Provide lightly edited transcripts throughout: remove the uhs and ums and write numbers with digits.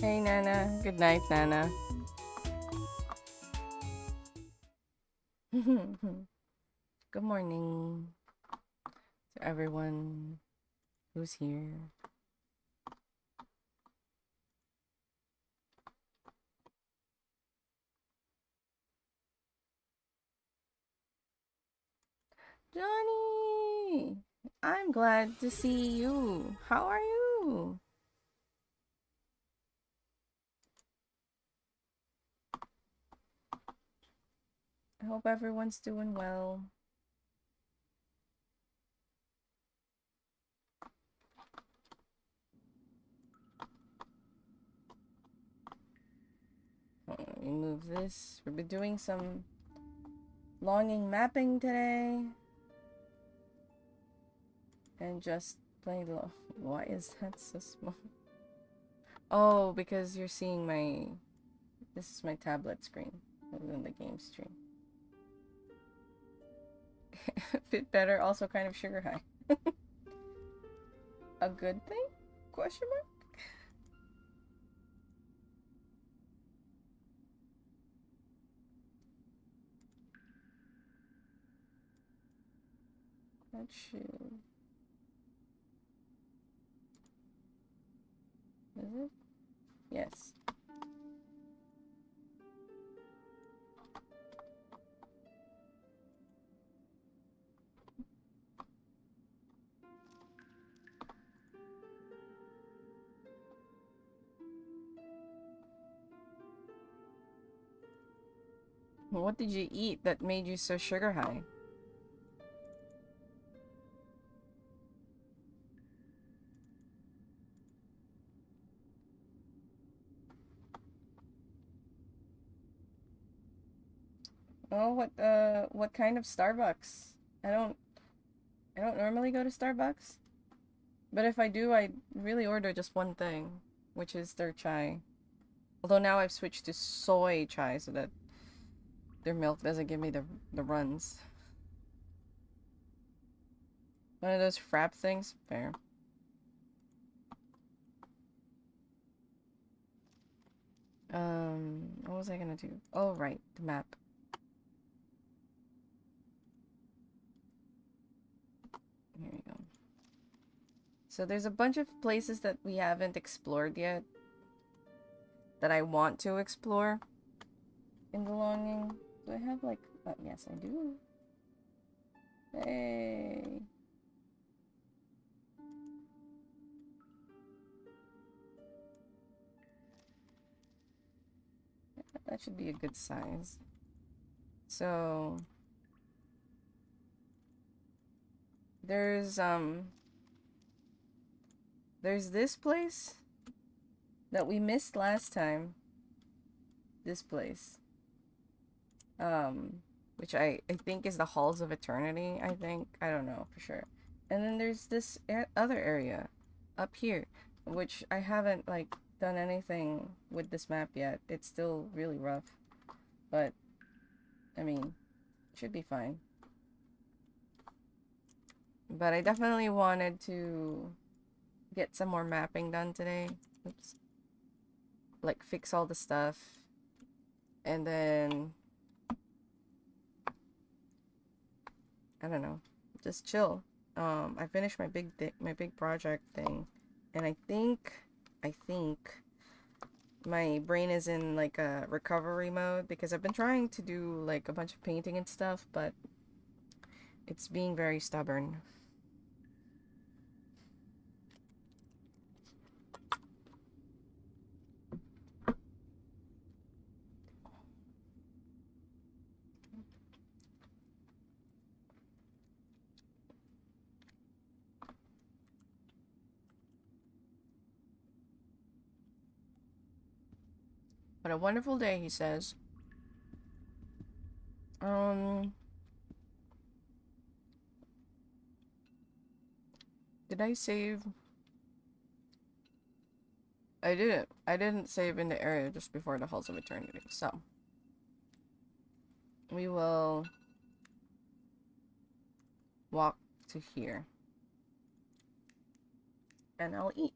Hey, Nana. Good night, Nana. Good morning to everyone who's here. Johnny! I'm glad to see you. How are you? I hope everyone's doing well. Let me move this. We'll be doing some longing mapping today. And just Play low. Why is that so small? Oh, because you're seeing my... This is my tablet screen rather than the game stream. Fit better, also kind of sugar high. A good thing? Question mark? That shoe. Is it? Yes. What did you eat that made you so sugar high? Oh, what kind of Starbucks? I don't normally go to Starbucks. But if I do, I really order just one thing, which is their chai. Although now I've switched to soy chai so that their milk doesn't give me the runs. One of those frap things? Fair. What was I gonna do? Oh, right, the map. Here we go. So there's a bunch of places that we haven't explored yet that I want to explore in the longing. Do I have like... yes, I do. Hey. That should be a good size. So there's this place that we missed last time. This place. Which I think is the Halls of Eternity, I think. I don't know for sure. And then there's this other area up here, which I haven't like done anything with this map yet. It's still really rough, but I mean, it should be fine. But I definitely wanted to get some more mapping done today. Oops. Like fix all the stuff. And then I don't know, just chill. I finished my big project thing, and I think my brain is in like a recovery mode because I've been trying to do like a bunch of painting and stuff, but it's being very stubborn. What a wonderful day, he says. Did I save? I didn't. I didn't save in the area just before the Halls of Eternity. So we will walk to here. And I'll eat.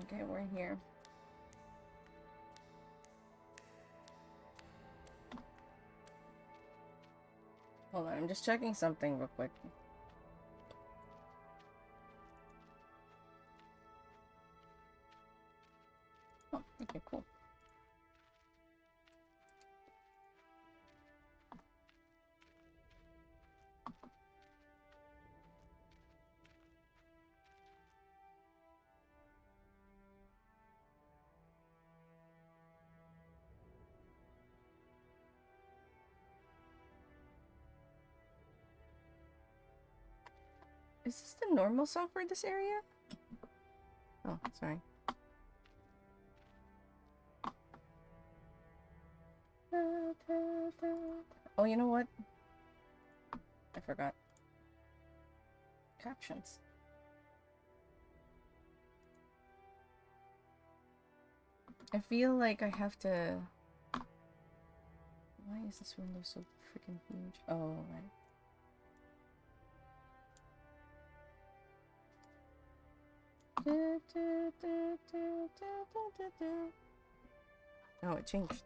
Okay, we're here. Hold on, I'm just checking something real quick. Oh, okay, cool. Is this the normal song for this area? Oh, sorry. Oh, you know what? I forgot. Captions. I feel like I have to... Why is this window so freaking huge? Oh, right. Oh, it changed.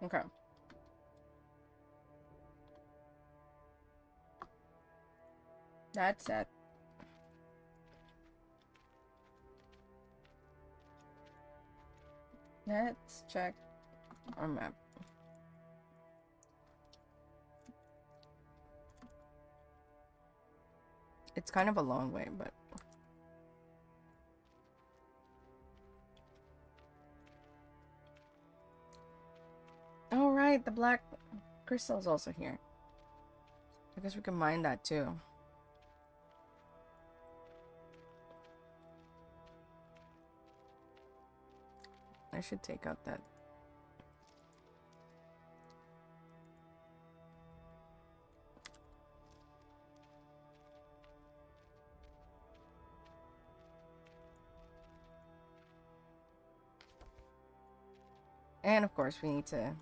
Okay. That's it. Let's check our map. It's kind of a long way, but... Oh, right, the black crystal's also here. I guess we can mine that too. I should take out that. And of course, we need to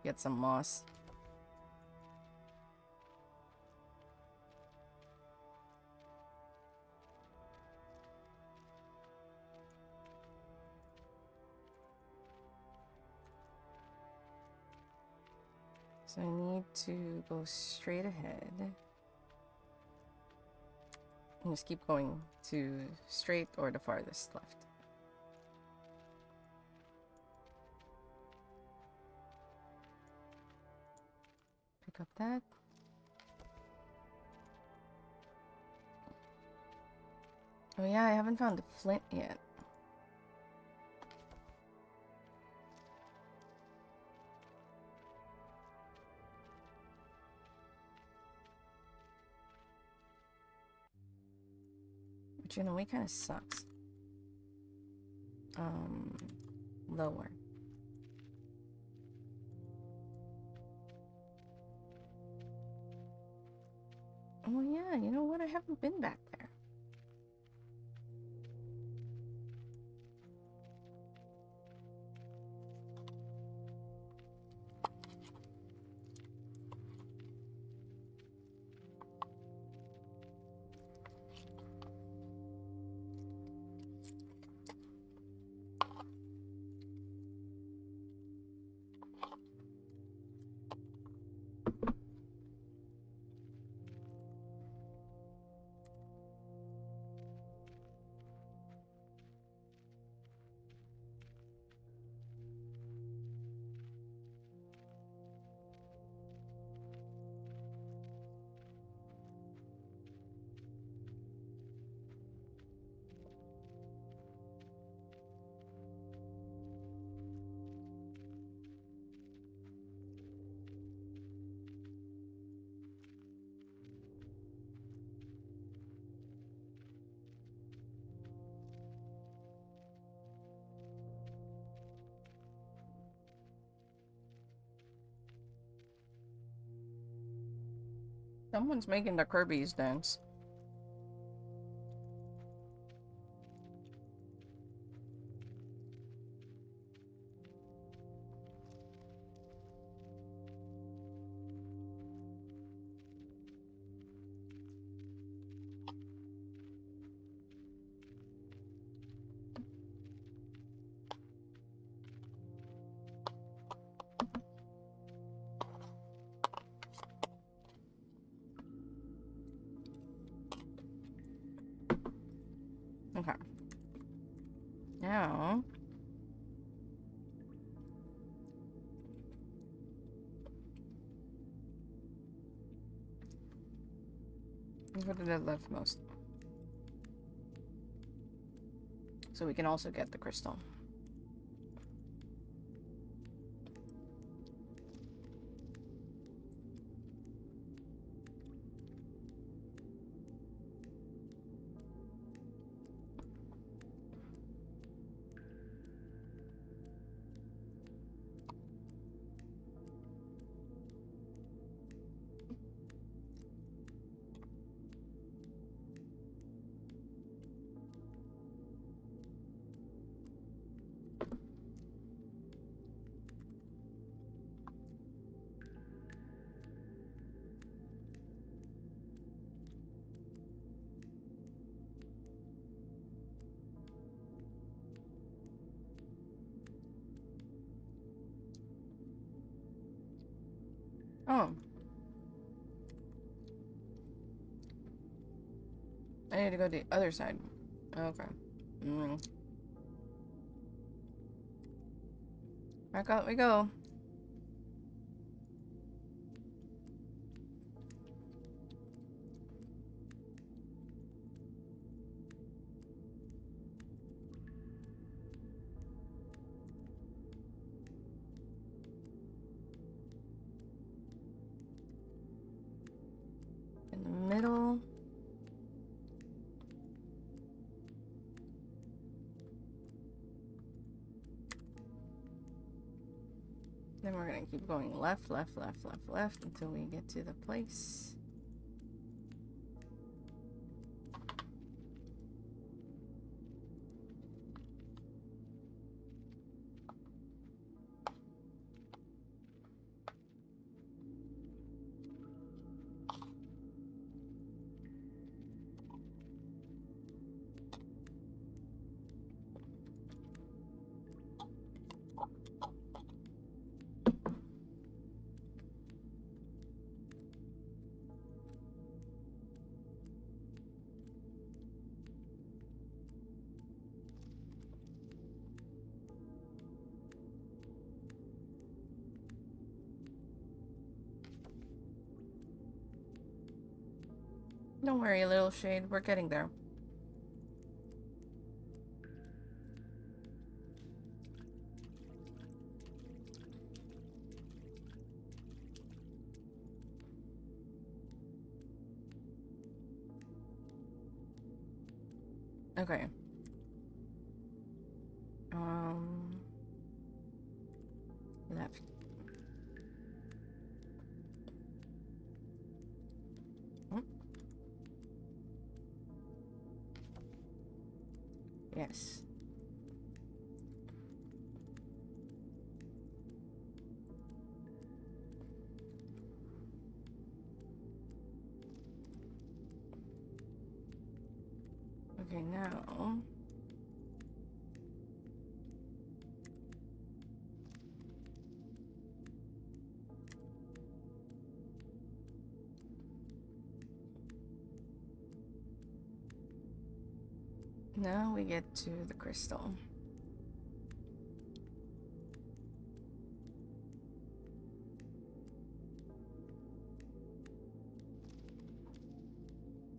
get some moss. So I need to go straight ahead. And just keep going to straight or the farthest left. Pick up that. Oh yeah, I haven't found the flint yet. Which, in a way, kind of sucks. Lower. Oh yeah, you know what? I haven't been back there. Someone's making the Kirby's dance. Okay. Now... What did it leftmost? So we can also get the crystal. Oh. I need to go to the other side. Okay. Back out we go. In the middle. Then we're gonna keep going left, left, left, left, left until we get to the place. Don't worry, little shade. We're getting there. Okay. Left. Yes. Okay, now... Now we get to the crystal.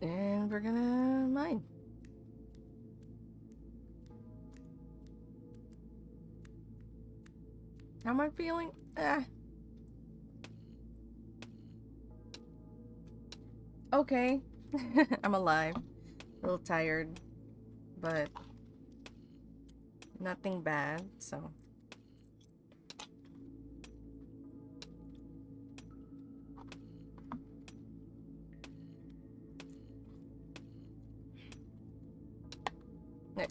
And we're gonna mine. How am I feeling? Okay. I'm alive. A little tired. But nothing bad, so.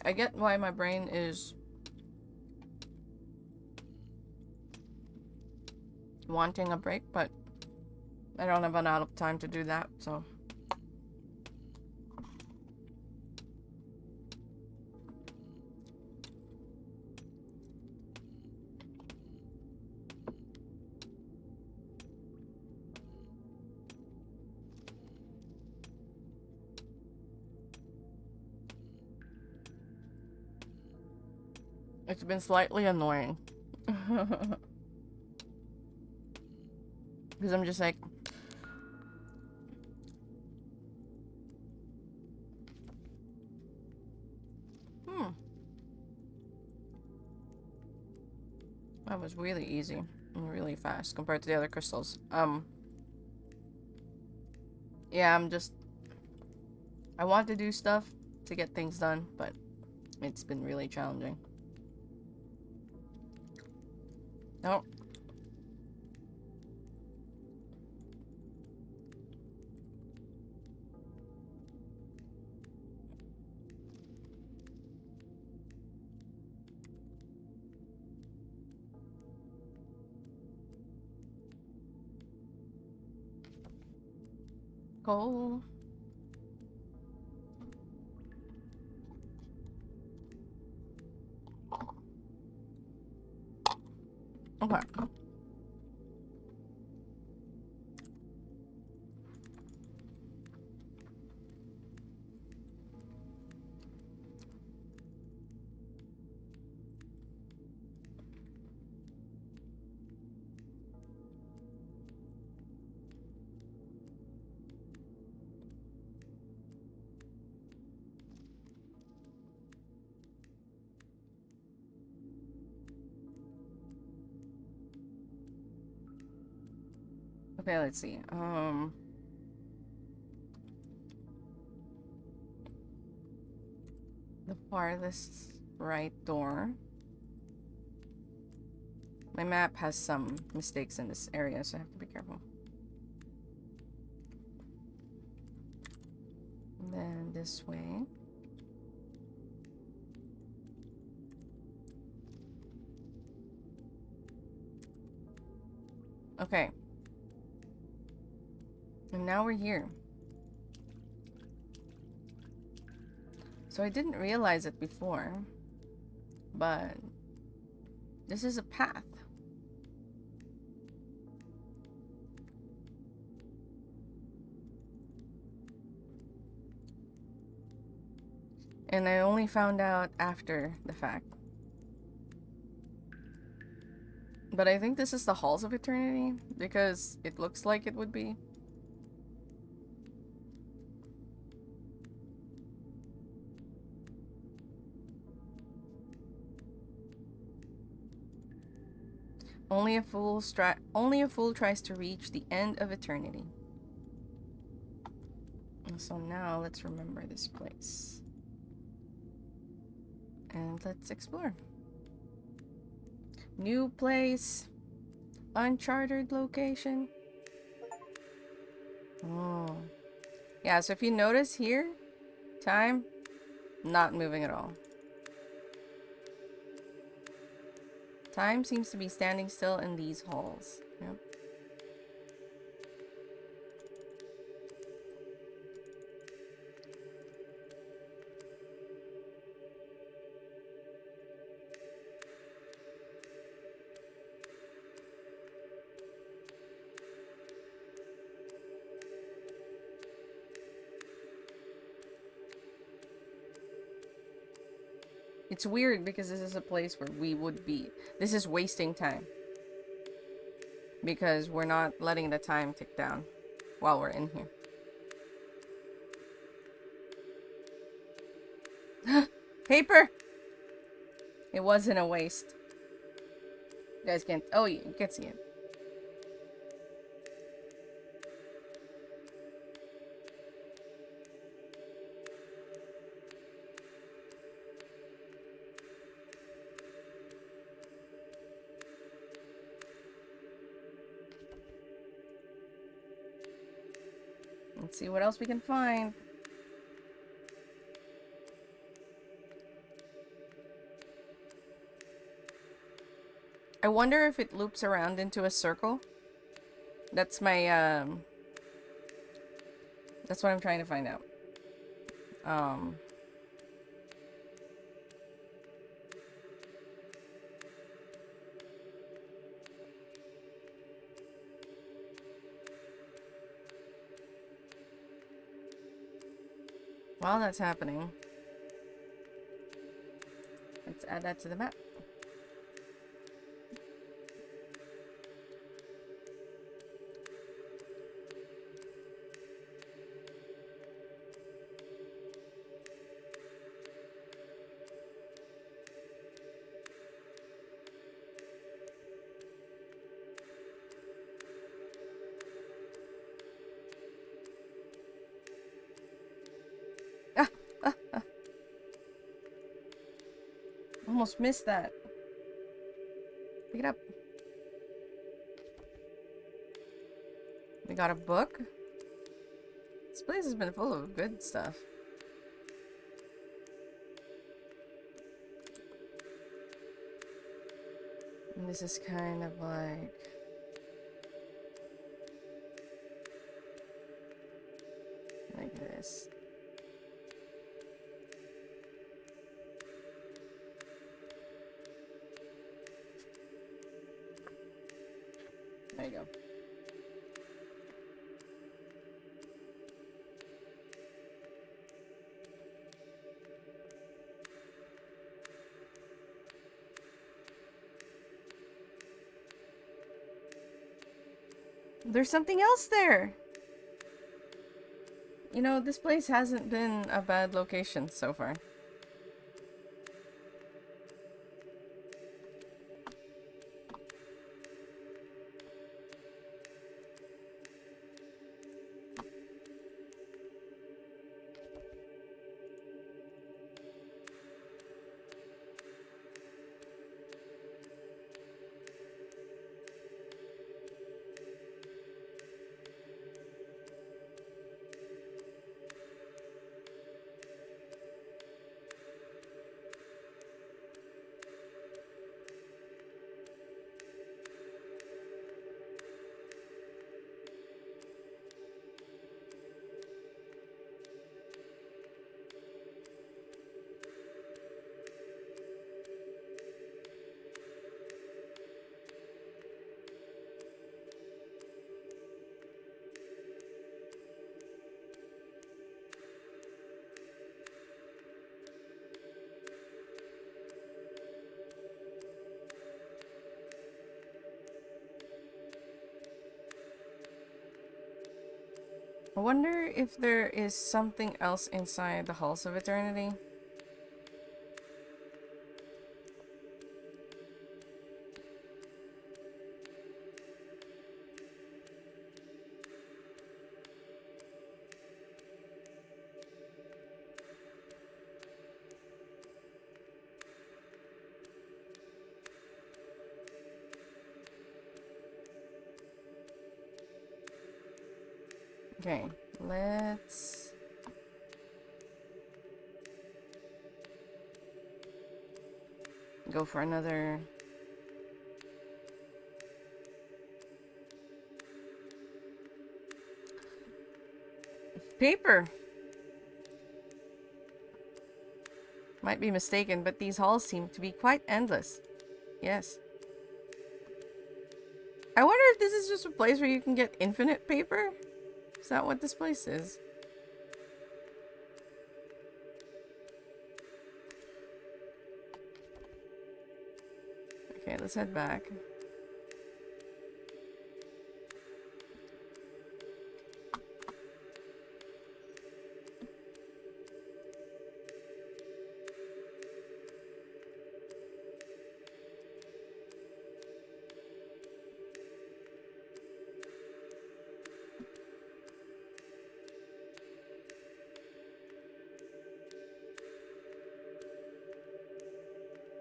I get why my brain is wanting a break, but I don't have enough time to do that, so. It's been slightly annoying. Because I'm just like, that was really easy and really fast compared to the other crystals. Yeah, I want to do stuff to get things done, but it's been really challenging. Oh. Coal. Okay. Okay, let's see. The farthest right door. My map has some mistakes in this area, so I have to be careful. And then this way. Okay. And now we're here. So I didn't realize it before, but this is a path. And I only found out after the fact. But I think this is the Halls of Eternity, because it looks like it would be. Only a fool tries to reach the end of eternity. And so now let's remember this place. And let's explore. New place. Uncharted location. Oh. Yeah, so if you notice here, time, not moving at all. Time seems to be standing still in these halls. Yep. It's weird because this is a place where we would be. This is wasting time. Because we're not letting the time tick down while we're in here. Paper! It wasn't a waste. You guys can't... Oh, you can see it. Let's see what else we can find. I wonder if it loops around into a circle. That's my, that's what I'm trying to find out. Um... While that's happening, let's add that to the map. Ah, ah, ah. Almost missed that. Pick it up. We got a book. This place has been full of good stuff. And this is kind of like this. There you go. There's something else there. You know, this place hasn't been a bad location so far. I wonder if there is something else inside the Halls of Eternity. Okay, let's... go for another... paper! Might be mistaken, but these halls seem to be quite endless. Yes. I wonder if this is just a place where you can get infinite paper? Is that what this place is? Okay, let's head back.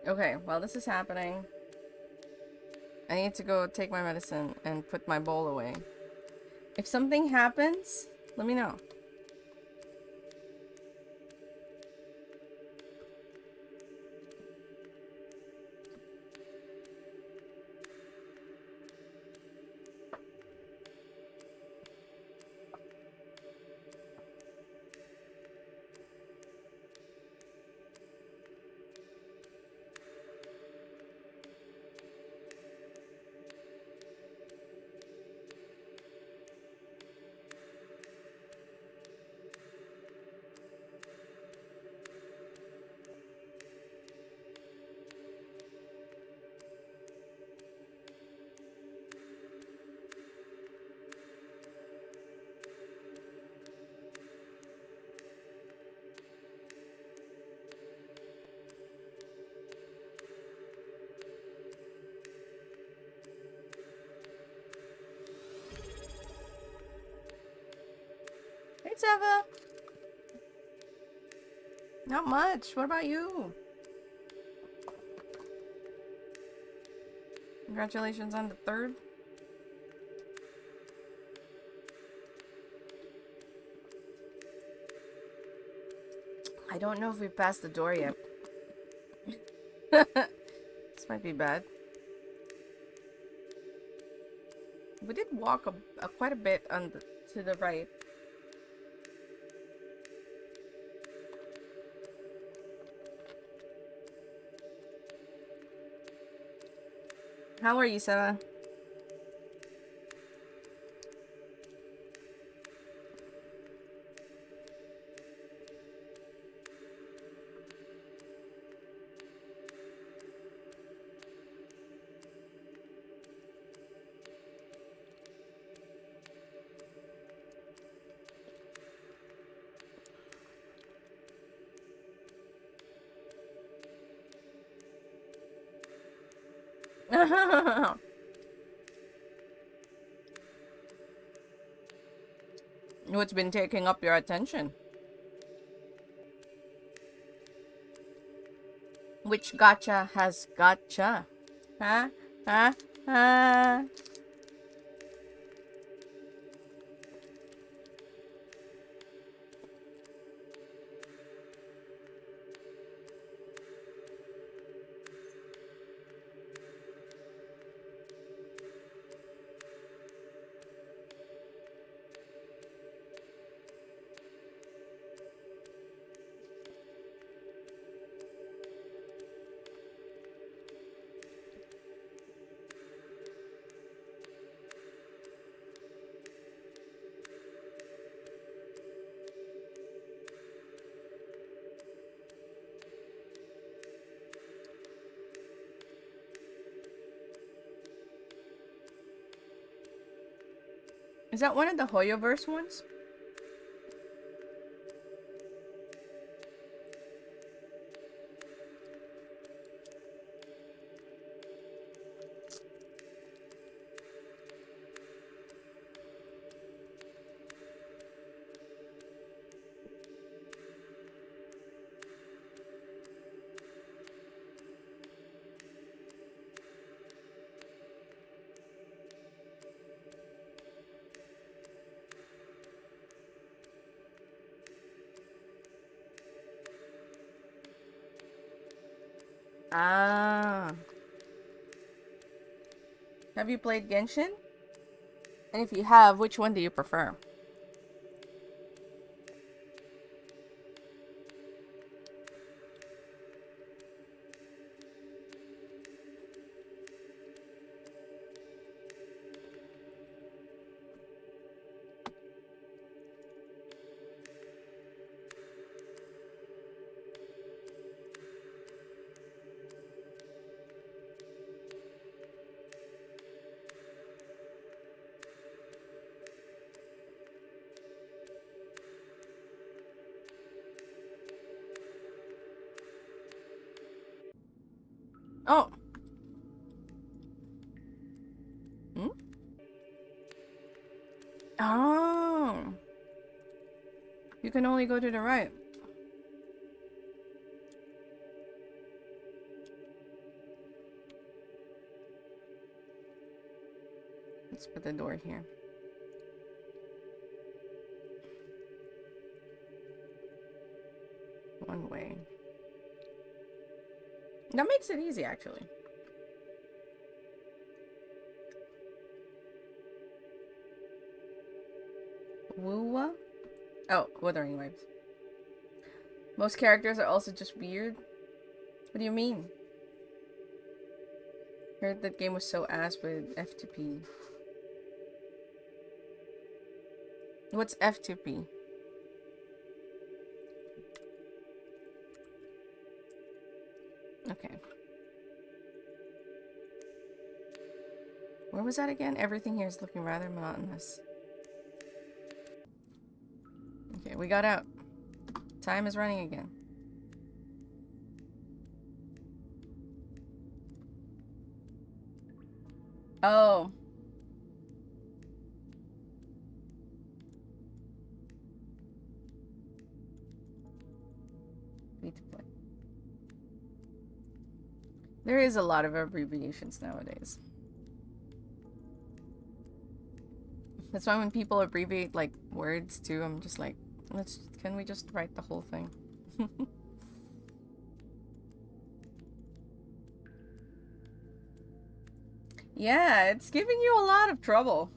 Okay, while this is happening, I need to go take my medicine and put my bowl away. If something happens, let me know. Seva? Not much. What about you? Congratulations on the third. I don't know if we passed the door yet. This might be bad. We did walk quite a bit on to the right. How are you, Seva? What's been taking up your attention? Which gacha has gacha? Huh? Huh? Huh? Is that one of the Hoyoverse ones? Ah. Have you played Genshin? And if you have, which one do you prefer? Oh. Hmm? Oh. You can only go to the right. Let's put the door here. One way. That makes it easy, actually. Woowa? Oh, Wuthering Waves. Most characters are also just weird. What do you mean? Heard that game was so ass with F2P. What's F2P? Okay. Where was that again? Everything here is looking rather monotonous. Okay, we got out. Time is running again. Oh. to play. There is a lot of abbreviations nowadays. That's why when people abbreviate like words too, I'm just like, can we just write the whole thing? Yeah, it's giving you a lot of trouble.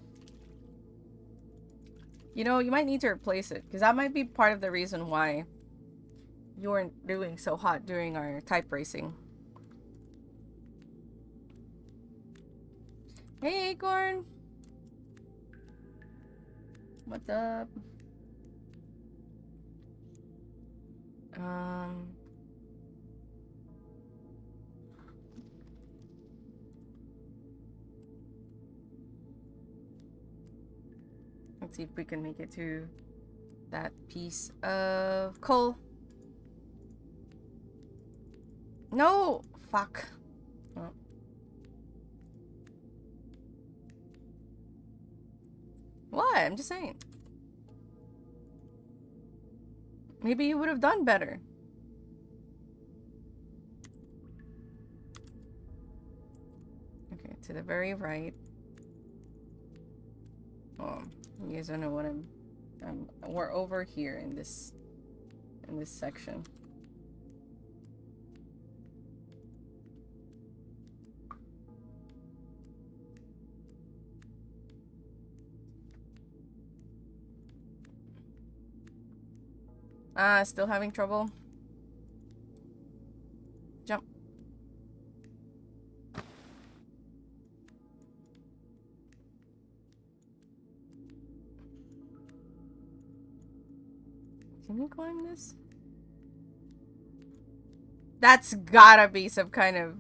You know, you might need to replace it, because that might be part of the reason why you weren't doing so hot during our type racing. Hey, Acorn! What's up? Let's see if we can make it to that piece of coal. No! Fuck. Oh. What? I'm just saying. Maybe you would have done better. Okay, to the very right. Oh, you guys don't know what we're over here in this section. Still having trouble? Jump. Can you climb this? That's gotta be some kind of...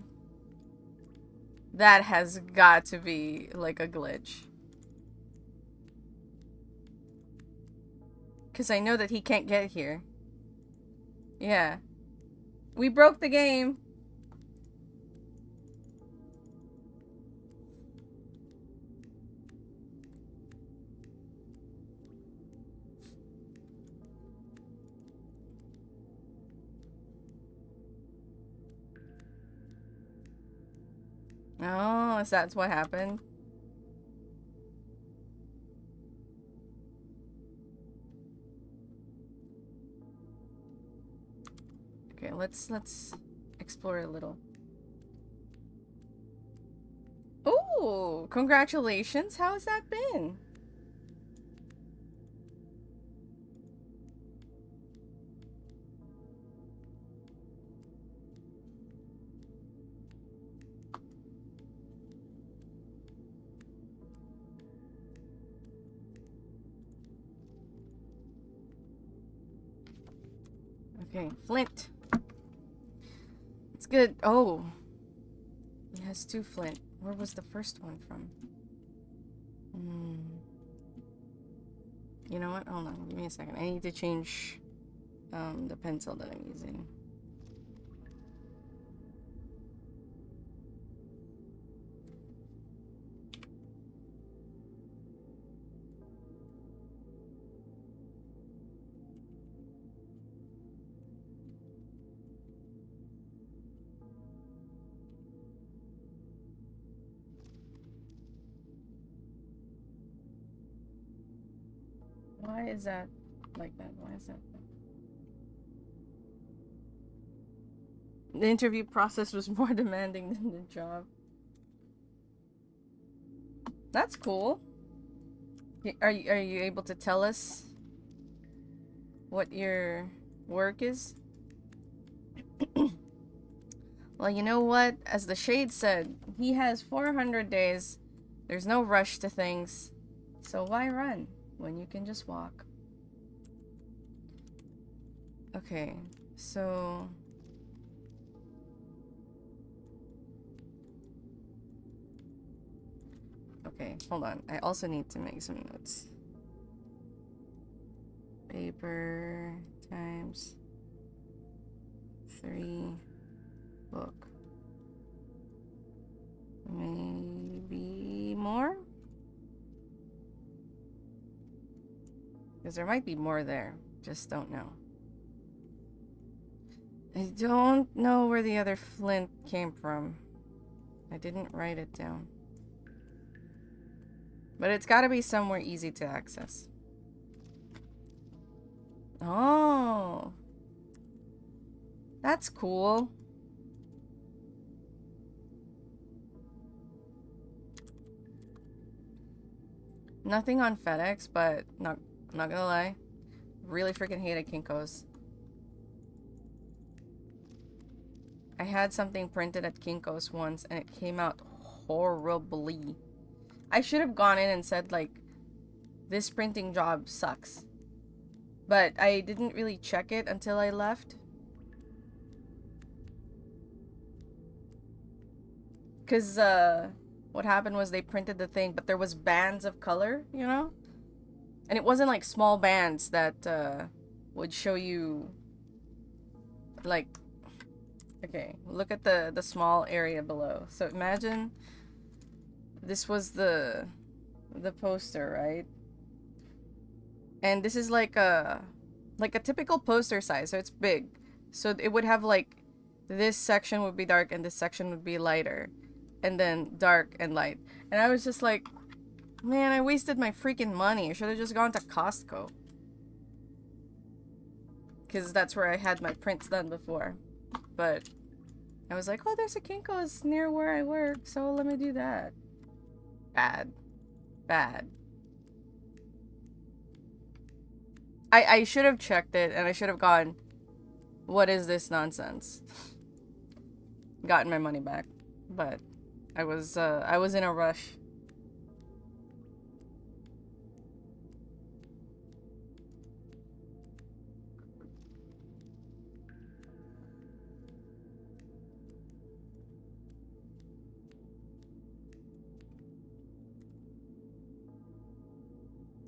That has got to be like a glitch. Because I know that he can't get here. Yeah. We broke the game. Oh, is that what happened? Okay, let's explore a little. Oh, congratulations. How has that been? Okay, flint. It's good. Oh. It has 2 flint. Where was the first one from? You know what? Hold on. Give me a second. I need to change the pencil that I'm using. Why is that like that? Why is that? The interview process was more demanding than the job. That's cool. Are you able to tell us what your work is? Well, you know what? As the Shade said, he has 400 days. There's no rush to things. So why run when you can just walk? Okay, so... Okay, hold on. I also need to make some notes. Paper times 3 book. Maybe more? Because there might be more there. Just don't know. I don't know where the other flint came from. I didn't write it down. But it's gotta be somewhere easy to access. Oh. That's cool. Nothing on FedEx, but not gonna lie. Really freaking hated Kinko's. I had something printed at Kinko's once and it came out horribly. I should have gone in and said, like, this printing job sucks. But I didn't really check it until I left. Because, what happened was they printed the thing, but there was bands of color, you know? And it wasn't like small bands that, would show you, like, okay, look at the small area below. So imagine this was the poster, right? And this is like a typical poster size, so it's big. So it would have like this section would be dark and this section would be lighter, and then dark and light. And I was just like, man, I wasted my freaking money. I should have just gone to Costco. Because that's where I had my prints done before. But I was like, oh, there's a Kinko's near where I work, so let me do that. Bad. Bad. I should have checked it, and I should have gone, what is this nonsense? Gotten my money back. But I was in a rush.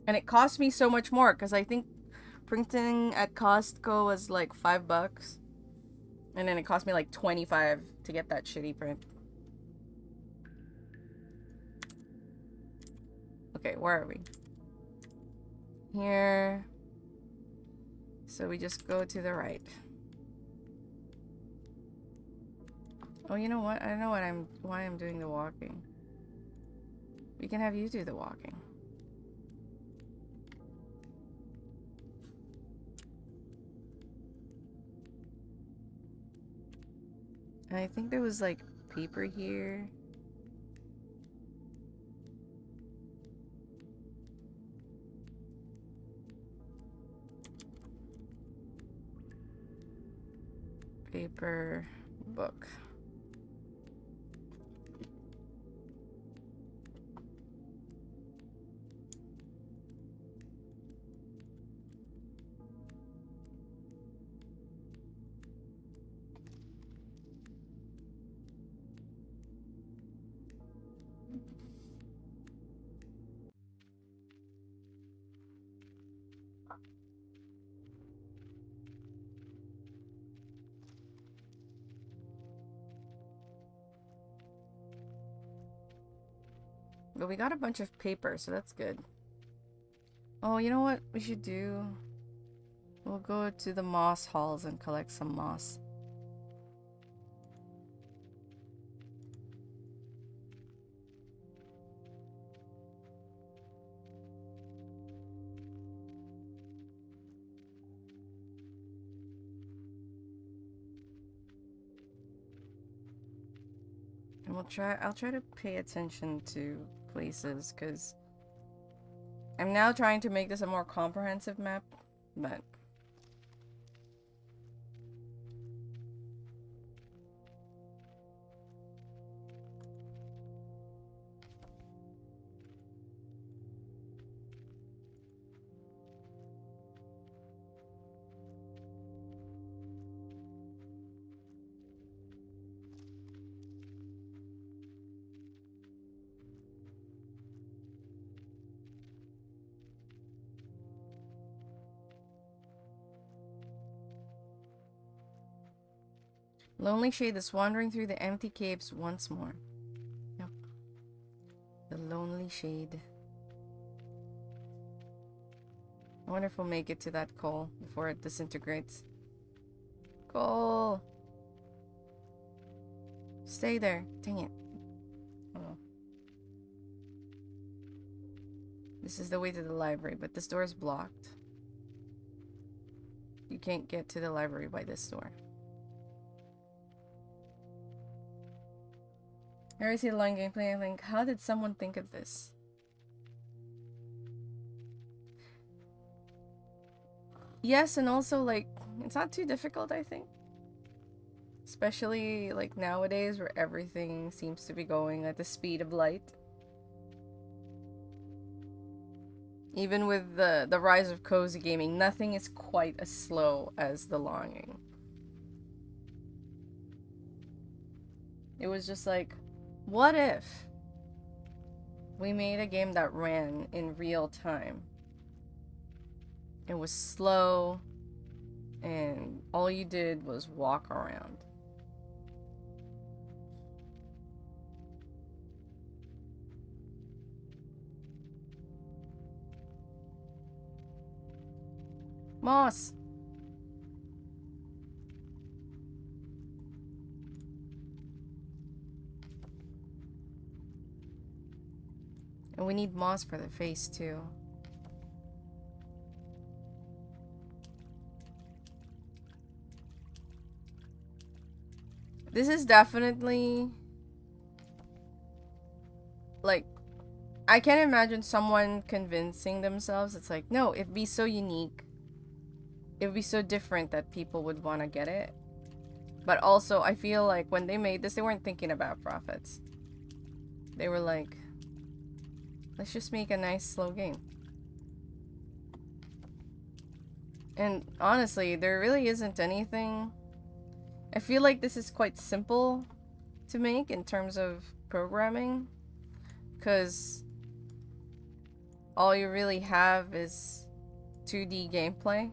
And it cost me so much more, because I think printing at Costco was like $5. And then it cost me like 25 to get that shitty print. Okay, where are we? Here. So we just go to the right. Oh, you know what? I don't know why I'm doing the walking. We can have you do the walking. And I think there was like paper here. Paper, book. But we got a bunch of paper, so that's good. Oh, you know what we should do? We'll go to the moss halls and collect some moss. And I'll try to pay attention to places, because I'm now trying to make this a more comprehensive map, but Lonely Shade is wandering through the empty caves once more. Yep. The Lonely Shade. I wonder if we'll make it to that coal before it disintegrates. Goal. Stay there. Dang it. Oh. This is the way to the library, but this door is blocked. You can't get to the library by this door. I already see the line gameplay. I think, how did someone think of this? Yes, and also, like, it's not too difficult, I think. Especially, like, nowadays where everything seems to be going at the speed of light. Even with the rise of cozy gaming, nothing is quite as slow as The Longing. It was just like, what if we made a game that ran in real time? It was slow, and all you did was walk around. Moss! And we need moss for the face, too. This is definitely... like, I can't imagine someone convincing themselves. It's like, no, it'd be so unique. It would be so different that people would want to get it. But also, I feel like when they made this, they weren't thinking about profits. They were like, let's just make a nice, slow game. And honestly, there really isn't anything... I feel like this is quite simple to make in terms of programming. Because all you really have is 2D gameplay.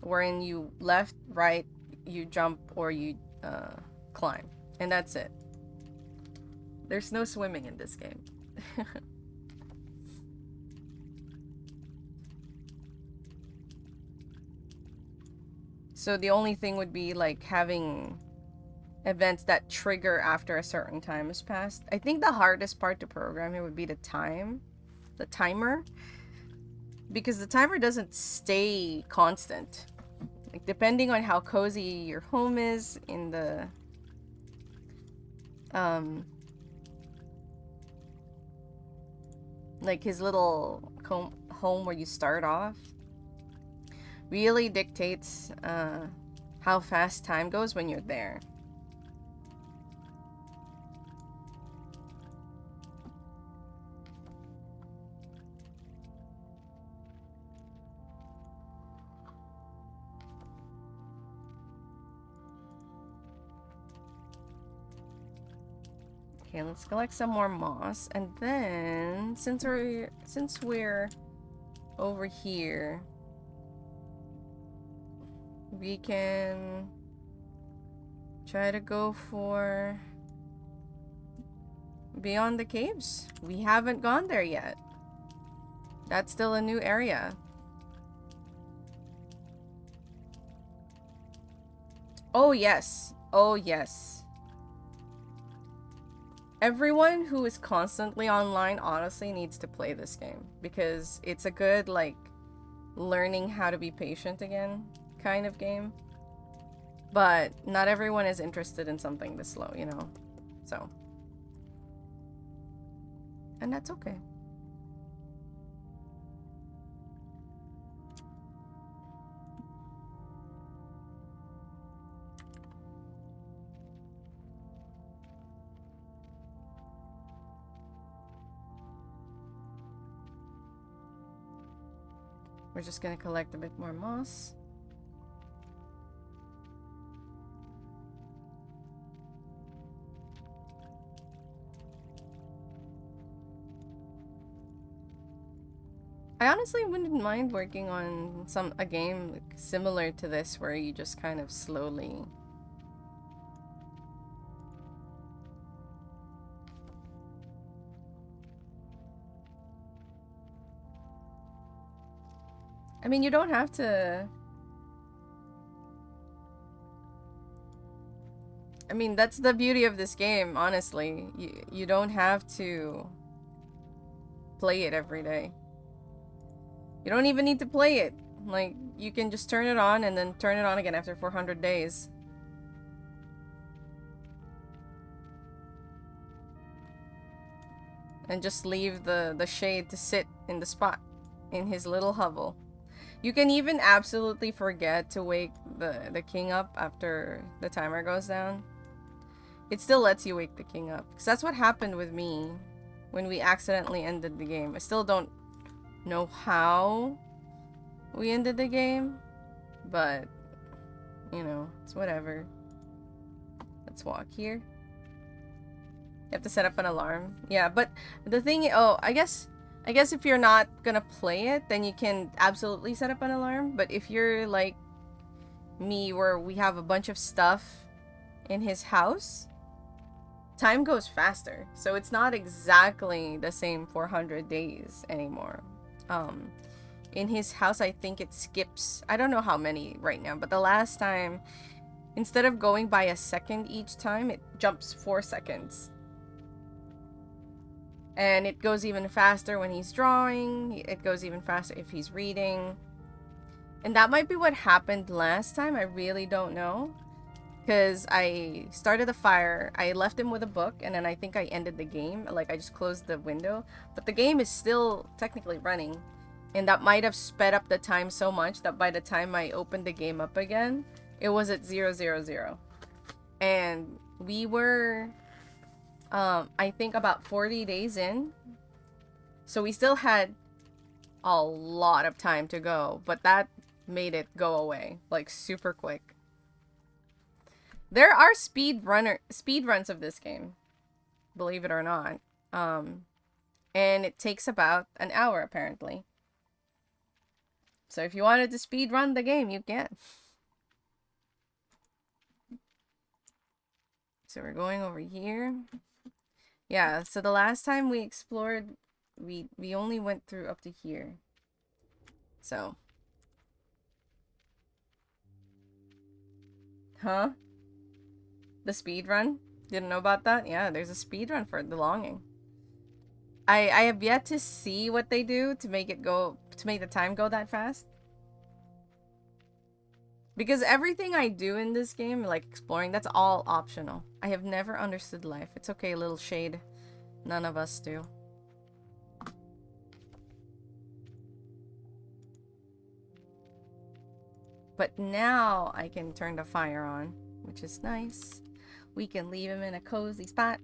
Wherein you left, right, you jump, or you climb. And that's it. There's no swimming in this game. So the only thing would be like having events that trigger after a certain time has passed. I think the hardest part to program here would be the timer. Because the timer doesn't stay constant. Like, depending on how cozy your home is in the like his little home where you start off really dictates how fast time goes when you're there. Okay, let's collect some more moss, and then since we're over here, we can try to go for Beyond the Caves. We haven't gone there yet. That's still a new area. Oh yes. Oh yes. Everyone who is constantly online honestly needs to play this game, because it's a good, like, learning how to be patient again kind of game. But not everyone is interested in something this slow, you know? So. And that's okay. We're just gonna collect a bit more moss. I honestly wouldn't mind working on a game like, similar to this, where you just kind of slowly... I mean, you don't have to I mean, that's the beauty of this game, honestly. You don't have to play it every day. You don't even need to play it. Like, you can just turn it on and then turn it on again after 400 days. And just leave the shade to sit in the spot in his little hovel. You can even absolutely forget to wake the king up after the timer goes down. It still lets you wake the king up. Because that's what happened with me when we accidentally ended the game. I still don't know how we ended the game. But, you know, it's whatever. Let's walk here. You have to set up an alarm. Yeah, but the thing... Oh, I guess if you're not gonna play it, then you can absolutely set up an alarm. But if you're like me, where we have a bunch of stuff in his house, time goes faster. So it's not exactly the same 400 days anymore. In his house, I think it skips... I don't know how many right now, but the last time, instead of going by a second each time, it jumps 4 seconds. And it goes even faster when he's drawing. It goes even faster if he's reading. And that might be what happened last time. I really don't know. Because I started a fire. I left him with a book. And then I think I ended the game. Like, I just closed the window. But the game is still technically running. And that might have sped up the time so much that by the time I opened the game up again, it was at 000. And we were... I think about 40 days in. So we still had a lot of time to go, but that made it go away, like, super quick. There are speed runs of this game, believe it or not. And it takes about an hour, apparently. So if you wanted to speed run the game, you can. So we're going over here. Yeah, so the last time we explored, we only went through up to here. So. Huh? The speed run? Didn't know about that? Yeah, there's a speed run for The Longing. I have yet to see what they do to make the time go that fast. Because everything I do in this game, like exploring, that's all optional. I have never understood life. It's okay, little shade. None of us do. But now I can turn the fire on, which is nice. We can leave him in a cozy spot.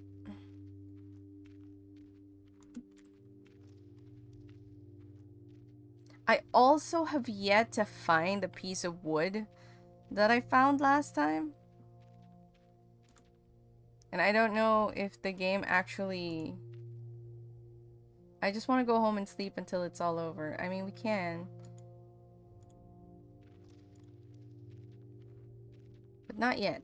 I also have yet to find a piece of wood that I found last time. And I don't know if the game actually... I just want to go home and sleep until it's all over. I mean, we can. But not yet.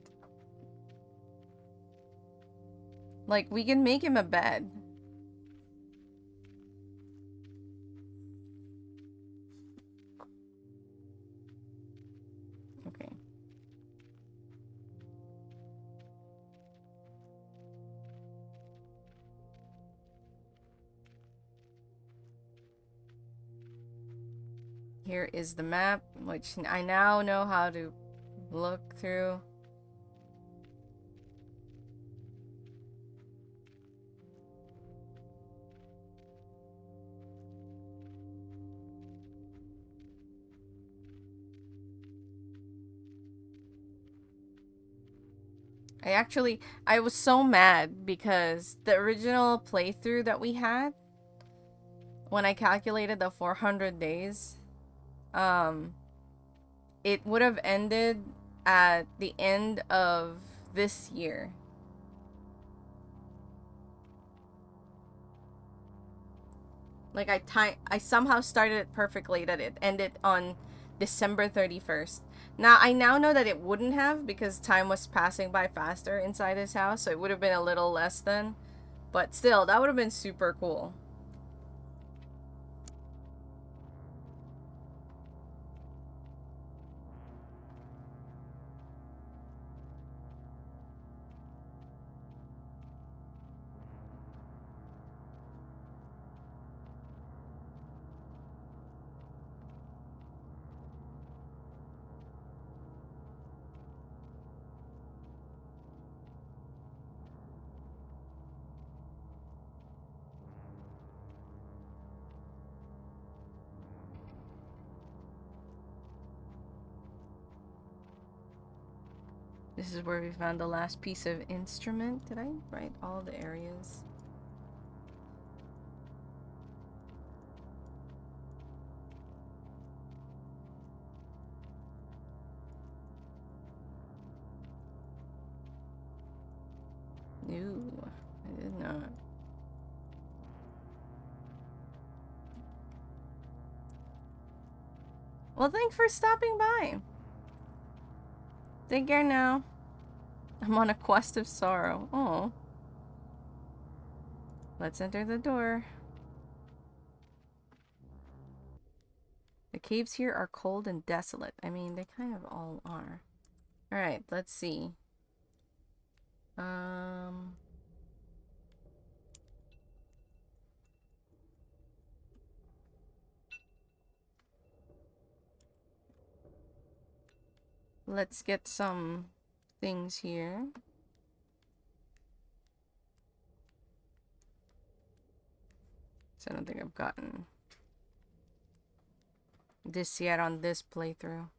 Like, we can make him a bed. Okay. Here is the map, which I now know how to look through. I was so mad because the original playthrough that we had, when I calculated the 400 days, it would have ended at the end of this year. Like, I somehow started it perfectly that it ended on December 31st. Now, I now know that it wouldn't have because time was passing by faster inside his house, so it would have been a little less than. But still, that would have been super cool. This is where we found the last piece of instrument. Did I write all the areas? No, I did not. Well, thanks for stopping by. Take care now. I'm on a quest of sorrow. Oh. Let's enter the door. The caves here are cold and desolate. I mean, they kind of all are. Alright, let's see. Let's get some things here. So I don't think I've gotten this yet on this playthrough.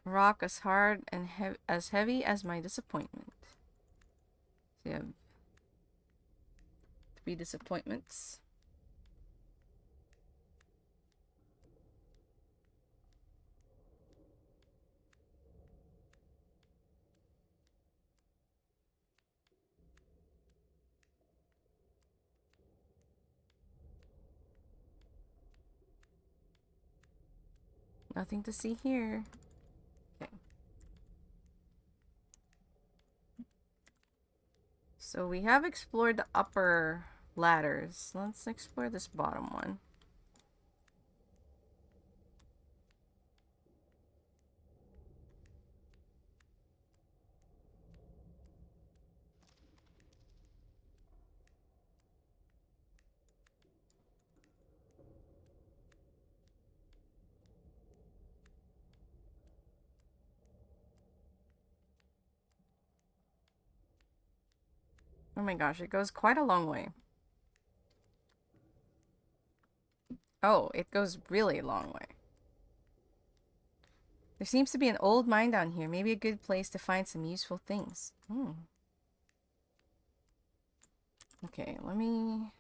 Rock as hard and as heavy as my disappointment. So you have 3 disappointments. Nothing to see here. Okay. So we have explored the upper ladders. Let's explore this bottom one. Oh my gosh, it goes quite a long way. Oh, it goes really a long way. There seems to be an old mine down here. Maybe a good place to find some useful things. Okay, let me...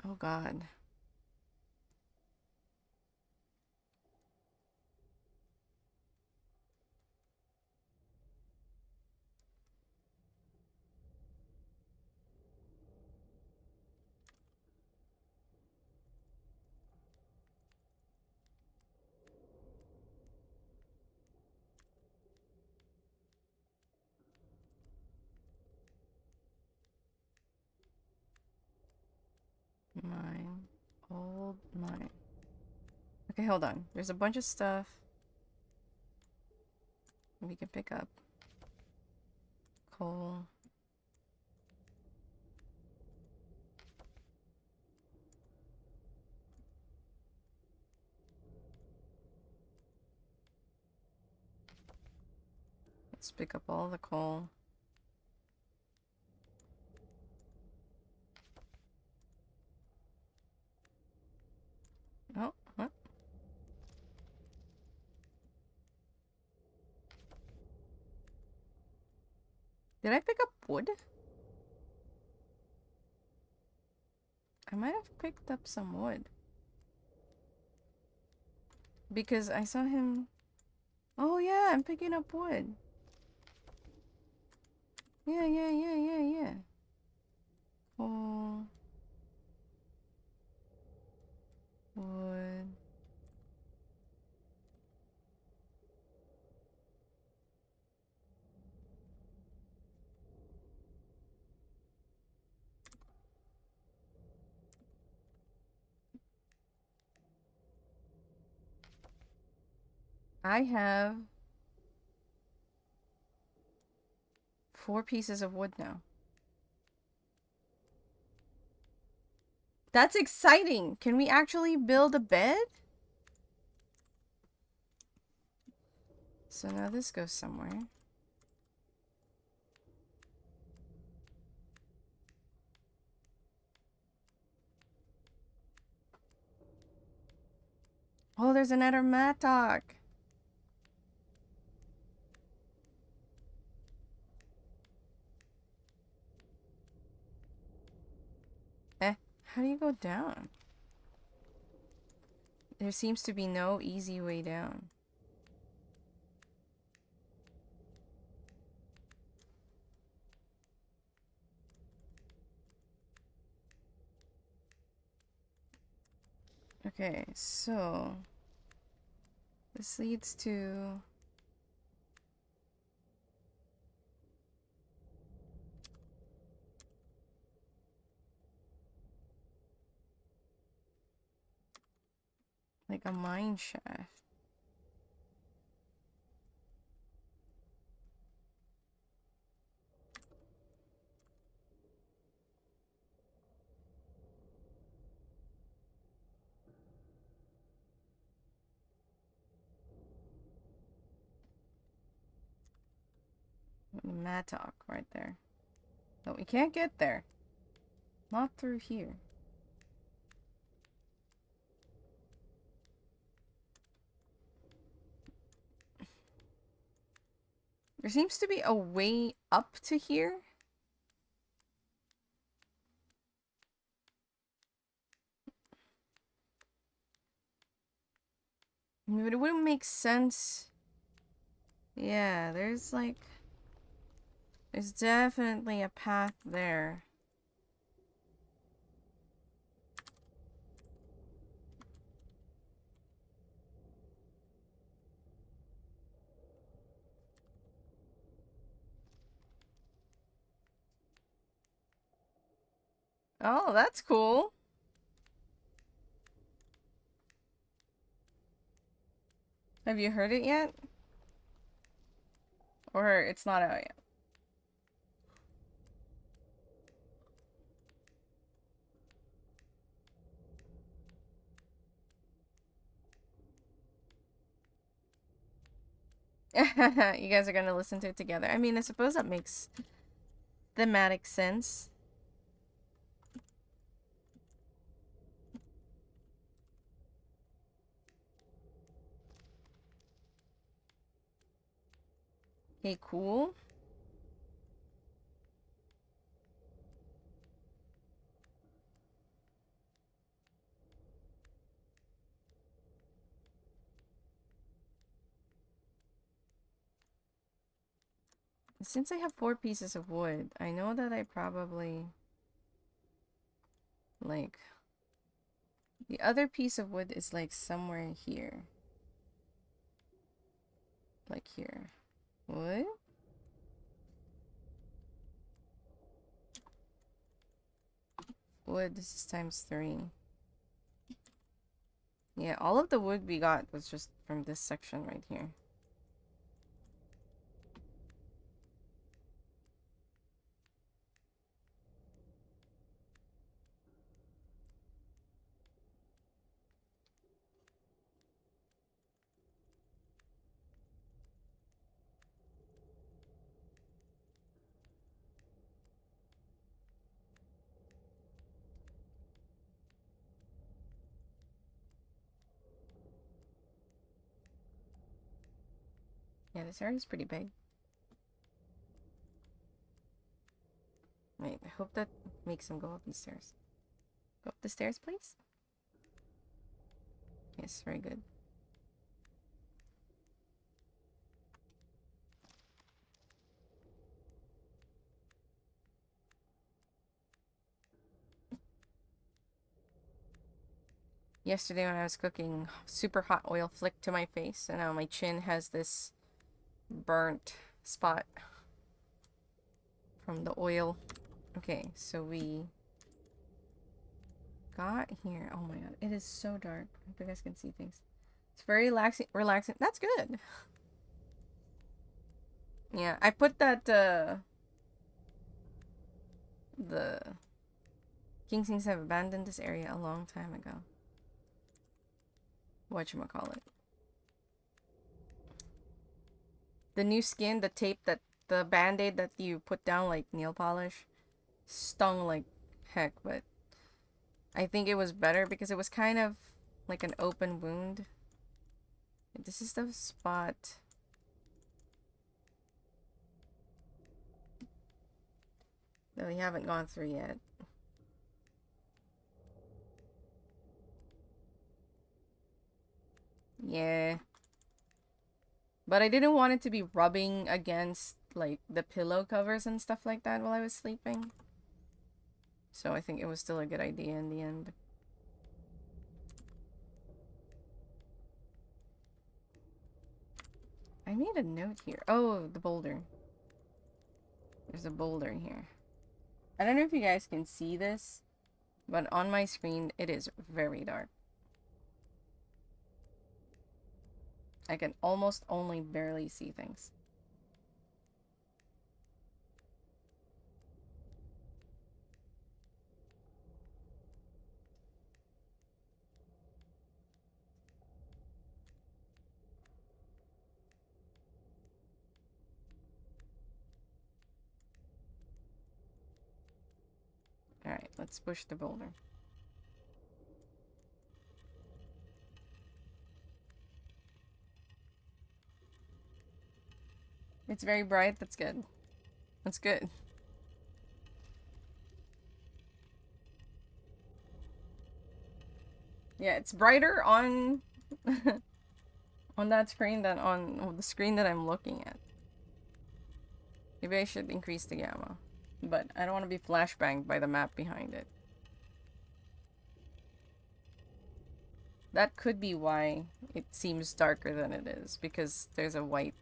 Oh god. Mine. Old mine. Okay, hold on. There's a bunch of stuff we can pick up. Coal. Let's pick up all the coal. Oh, what? Did I pick up wood? I might have picked up some wood. Because I saw him... Oh yeah, I'm picking up wood. Yeah. Coal. Wood. I have 4 pieces of wood now. That's exciting! Can we actually build a bed? So now this goes somewhere. Oh, there's another mattock. How do you go down? There seems to be no easy way down. Okay, so this leads to like a mine shaft. Mattock right there. But we can't get there. Not through here. There seems to be a way up to here. But it wouldn't make sense. Yeah, there's definitely a path there. Oh, that's cool. Have you heard it yet? Or it's not out yet? You guys are gonna listen to it together. I mean, I suppose that makes thematic sense. Okay, cool. Since I have 4 pieces of wood, I know that I probably like the other piece of wood is like somewhere here. Like here. What? Wood, this is ×3. Yeah, all of the wood we got was just from this section right here. Yeah, this area is pretty big. Wait, I hope that makes him go up these stairs. Go up the stairs, please? Yes, very good. Yesterday when I was cooking, super hot oil flicked to my face, and now my chin has this burnt spot from the oil. Okay, so we got here. Oh my god, it is so dark. I hope you guys can see things. It's very relaxing. That's good. Yeah, I put that the Kingslings have abandoned this area a long time ago. Whatchamacallit. The new skin, the tape that the band-aid that you put down like nail polish stung like heck, but I think it was better because it was kind of like an open wound. This is the spot. That we haven't gone through yet. Yeah. But I didn't want it to be rubbing against, like, the pillow covers and stuff like that while I was sleeping. So I think it was still a good idea in the end. I made a note here. Oh, the boulder. There's a boulder here. I don't know if you guys can see this, but on my screen it is very dark. I can almost only barely see things. Alright, let's push the boulder. It's very bright, that's good. That's good. Yeah, it's brighter on on that screen than on the screen that I'm looking at. Maybe I should increase the gamma. But I don't want to be flashbanged by the map behind it. That could be why it seems darker than it is, because there's a white.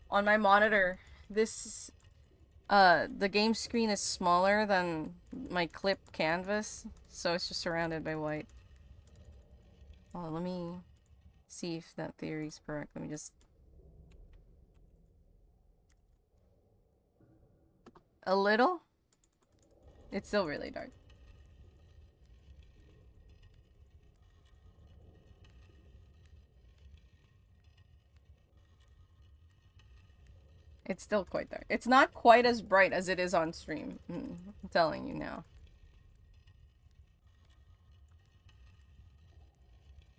On my monitor, this the game screen is smaller than my clip canvas, so it's just surrounded by white. Oh, let me see if that theory is correct. Let me just... A little? It's still really dark. It's still quite dark. It's not quite as bright as it is on stream. I'm telling you now.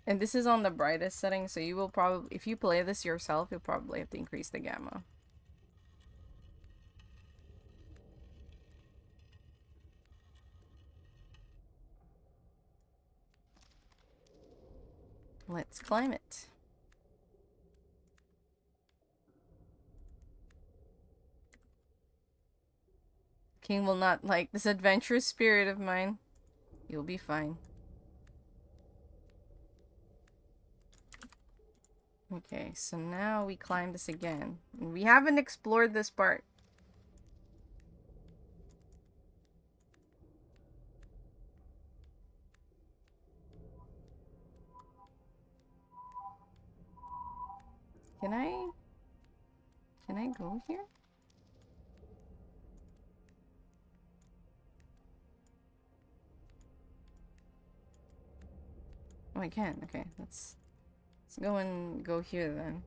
And this is on the brightest setting, so you will probably, if you play this yourself, you'll probably have to increase the gamma. Let's climb it. King will not like this adventurous spirit of mine. You'll be fine. Okay, so now we climb this again. We haven't explored this part. Can I go here? Oh, I can. Okay, let's go here then.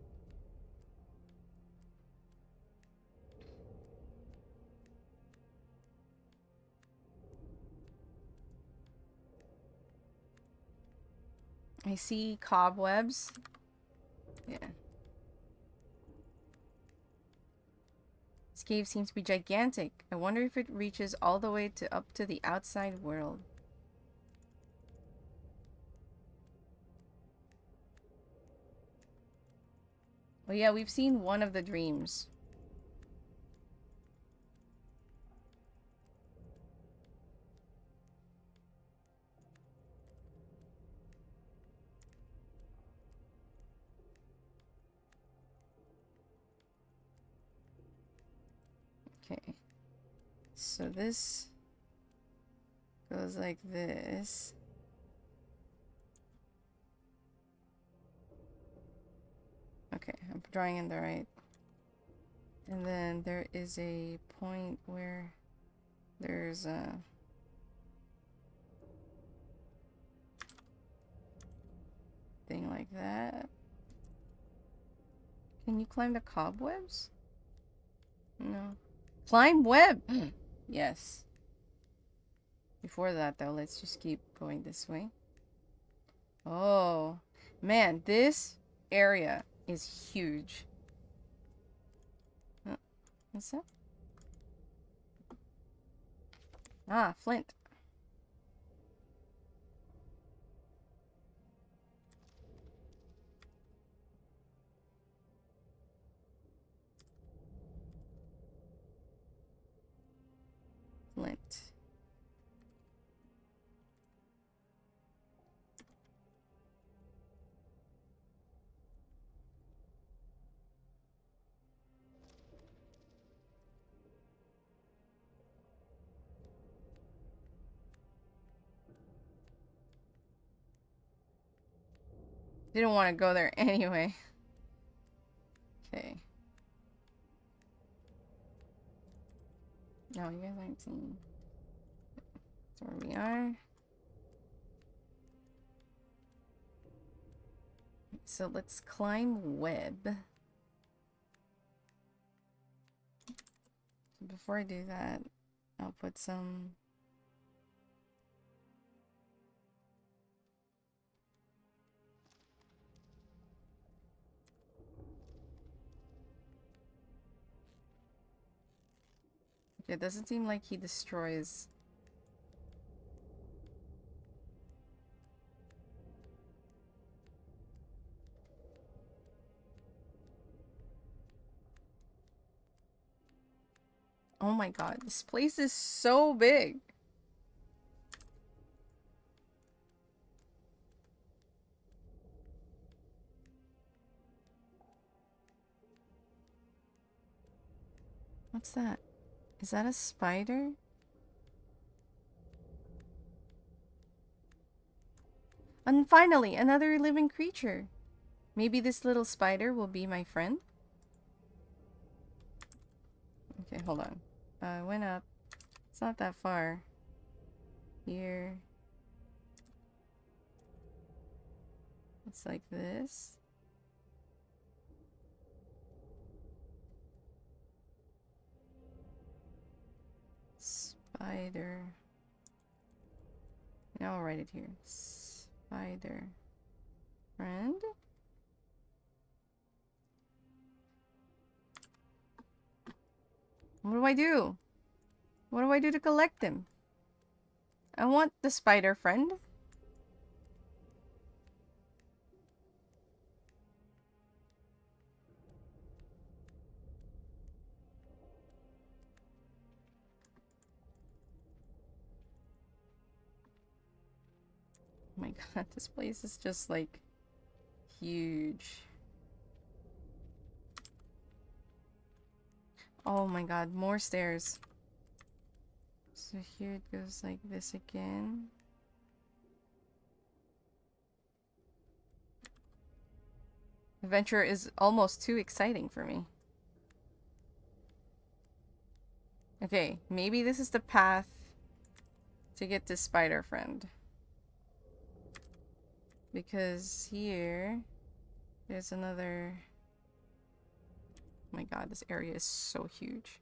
I see cobwebs. Yeah. This cave seems to be gigantic. I wonder if it reaches all the way to up to the outside world. Oh yeah, we've seen one of the dreams. Okay. So this goes like this. Okay, I'm drawing in the right. And then there is a point where there's a... thing like that. Can you climb the cobwebs? No. Climb web! Yes. Before that, though, let's just keep going this way. Oh. Man, this area is huge. What's that? Ah, flint. Flint. Didn't want to go there anyway. Okay. No, you guys aren't seeing. That's where we are. So let's climb web. Before I do that, I'll put some... Okay, it doesn't seem like he destroys... Oh my god, this place is so big. What's that? Is that a spider? And finally, another living creature. Maybe this little spider will be my friend? Okay, hold on. I went up. It's not that far. Here. It's like this. Spider. Now I'll write it here. Spider. Friend? What do I do? What do I do to collect them? I want the spider friend. Oh my god, this place is just like huge. Oh my god, more stairs. So here it goes like this again. Adventure is almost too exciting for me. Okay, maybe this is the path to get to spider friend. Because here, there's another... Oh my god, this area is so huge.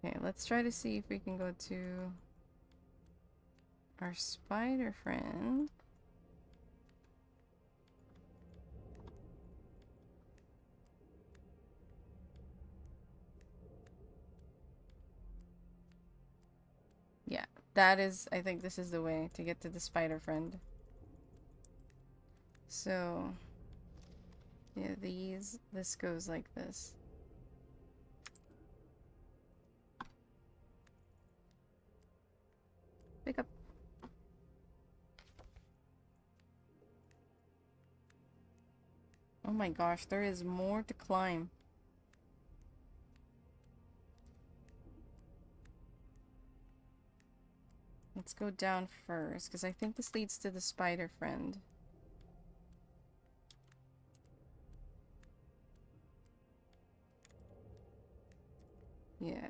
Okay, let's try to see if we can go to our spider friend. Yeah, that is, I think this is the way to get to the spider friend. So, yeah, this goes like this. Pick up. Oh my gosh, there is more to climb. Let's go down first, because I think this leads to the spider friend. Yeah.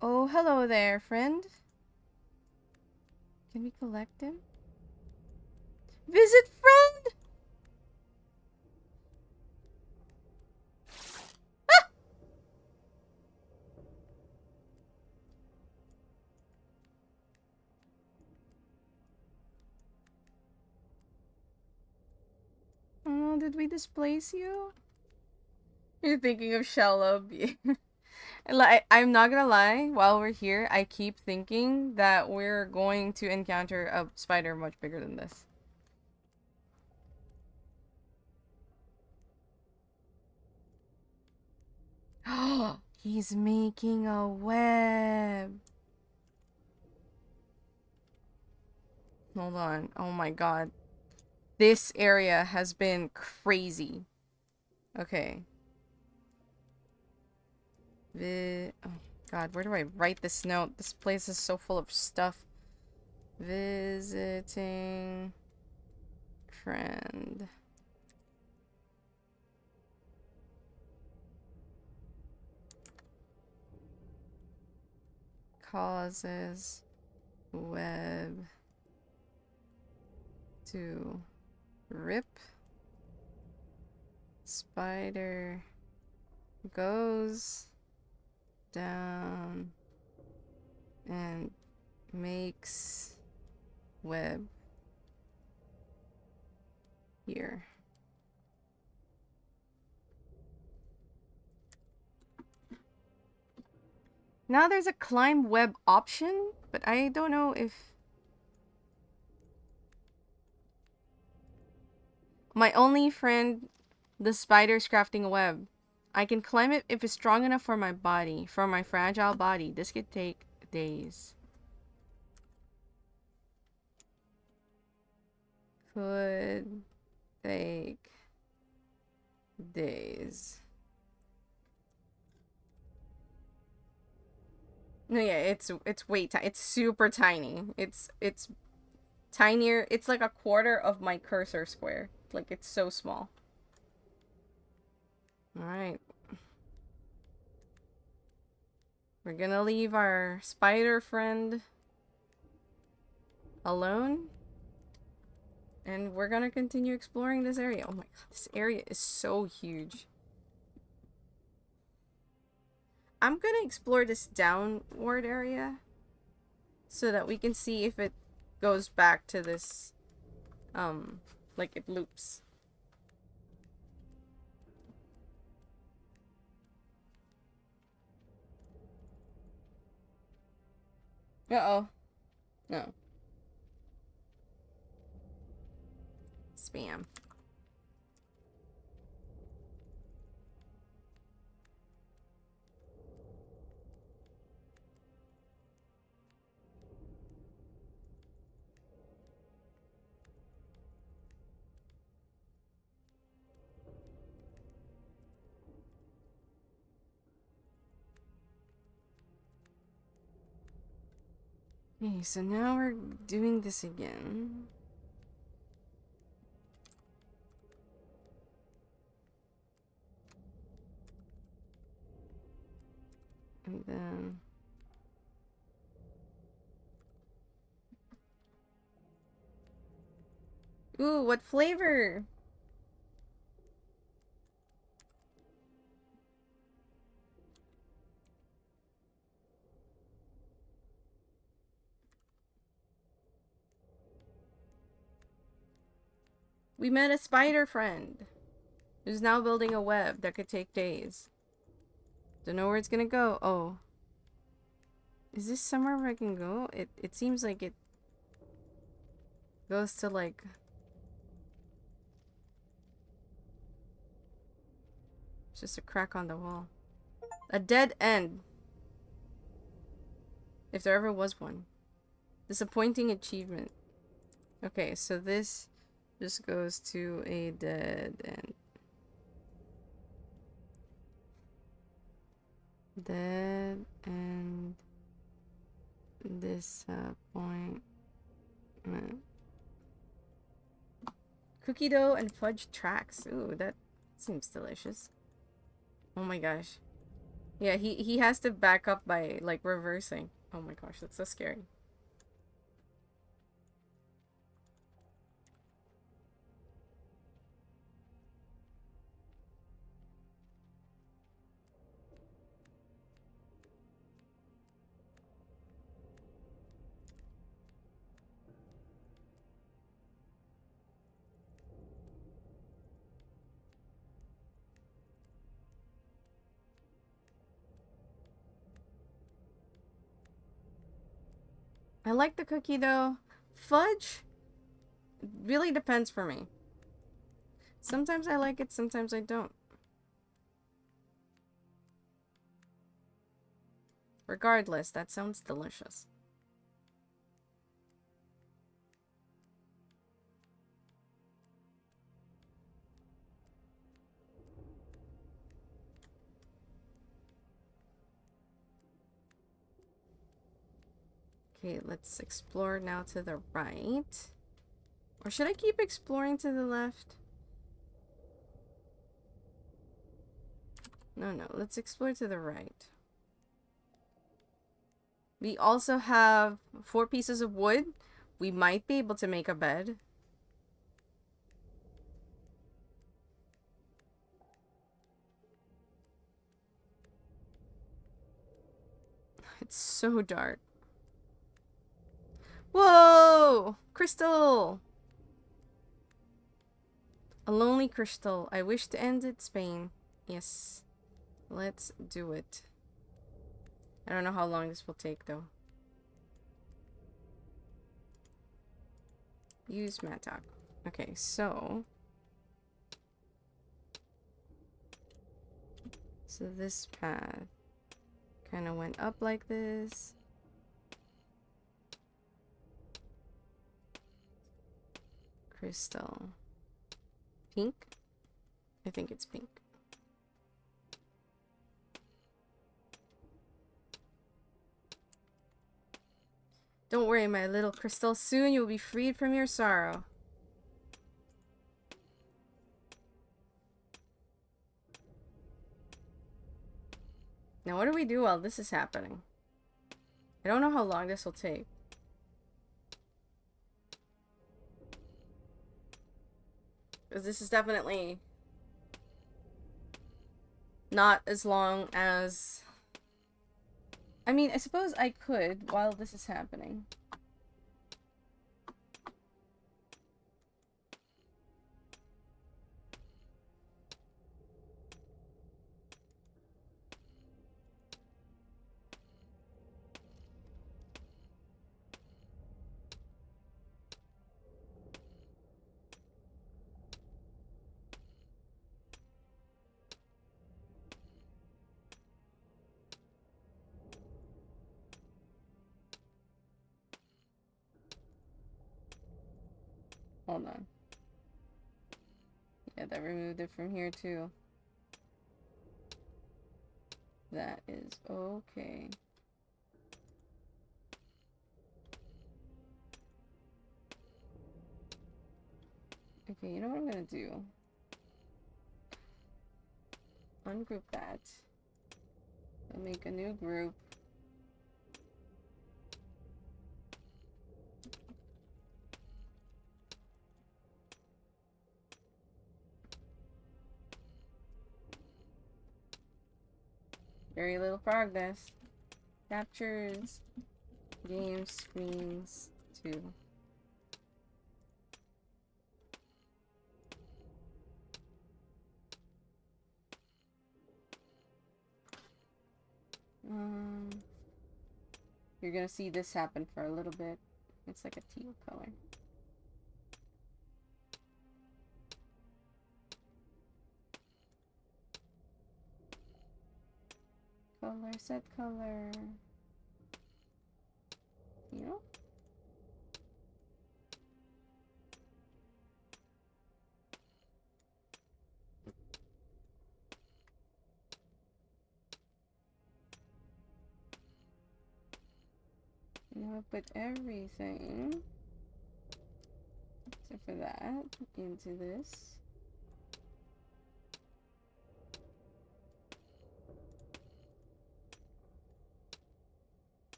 Oh, hello there, friend. Can we collect him? Visit friend! Oh, did we displace you? You're thinking of Shallow. Like, I'm not gonna lie, while we're here, I keep thinking that we're going to encounter a spider much bigger than this. He's making a web. Hold on. Oh my god. This area has been crazy. Okay. Oh god, where do I write this note? This place is so full of stuff. Visiting friend. Causes web to rip. Spider goes down and makes web here. Now there's a climb web option, but I don't know if... My only friend, the spider's crafting a web. I can climb it if it's strong enough for my body, for my fragile body. This could take days. Could take days. No, yeah, it's way tiny. It's super tiny. It's tinier. It's like a quarter of my cursor square. Like, it's so small. Alright. We're gonna leave our spider friend alone. And we're gonna continue exploring this area. Oh my god, this area is so huge. I'm gonna explore this downward area so that we can see if it goes back to this, like it loops. Uh-oh. No. Spam. Okay, so now we're doing this again. And then... Ooh, what flavor? We met a spider friend who's now building a web that could take days. Don't know where it's gonna go. Oh. Is this somewhere where I can go? It seems like it goes to like... It's just a crack on the wall. A dead end. If there ever was one. Disappointing achievement. Okay, so this just goes to a dead end. Dead end. Disappointment. Cookie dough and fudge tracks. Ooh, that seems delicious. Oh my gosh. Yeah, he has to back up by like reversing. Oh my gosh, that's so scary. I like the cookie though. Fudge really depends for me. Sometimes I like it, sometimes I don't. Regardless, that sounds delicious. Okay, let's explore now to the right. Or should I keep exploring to the left? No, no, let's explore to the right. We also have 4 pieces of wood. We might be able to make a bed. It's so dark. Whoa! Crystal! A lonely crystal. I wish to end its pain. Yes. Let's do it. I don't know how long this will take though. Use mattock. Okay, so this path kind of went up like this. Crystal. Pink? I think it's pink. Don't worry, my little crystal. Soon you will be freed from your sorrow. Now what do we do while this is happening? I don't know how long this will take. Because this is definitely not as long as... I mean, I suppose I could while this is happening. Hold on. Yeah, that removed it from here too. That is okay. Okay, you know what I'm gonna do? Ungroup that. And make a new group. Very little progress. Captures. Game screens 2. You're gonna see this happen for a little bit. It's like a teal color. Color, set color. Teal? Now I put everything, except for that, into this.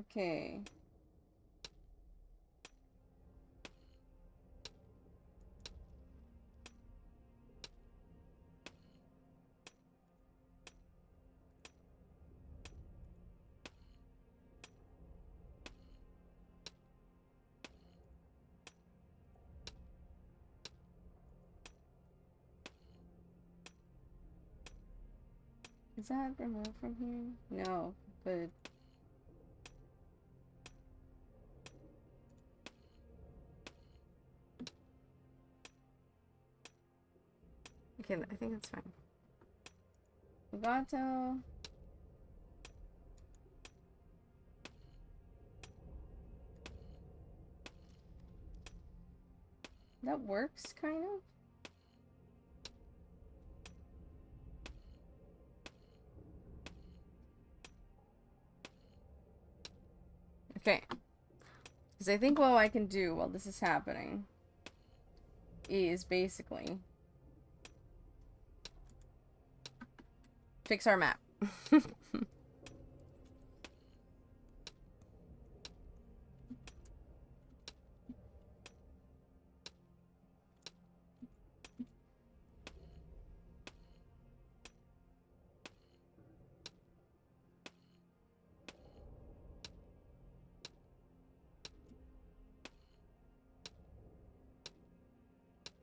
Okay. Is that removed from here? No, but... Okay, I think that's fine. Legato. That works, kind of? Okay. Because I think what I can do while this is happening is basically fix our map.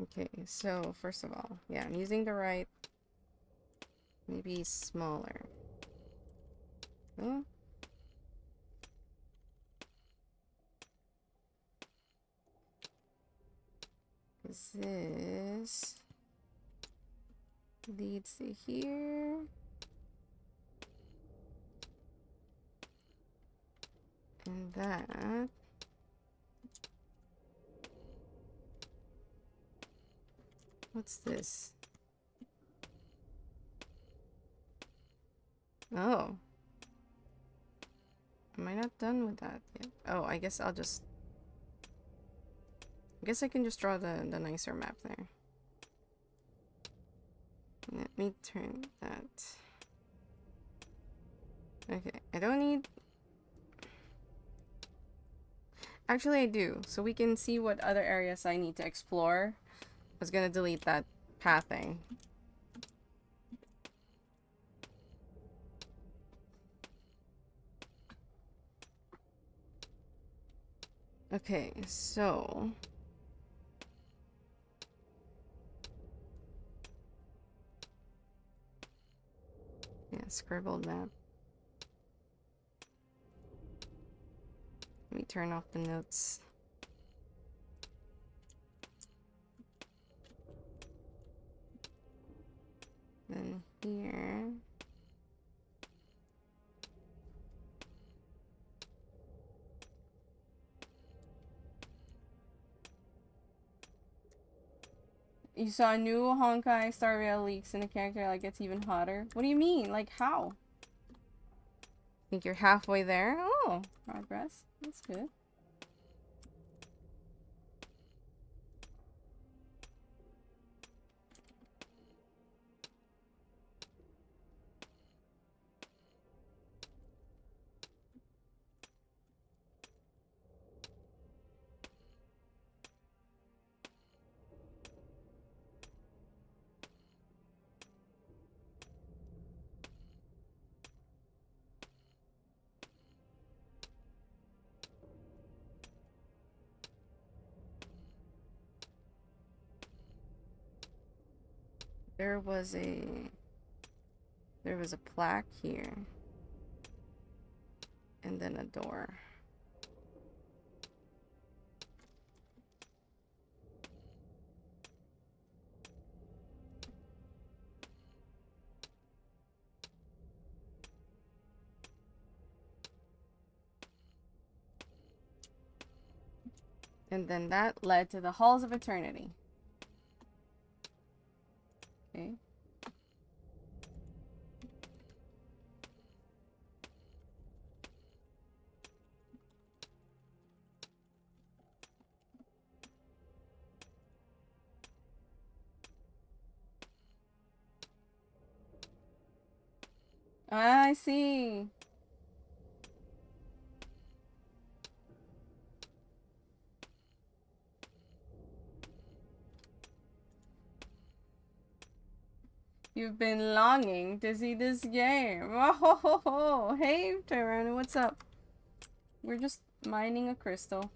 Okay, so first of all, yeah, I'm using the right, maybe smaller. Oh. This leads to here. And that what's this? Oh. Am I not done with that yet? Oh, I guess I'll just... I guess I can just draw the nicer map there. Let me turn that... Okay, I don't need... Actually, I do. So we can see what other areas I need to explore. I was gonna delete that pathing. Okay, so... yeah, scribbled map. Let me turn off the notes. Then here... You saw new Honkai Star Rail leaks and the character like gets even hotter. What do you mean? Like how? Think you're halfway there? Oh, progress. That's good. There was a plaque here. And then a door. And then that led to the Halls of Eternity. Okay. I see. You've been longing to see this game. Oh, ho, ho, ho. Hey, Tyrone, what's up? We're just mining a crystal.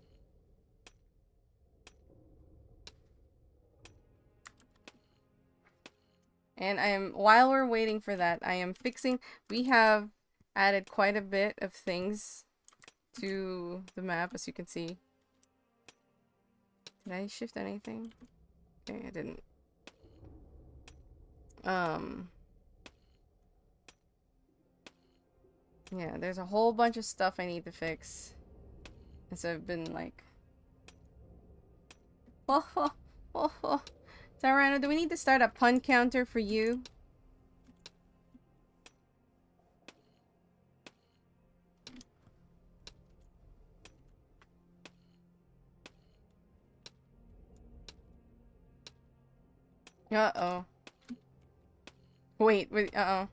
And while we're waiting for that, I am fixing, we have added quite a bit of things to the map, as you can see. Did I shift anything? Okay, I didn't. Yeah, there's a whole bunch of stuff I need to fix. And so I've been like... Oh, oh, oh, oh. Tyrano, do we need to start a pun counter for you? Uh-oh. Wait, uh-oh.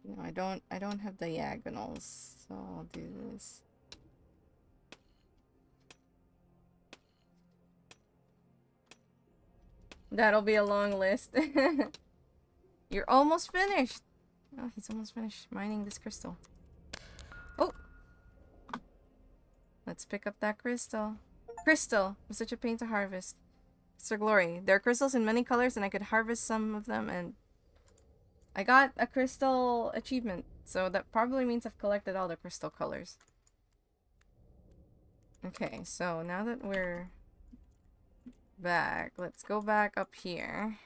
No, I don't have diagonals, so I'll do this. That'll be a long list. You're almost finished. Oh, he's almost finished mining this crystal. Oh! Let's pick up that crystal. Crystal was such a pain to harvest. Sir Glory. There are crystals in many colors and I could harvest some of them, and I got a crystal achievement. So that probably means I've collected all the crystal colors. Okay, so now that we're back, let's go back up here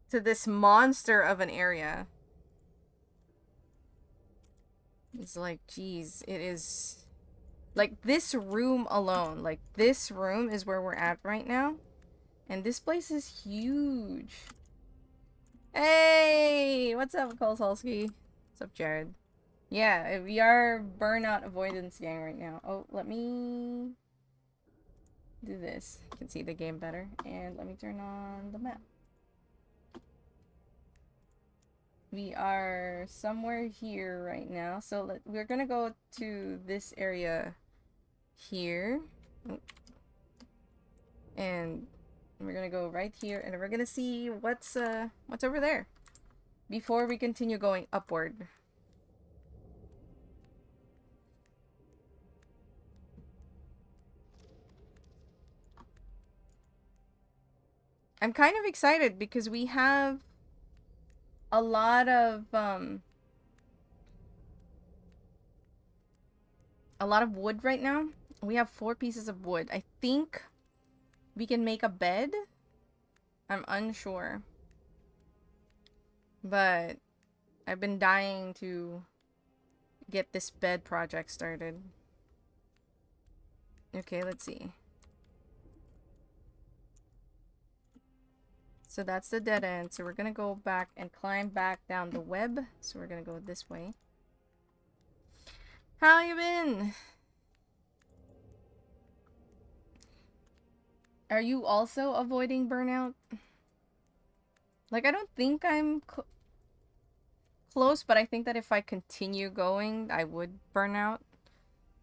to this monster of an area. It's like, geez, it is like this room alone. Like, this room is where we're at right now. And this place is huge. Hey! What's up, Kolsolski? What's up, Jared? Yeah, we are burnout avoidance gang right now. Oh, let me do this. You can see the game better. And let me turn on the map. We are somewhere here right now. So we're gonna go to this area here. And we're gonna go right here, and we're gonna see what's over there before we continue going upward. I'm kind of excited because we have a lot of wood right now. We have 4 pieces of wood. I think we can make a bed. I'm unsure. But I've been dying to get this bed project started. Okay, let's see. So that's the dead end. So we're gonna go back and climb back down the web. So we're gonna go this way. How you been? Are you also avoiding burnout? Like, I don't think I'm close, but I think that if I continue going, I would burn out.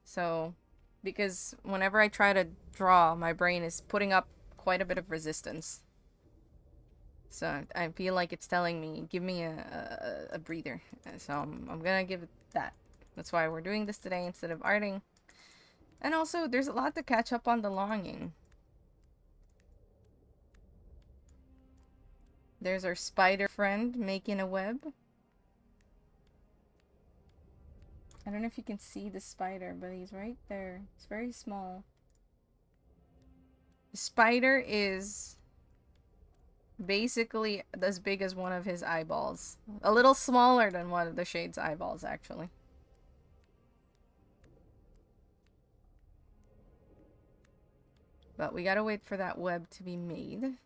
So, because whenever I try to draw, my brain is putting up quite a bit of resistance. So I feel like it's telling me, give me a breather. So I'm gonna give it that. That's why we're doing this today instead of arting. And also, there's a lot to catch up on the longing. There's our spider friend making a web. I don't know if you can see the spider, but he's right there. It's very small. The spider is basically as big as one of his eyeballs. A little smaller than one of the shade's eyeballs, actually. But we gotta wait for that web to be made.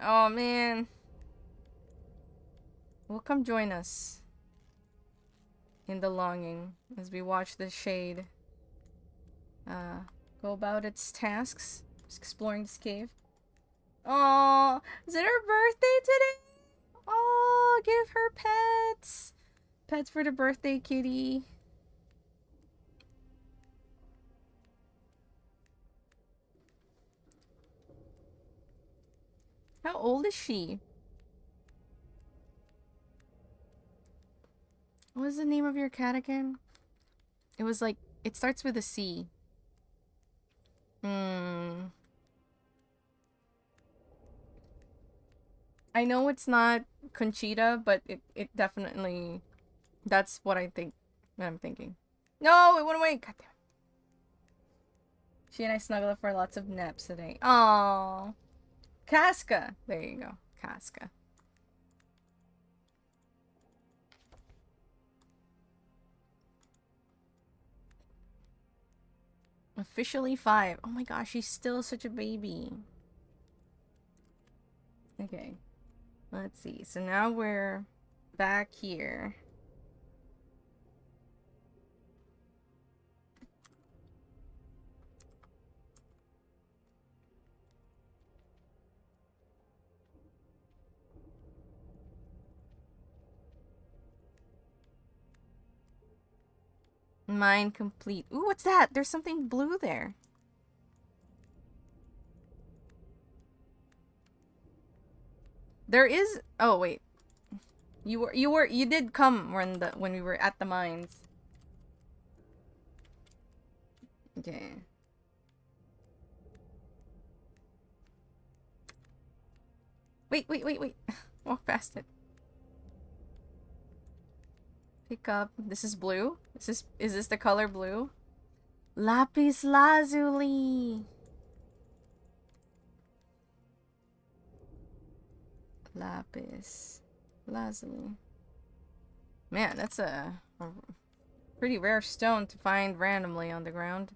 Oh, man. Well, come join us in the longing as we watch the shade go about its tasks, just exploring this cave. Oh, is it her birthday today? Oh, give her pets. Pets for the birthday kitty. How old is she? What was the name of your cat again? It was like, it starts with a C. I know it's not Conchita, but it definitely, that's what I think, what I'm thinking. No, it went away. God damn it. She and I snuggle up for lots of naps today. Aww. Casca. There you go. Casca. Officially 5. Oh my gosh, she's still such a baby. Okay. Let's see. So now we're back here. Mine complete. Ooh, what's that? There's something blue there. There is. Oh wait. You did come when we were at the mines. Okay. Wait. Walk past it. Pick up. This is blue? Is this the color blue? Lapis lazuli. Lapis lazuli. Man, that's a pretty rare stone to find randomly on the ground.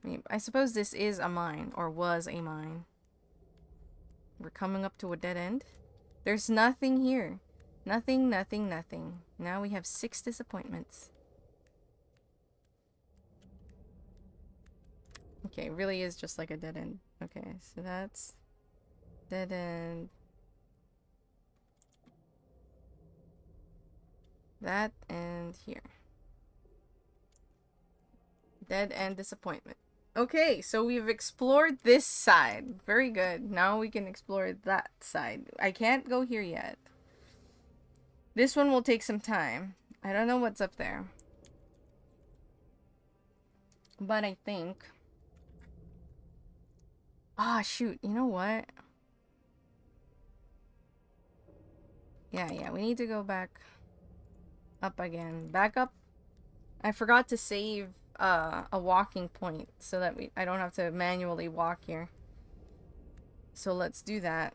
I mean, I suppose this is a mine, or was a mine. We're coming up to a dead end. There's nothing here. Nothing. Now we have 6 disappointments. Okay, it really is just like a dead end. Okay, so that's dead end. That and here. Dead end disappointment. Okay, so we've explored this side. Very good. Now we can explore that side. I can't go here yet. This one will take some time. I don't know what's up there. But I think... Ah, shoot. You know what? Yeah, we need to go back up again. Back up. I forgot to save a walking point so that I don't have to manually walk here. So let's do that.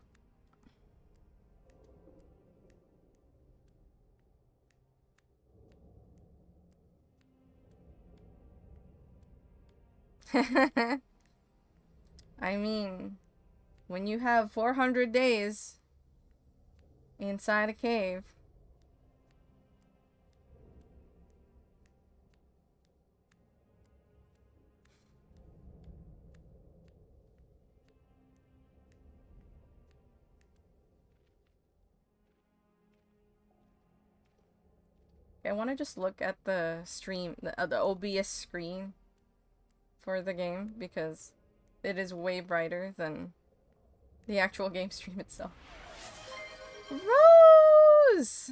I mean, when you have 400 days inside a cave. I want to just look at the stream, the OBS screen for the game because it is way brighter than the actual game stream itself. Rose!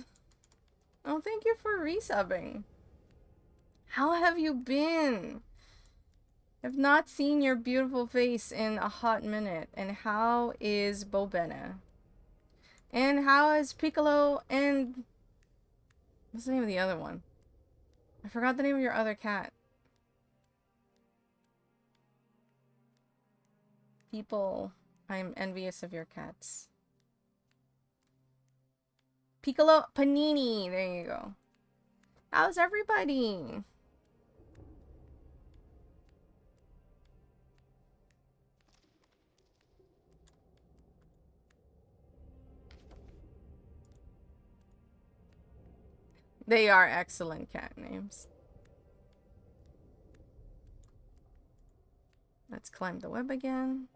Oh, thank you for resubbing. How have you been? I've not seen your beautiful face in a hot minute. And how is Bobena? And how is Piccolo and... What's the name of the other one? I forgot the name of your other cat. People, I'm envious of your cats. Piccolo Panini. There you go. How's everybody? They are excellent cat names. Let's climb the web again.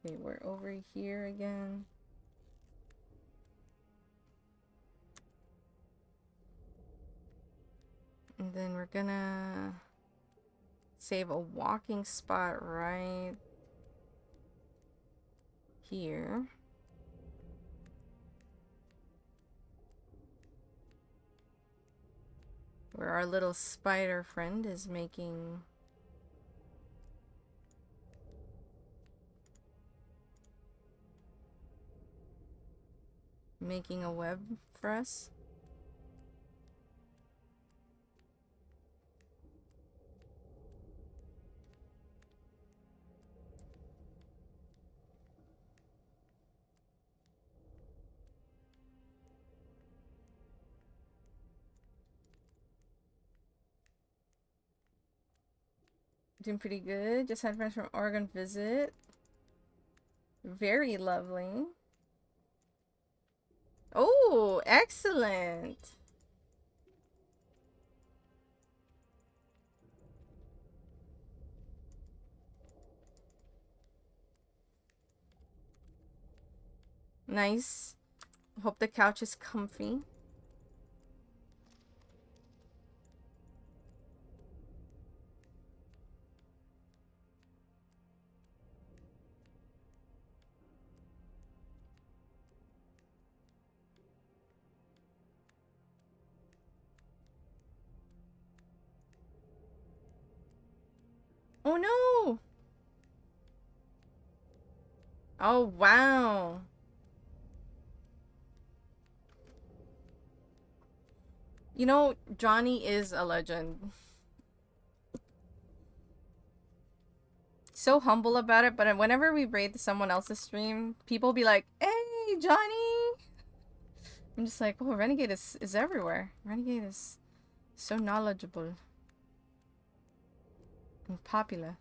Okay, we're over here again. And then we're gonna save a walking spot right here. Where our little spider friend is making a web for us. Doing pretty good. Just had friends from Oregon visit. Very lovely. Oh, excellent. Nice. Hope the couch is comfy. Oh no! Oh wow! You know, Johnny is a legend. So humble about it, but whenever we raid someone else's stream, people be like, "Hey, Johnny!" I'm just like, oh, Renegade is everywhere. Renegade is so knowledgeable and popular.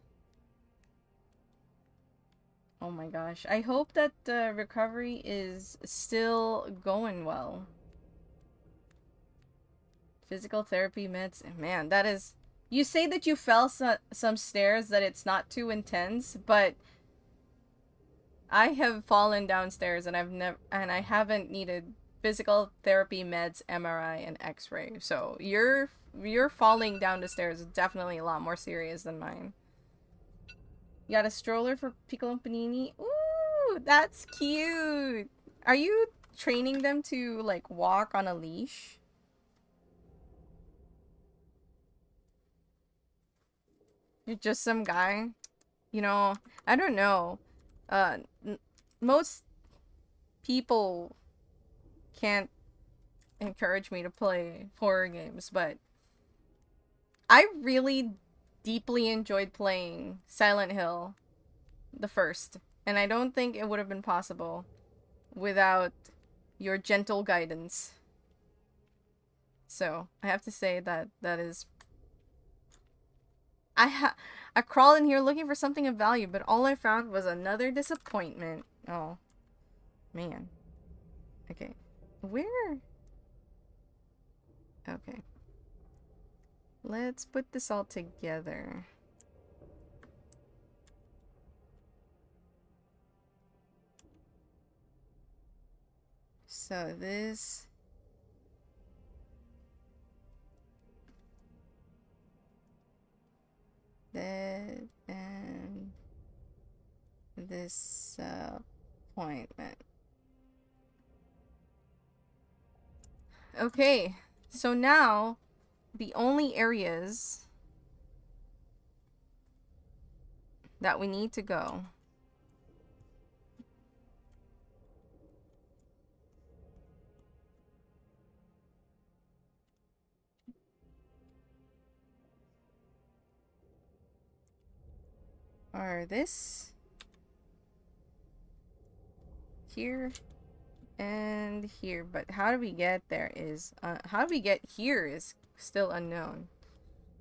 Oh my gosh. I hope that the recovery is still going well. Physical therapy meds. Man, that is... You say that you fell some stairs, that it's not too intense, but I have fallen downstairs and I haven't needed physical therapy meds, MRI, and X-ray. So your falling down the stairs is definitely a lot more serious than mine. You got a stroller for Piccolo and Panini? Ooh, that's cute. Are you training them to like walk on a leash? You're just some guy. You know, I don't know. Most people can't encourage me to play horror games, but I really deeply enjoyed playing Silent Hill, the first, and I don't think it would have been possible without your gentle guidance. So I have to say that is... I crawled in here looking for something of value, but all I found was another disappointment. Oh, man. Okay. Where? Okay. Let's put this all together. So this... that and this appointment. Okay, so now the only areas that we need to go are this, here, and here. But how do we get there is, how do we get here is still unknown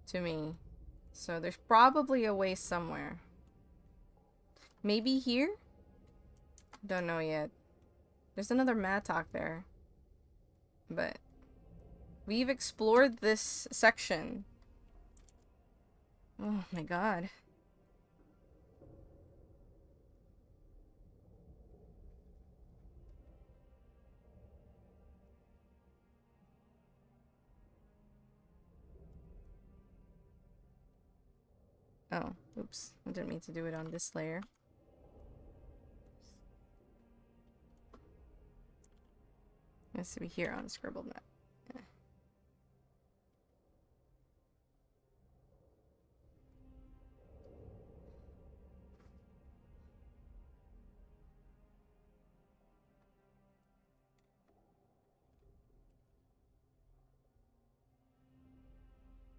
to me. So there's probably a way somewhere. Maybe here? Don't know yet. There's another mattock there. But we've explored this section. Oh my god. Oh, oops. I didn't mean to do it on this layer. It has to be here on the scribbled map. Yeah.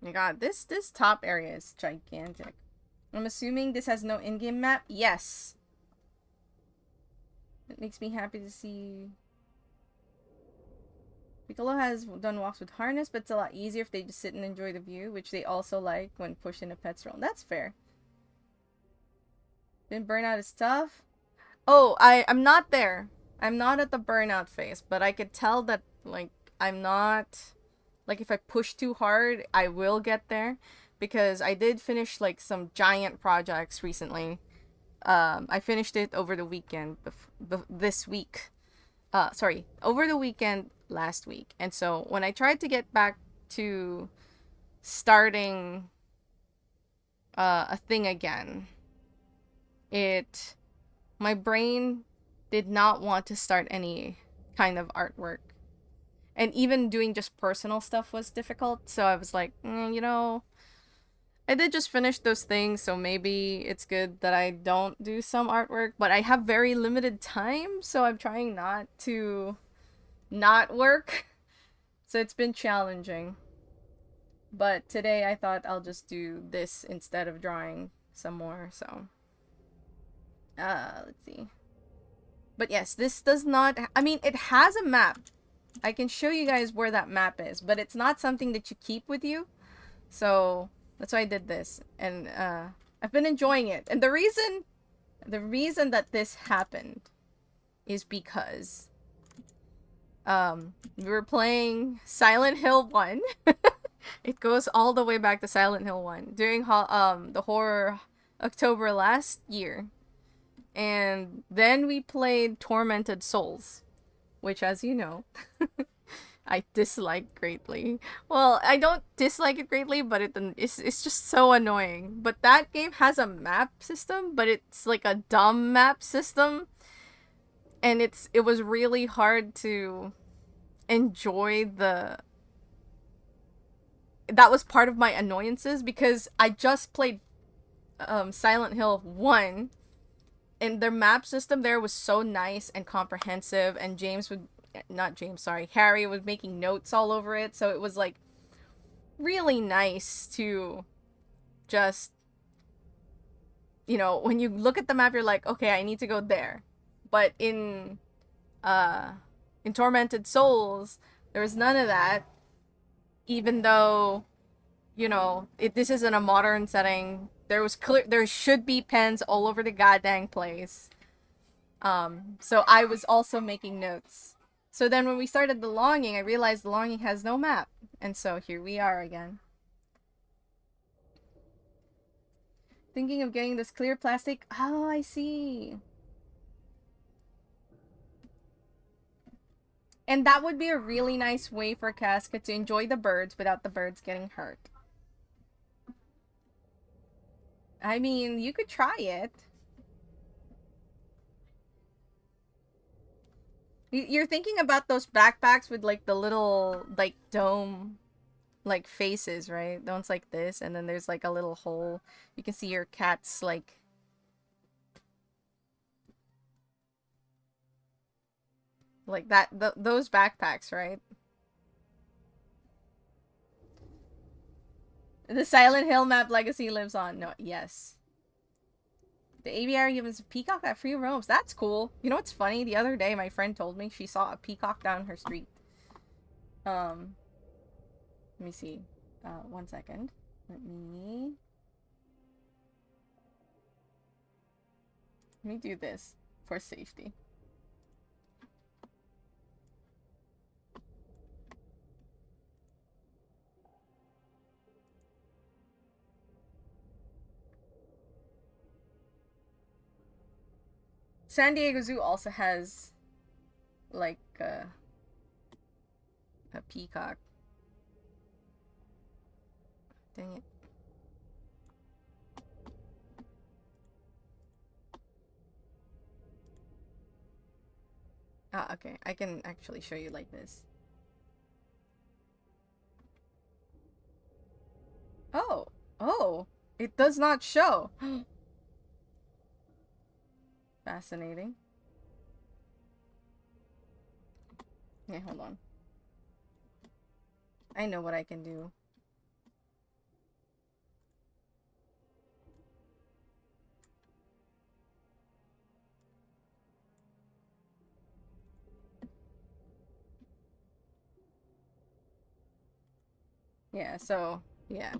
My god, this top area is gigantic. I'm assuming this has no in-game map? Yes. It makes me happy to see. Piccolo has done walks with harness, but it's a lot easier if they just sit and enjoy the view, which they also like when pushed in a pet's realm. That's fair. Been burnout is tough. Oh, I'm not there. I'm not at the burnout phase, but I could tell that, like, I'm not... Like, if I push too hard, I will get there. Because I did finish, like, some giant projects recently. I finished it over the weekend, this week. Sorry, over the weekend last week. And so, when I tried to get back to starting a thing again, my brain did not want to start any kind of artwork. And even doing just personal stuff was difficult. So I was like, you know, I did just finish those things. So maybe it's good that I don't do some artwork. But I have very limited time. So I'm trying not to not work. So it's been challenging. But today I thought I'll just do this instead of drawing some more. So, let's see. But yes, this does not... I mean, it has a map. I can show you guys where that map is, but it's not something that you keep with you. So that's why I did this. And I've been enjoying it. And the reason that this happened is because we were playing Silent Hill 1. It goes all the way back to Silent Hill 1 during the horror October last year. And then we played Tormented Souls, which, as you know, I dislike greatly. Well, I don't dislike it greatly, but it's just so annoying. But that game has a map system, but it's like a dumb map system. And it was really hard to enjoy the... That was part of my annoyances, because I just played Silent Hill 1, and their map system there was so nice and comprehensive, and Harry was making notes all over it, so it was like really nice to just, you know, when you look at the map, you're like, okay, I need to go there. But in Tormented Souls, there was none of that, even though, you know, this is in a modern setting. There should be pens all over the goddamn place. So I was also making notes. So then when we started The Longing, I realized The Longing has no map. And so here we are again. Thinking of getting this clear plastic. Oh, I see. And that would be a really nice way for Casca to enjoy the birds without the birds getting hurt. I mean, you could try it. You're thinking about those backpacks with, like, the little, like, dome, like, faces, right? The ones like this, and then there's, like, a little hole. You can see your cat's, like... Like that, those backpacks, right? The Silent Hill map legacy lives on. No, yes. The aviary gives a peacock that free roams. That's cool. You know what's funny? The other day, my friend told me she saw a peacock down her street. Let me see. 1 second. Let me do this for safety. San Diego Zoo also has like a peacock. Dang it. Ah, okay. I can actually show you like this. Oh. Oh. It does not show. Fascinating. Okay, hold on. I know what I can do. Yeah, so, yeah.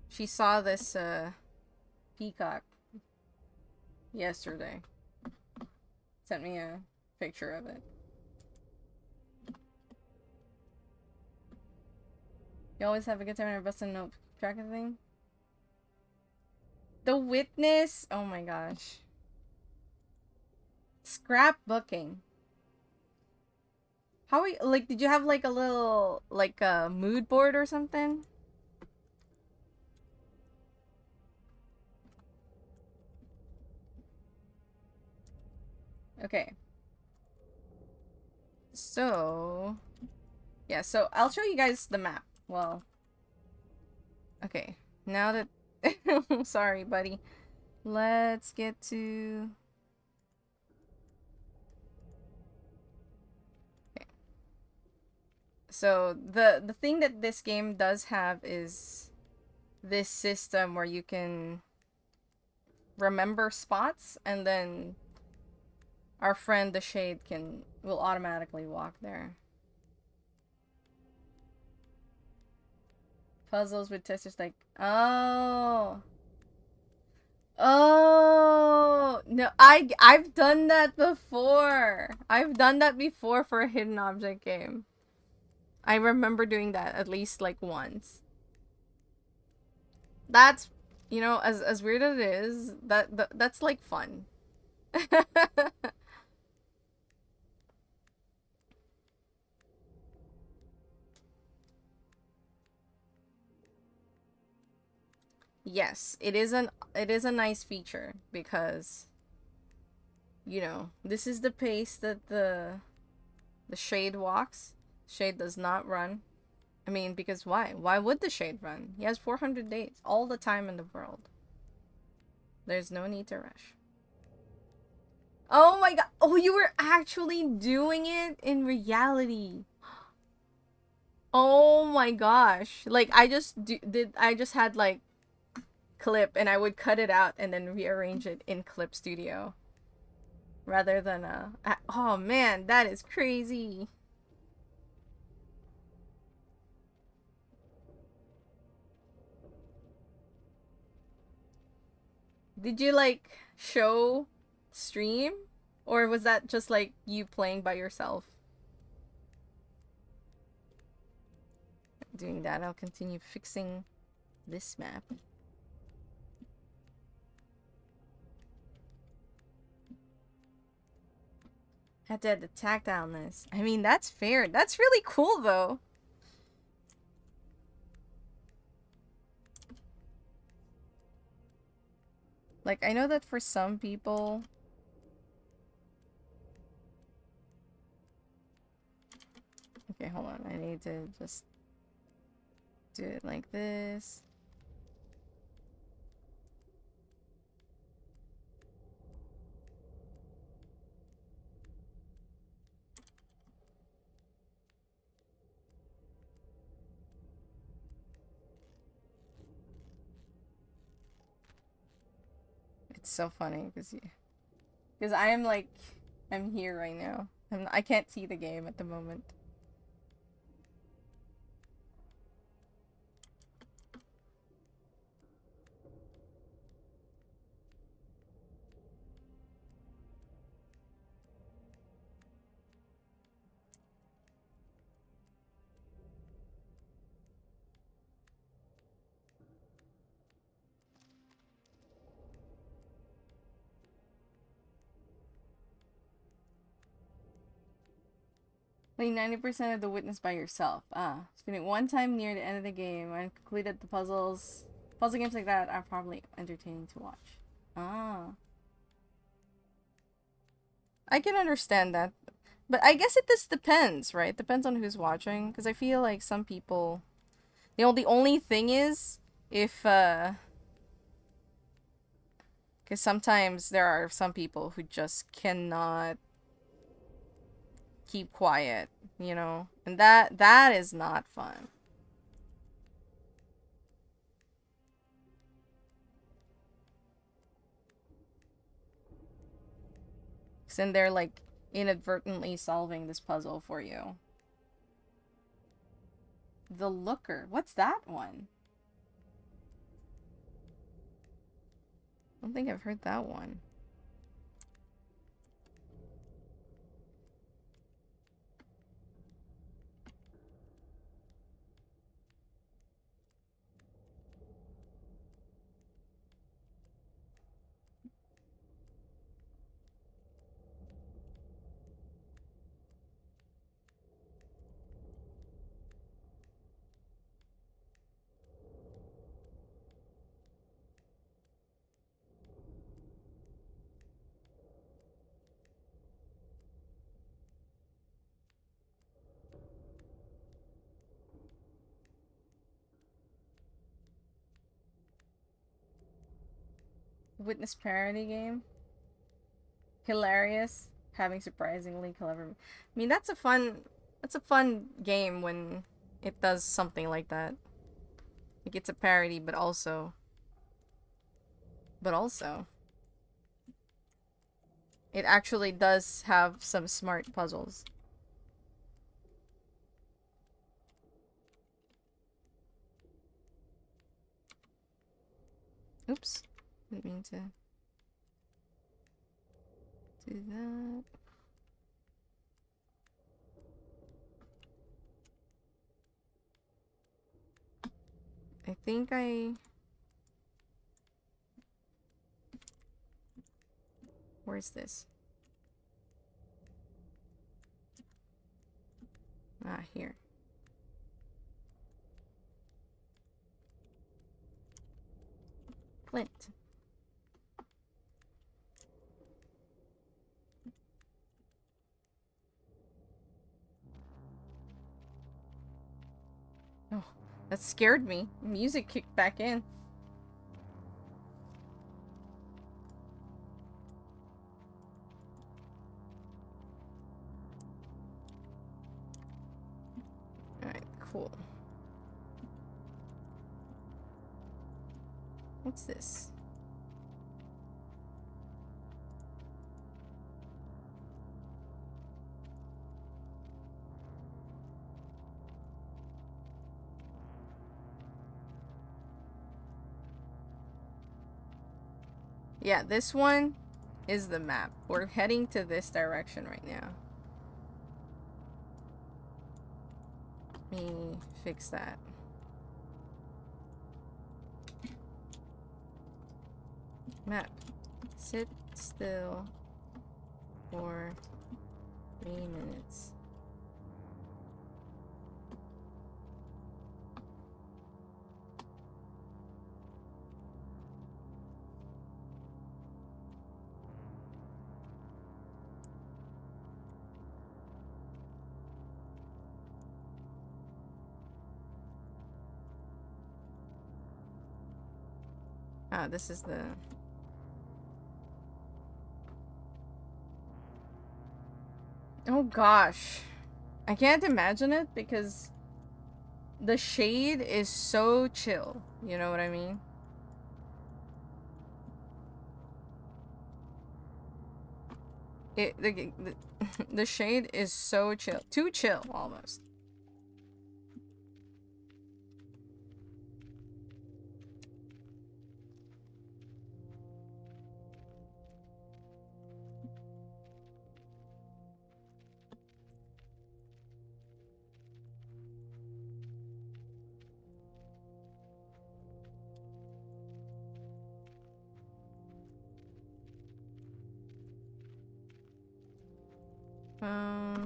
She saw this, peacock yesterday. Sent me a picture of it. You always have a good time in our bus and note track of thing? The Witness? Oh my gosh. Scrapbooking. How are you, like, did you have like a little, like a mood board or something? Okay. So, yeah, so I'll show you guys the map. Well, okay. Now that, sorry, buddy. Let's get to, okay. So the thing that this game does have is this system where you can remember spots, and then our friend the Shade will automatically walk there. Puzzles with testers like, oh. Oh, no, I've done that before. I've done that before for a hidden object game. I remember doing that at least like once. That's, you know, as weird as it is, that's like fun. Yes, it is a nice feature because, you know, this is the pace that the Shade walks. Shade does not run. I mean, because why? Why would the Shade run? He has 400 days, all the time in the world. There's no need to rush. Oh my god. Oh, you were actually doing it in reality. Oh my gosh. Like, I just had like clip and I would cut it out and then rearrange it in Clip Studio. Rather than oh man, that is crazy. Did you like show stream, or was that just like you playing by yourself? Doing that, I'll continue fixing this map. Had to add the tactileness. I mean, that's fair. That's really cool though. Like, I know that for some people, okay, hold on. I need to just do it like this. It's so funny because I am like, I'm here right now. I can't see the game at the moment. Playing 90% of the witness by yourself. Spending one time near the end of the game and completed the puzzles. Puzzle games like that are probably entertaining to watch. Ah. I can understand that. But I guess it just depends, right? Depends on who's watching. Because I feel like some people... the only thing is, if, because sometimes there are some people who just cannot keep quiet, you know? And that is not fun. Because then they're, like, inadvertently solving this puzzle for you. The Looker. What's that one? I don't think I've heard that one. Witness parody game. Hilarious. Having surprisingly clever. I mean, that's a fun game when it does something like that. Like it's a parody, but also it actually does have some smart puzzles. Oops. Didn't mean to do that. I think where's this? Ah, here. Flint. Oh, that scared me. Music kicked back in. Alright, cool. What's this? Yeah, this one is the map. We're heading to this direction right now. Let me fix that. Map. Sit still for 3 minutes. Ah, this is the... Oh gosh. I can't imagine it because the shade is so chill. You know what I mean? The shade is so chill. Too chill, almost.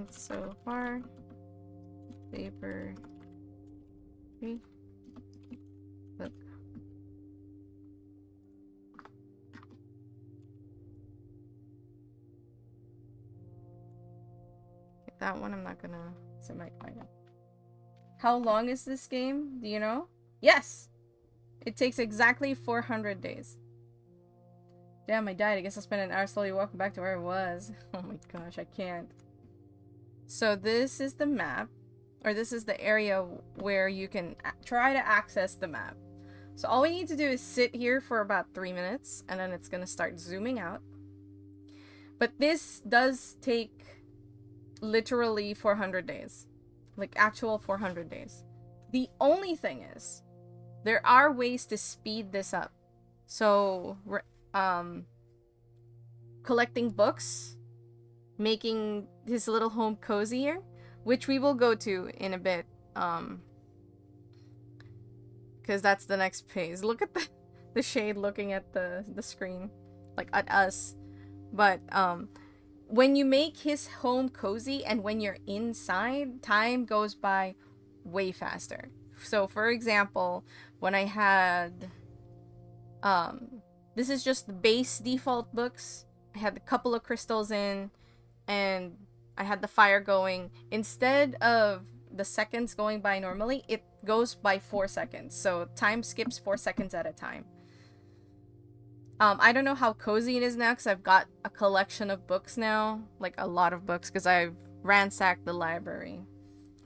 So far, paper, tree, look. That one I'm not gonna semi-climb it. How long is this game? Do you know? Yes! It takes exactly 400 days. Damn, I died. I guess I'll spend an hour slowly walking back to where I was. Oh my gosh, I can't. So this is the map. Or this is the area where you can try to access the map. So all we need to do is sit here for about 3 minutes. And then it's going to start zooming out. But this does take literally 400 days. Like actual 400 days. The only thing is, there are ways to speed this up. So, collecting books, making his little home cozier, which we will go to in a bit, because that's the next phase. Look at the shade looking at the screen, like at us. But when you make his home cozy and when you're inside, time goes by way faster. So for example, when I had this is just the base default books. I had a couple of crystals in, and I had the fire going. Instead of the seconds going by normally, it goes by 4 seconds. So time skips 4 seconds at a time. I don't know how cozy it is now because I've got a collection of books now. Like a lot of books because I've ransacked the library.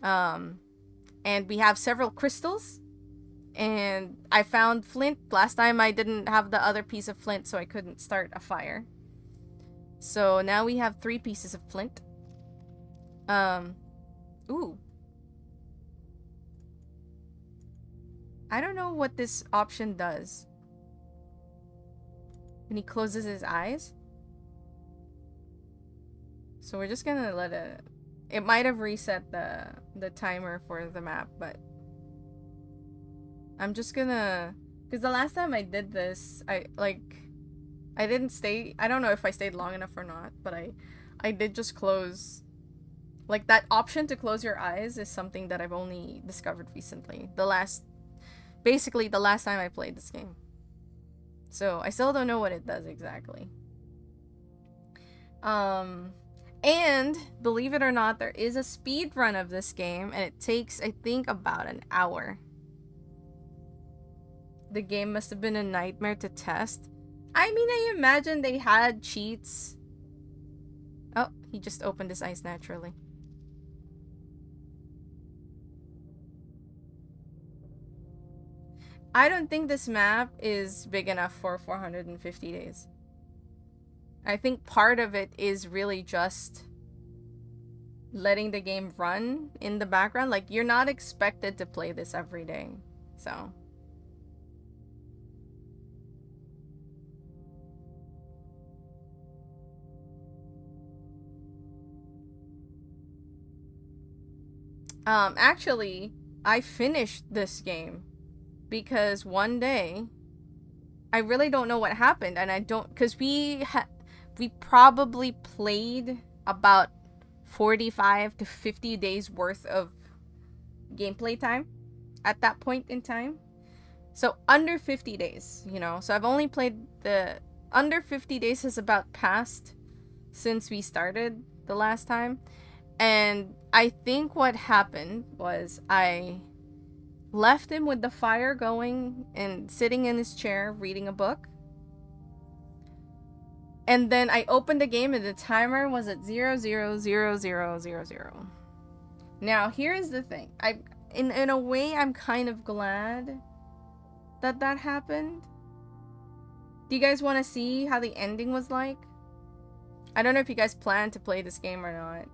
And we have several crystals. And I found flint. Last time I didn't have the other piece of flint, so I couldn't start a fire. So now we have 3 pieces of flint. Ooh. I don't know what this option does. When he closes his eyes. So we're just gonna let it... It might have reset the timer for the map, but... I'm just gonna... Because the last time I did this, I didn't stay... I don't know if I stayed long enough or not, but I did just close... Like, that option to close your eyes is something that I've only discovered recently. Basically, the last time I played this game. So, I still don't know what it does exactly. And, believe it or not, there is a speed run of this game, and it takes, I think, about an hour. The game must have been a nightmare to test. I mean, I imagine they had cheats. Oh, he just opened his eyes naturally. I don't think this map is big enough for 450 days. I think part of it is really just letting the game run in the background. Like, you're not expected to play this every day. So... Actually, I finished this game because one day, I really don't know what happened, and I don't, because we probably played about 45 to 50 days worth of gameplay time at that point in time. So under 50 days, you know. So I've only played under 50 days has about passed since we started the last time. And I think what happened was I left him with the fire going and sitting in his chair reading a book. And then I opened the game and the timer was at 0000000. Now, here's the thing. In a way, I'm kind of glad that happened. Do you guys want to see how the ending was like? I don't know if you guys plan to play this game or not.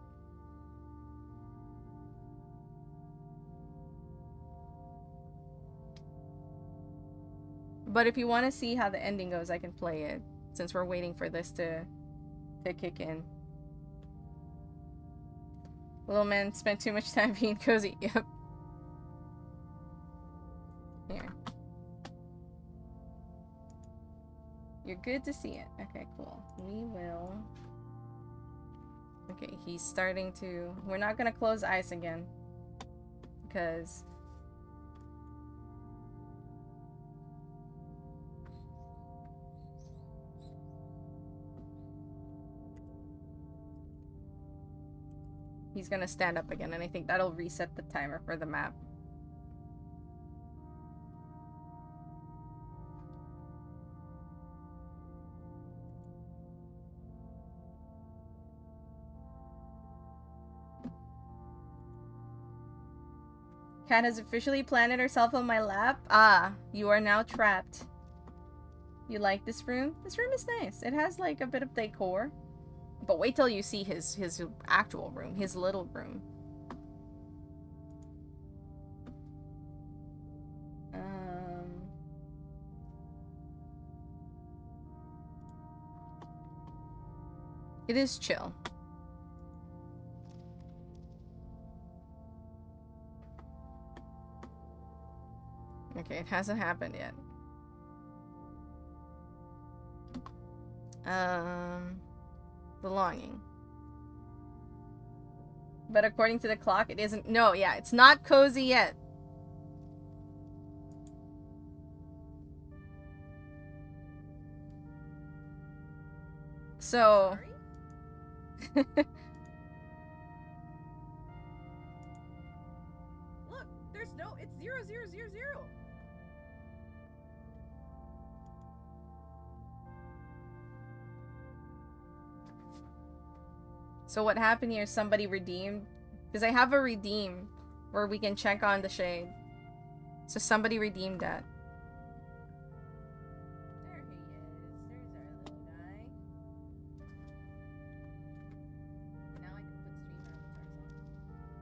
But if you want to see how the ending goes, I can play it. Since we're waiting for this to kick in. Little man spent too much time being cozy. Yep. Here. You're good to see it. Okay, cool. We will... Okay, he's starting to... We're not gonna close eyes again. Because... he's gonna stand up again, and I think that'll reset the timer for the map. Kat has officially planted herself on my lap. Ah, you are now trapped. You like this room? This room is nice. It has like a bit of decor. But wait till you see his actual room, his little room. It is chill. Okay, it hasn't happened yet. Belonging. But according to the clock, it isn't. No, yeah, it's not cozy yet. So. Look, there's no. It's 0, 0, 0, 0. So what happened here? Somebody redeemed, because I have a redeem where we can check on the shade. So somebody redeemed that. There he is. There's our little guy. Now I can put stream avatars on.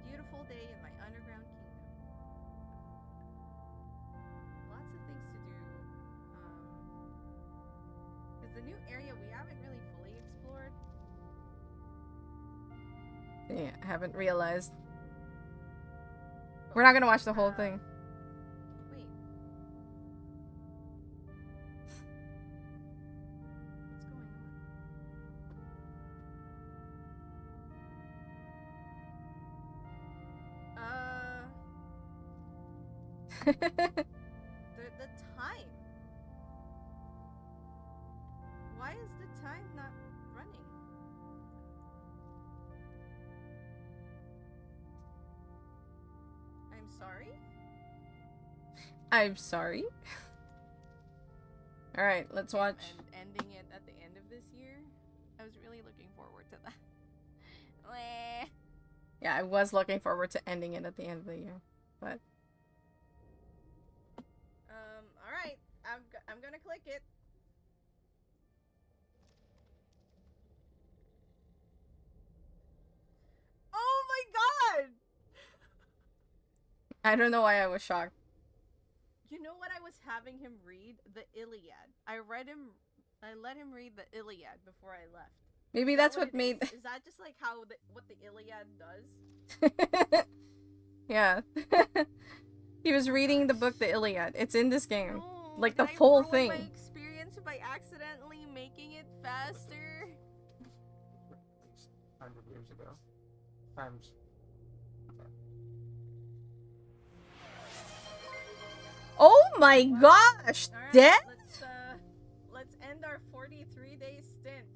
Beautiful day in my underground kingdom. Lots of things to do. Because the new area we haven't really fully explored. Yeah, I haven't realized. We're not gonna watch the whole thing. Wait. What's going on? The time. Why is the time not running? I'm sorry? I'm sorry. Alright, let's watch. And ending it at the end of this year? I was really looking forward to that. Meh. Yeah, I was looking forward to ending it at the end of the year. But Alright. I'm gonna click it. Oh my god! I don't know why I was shocked. You know what I was having him read? The Iliad. I let him read the Iliad before I left. Maybe that's what made... Is that just like how what the Iliad does? Yeah. He was reading the book, the Iliad. It's in this game. No, Like did the I full ruin thing. my experience by accidentally making it faster? 100 years ago. Times. Oh my gosh! All right, Dead? let's end our 43-day stint.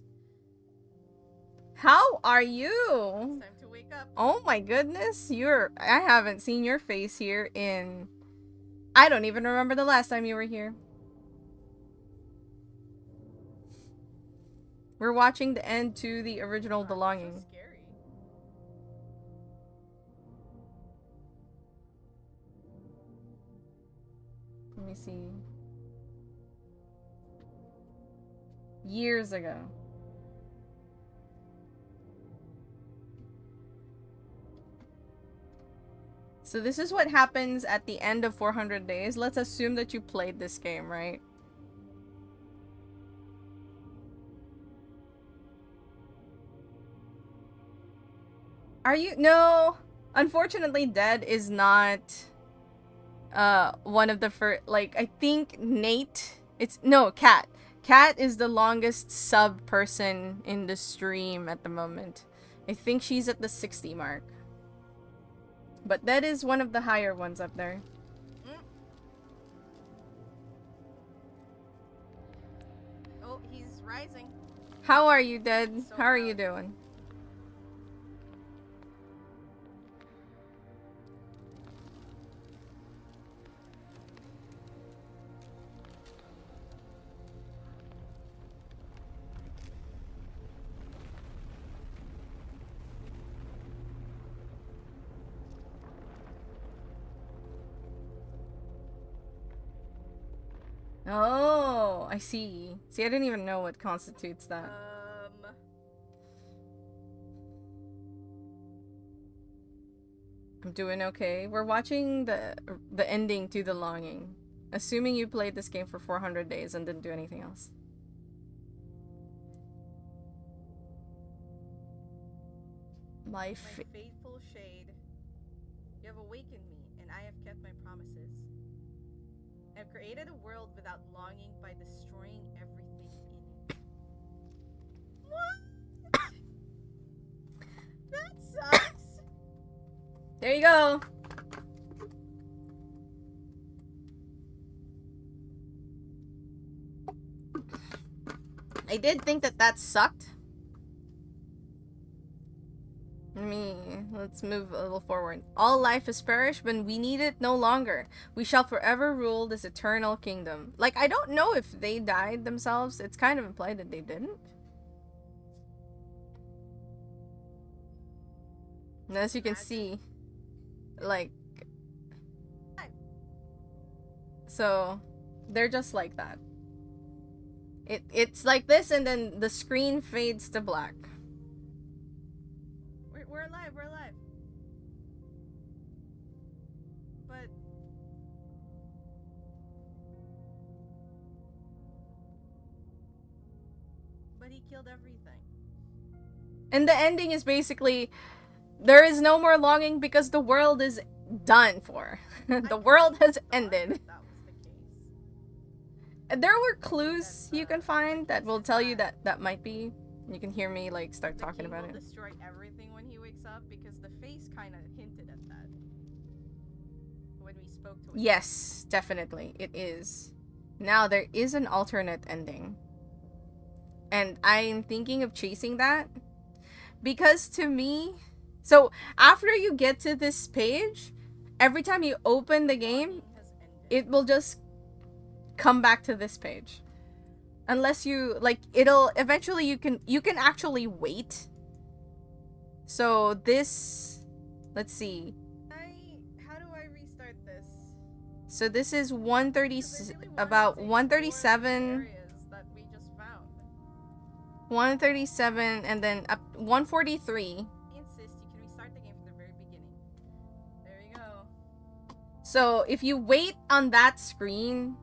How are It's you? time to wake up. Oh my goodness, I haven't seen your face here in... I don't even remember the last time you were here. We're watching the end to the original God, Belonging. So scary. see. Years ago. So this is what happens at the end of 400 days. Let's assume that you played this game, right? Are you? No. Unfortunately, Dead is not one of the first. Like, I think Nate. No, Cat. Cat is the longest sub person in the stream at the moment. I think she's at the 60 mark. But that is one of the higher ones up there. Oh, he's rising. How are you, Dead? So How are loud. you doing? Oh, I see. See, I didn't even know what constitutes that. I'm doing okay. We're watching the ending to The Longing. Assuming you played this game for 400 days and didn't do anything else. My faithful shade, you have awakened me, and I have kept my promises. I have created a world without longing by destroying everything in it. What? That sucks. There you go. I did think that sucked. Let's move a little forward. All life has perished, but we need it no longer. We shall forever rule this eternal kingdom. Like, I don't know if they died themselves. It's kind of implied that they didn't. And as you can see, like... So, they're just like that. It's like this, and then the screen fades to black. We're alive, we're alive. But he killed everything. And the ending is basically, there is no more longing because the world is done for. The world has ended. That was the case. There were clues you can find that will tell you that might be. You can hear me like start talking about it. The king will destroy everything when he wakes up, because the face kind of hinted at that when we spoke to it. Yes, definitely. It is. Now, there is an alternate ending. And I'm thinking of chasing that. Because to me... So, after you get to this page, every time you open the game, it will just come back to this page. Unless you... Like, it'll... Eventually, you can actually wait. So, this... Let's see. How do I restart this? So this is 130, about 137, 137, and then up 143. Insist you can restart the game from the very beginning. There you go. So if you wait on that screen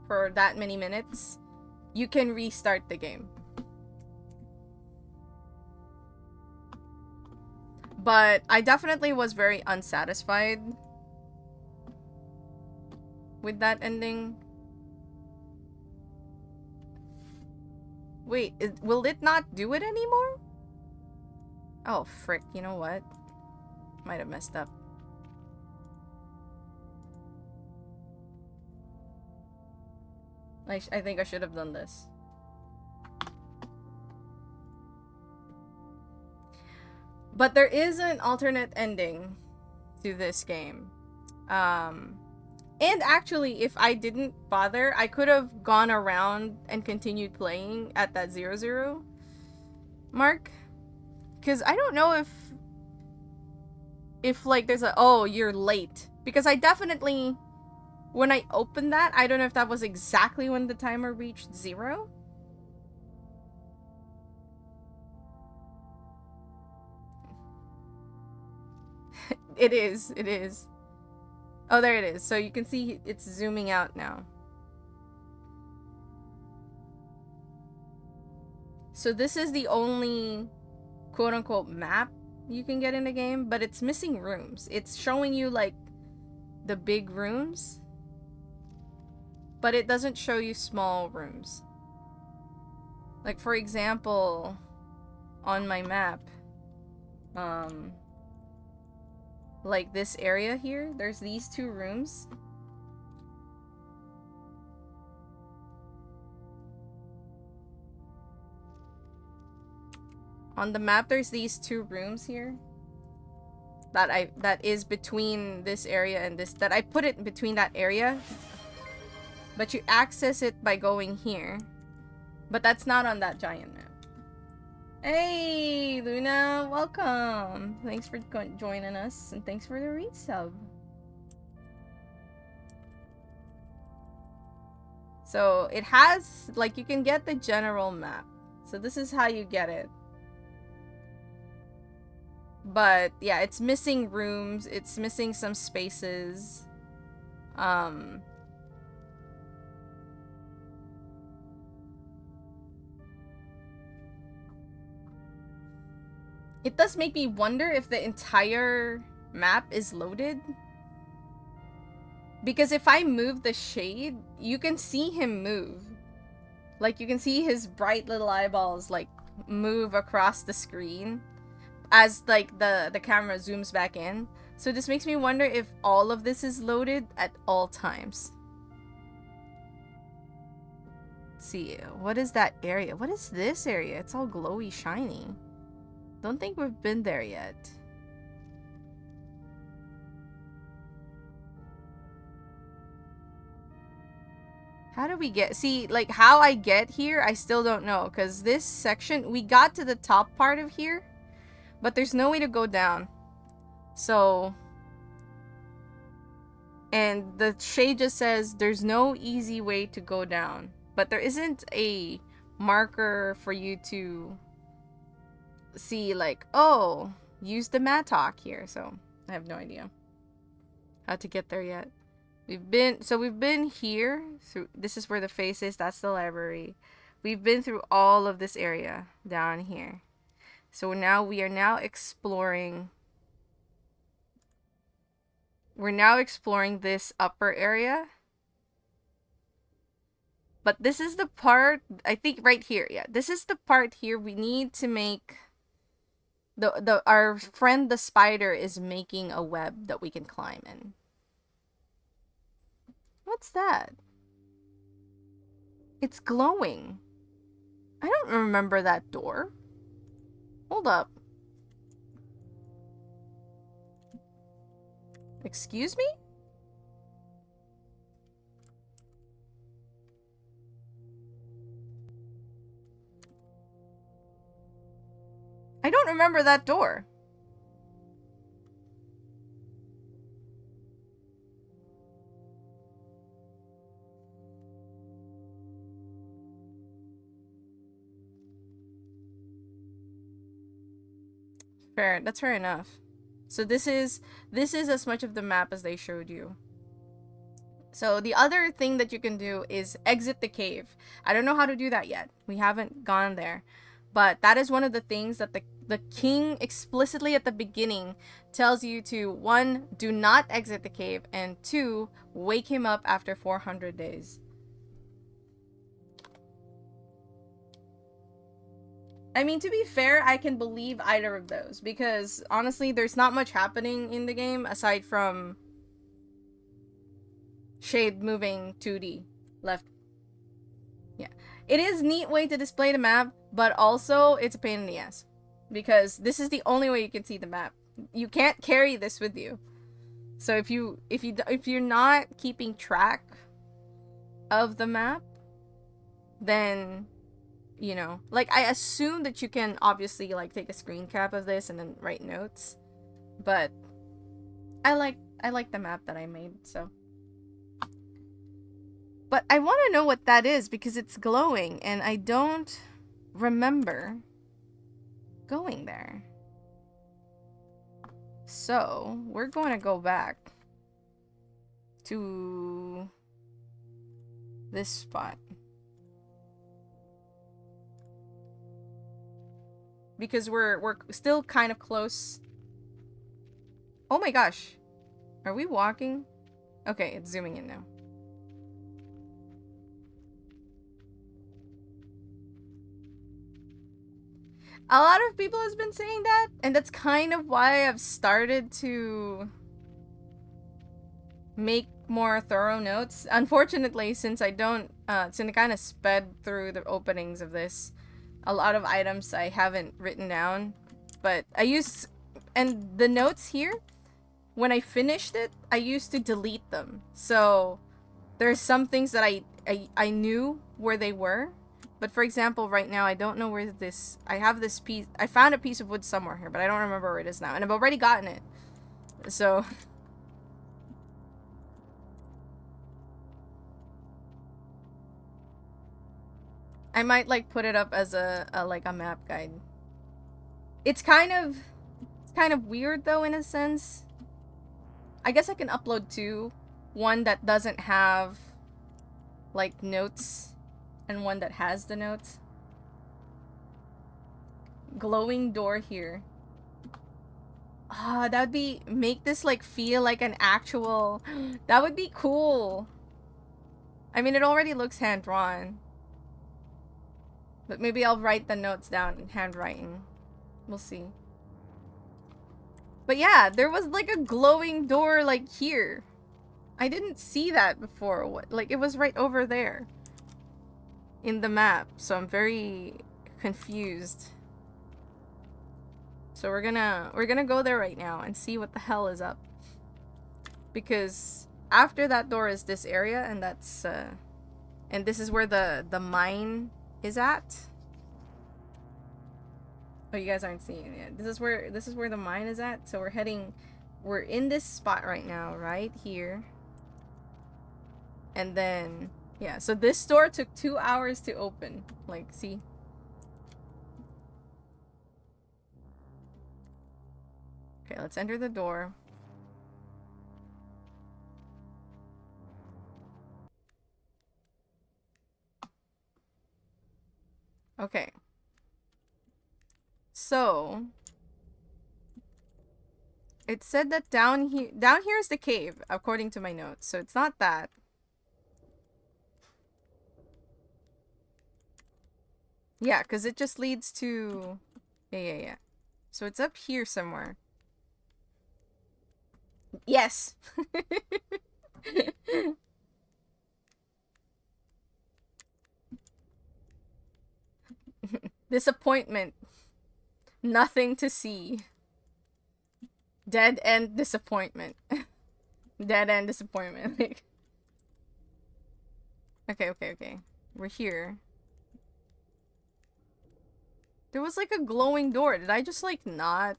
for that many minutes, you can restart the game. But I definitely was very unsatisfied with that ending. Wait, will it not do it anymore? Oh, frick, you know what? Might have messed up. I think I should have done this. But there is an alternate ending to this game. And actually, if I didn't bother, I could have gone around and continued playing at that 0-0 mark. Because I don't know if like there's a, oh, you're late. Because I definitely when I opened that, I don't know if that was exactly when the timer reached 0. It is. It is. Oh, there it is. So you can see it's zooming out now. So this is the only quote-unquote map you can get in the game, but it's missing rooms. It's showing you like the big rooms, but it doesn't show you small rooms. Like for example, on my map, like this area here, there's these 2 rooms. On the map, there's these 2 rooms here that is between this area and this, that I put it between that area, but you access it by going here, but that's not on that giant map. Hey Luna, welcome. Thanks for joining us, and thanks for the resub. So it has, like, you can get the general map, so this is how you get it. But yeah, it's missing rooms, it's missing some spaces. It does make me wonder if the entire map is loaded. Because if I move the shade, you can see him move. Like, you can see his bright little eyeballs, like, move across the screen as, like, the camera zooms back in. So this makes me wonder if all of this is loaded at all times. Let's see, what is that area? What is this area? It's all glowy, shiny. Don't think we've been there yet. How do we get... See, like, how I get here, I still don't know. Because this section... We got to the top part of here, but there's no way to go down. So... And the shade just says there's no easy way to go down. But there isn't a marker for you to see, like, oh, use the mattock here. So I have no idea how to get there yet. We've been here through, this is where the face is, that's the library. We've been through all of this area down here. So now we are now exploring. We're now exploring this upper area. But this is the part, I think right here, yeah. This is the part here we need to make our friend the spider is making a web that we can climb in. What's that? It's glowing. I don't remember that door. Hold up. Excuse me? I don't remember that door. Fair, that's fair enough. So this is as much of the map as they showed you. So the other thing that you can do is exit the cave. I don't know how to do that yet. We haven't gone there. But that is one of the things that the king explicitly at the beginning tells you to, 1, do not exit the cave, and 2, wake him up after 400 days. I mean, to be fair, I can believe either of those, because honestly, there's not much happening in the game aside from shade moving 2D left. Yeah. It is a neat way to display the map, but also it's a pain in the ass, because this is the only way you can see the map. You can't carry this with you. So if you're not keeping track of the map, then, you know, like, I assume that you can obviously, like, take a screen cap of this and then write notes, but I like the map that I made, so But I want to know what that is because it's glowing and I don't remember going there. So, we're going to go back to this spot. Because we're still kind of close. Oh my gosh. Are we walking? Okay, it's zooming in now. A lot of people has been saying that, and that's kind of why I've started to make more thorough notes. Unfortunately, since I don't, since I kind of sped through the openings of this, a lot of items I haven't written down, but I used, and the notes here, when I finished it, I used to delete them. So there's some things that I knew where they were. But for example, right now, I don't know where this... I have this piece... I found a piece of wood somewhere here, but I don't remember where it is now. And I've already gotten it. So... I might, like, put it up as a map guide. It's kind of weird, though, in a sense. I guess I can upload two. One that doesn't have, like, notes... and one that has the notes. Glowing door here. Ah, that would be... make this, like, feel like an actual... That would be cool. I mean, it already looks hand-drawn. But maybe I'll write the notes down in handwriting. We'll see. But yeah, there was, like, a glowing door, like, here. I didn't see that before. What? Like, it was right over there. In the map, so I'm very confused. So we're gonna go there right now and see what the hell is up. Because after that door is this area, and that's and this is where the mine is at. Oh, you guys aren't seeing it. This is where the mine is at. So we're in this spot right now, right here. And then yeah, so this door took 2 hours to open. Like, see? Okay, let's enter the door. Okay. So, it said that down here is the cave, according to my notes. So it's not that. Yeah, because it just leads to... Yeah. So it's up here somewhere. Yes! Disappointment. Nothing to see. Dead end disappointment. Dead end disappointment. Okay. We're here. There was like a glowing door. Did I just like not?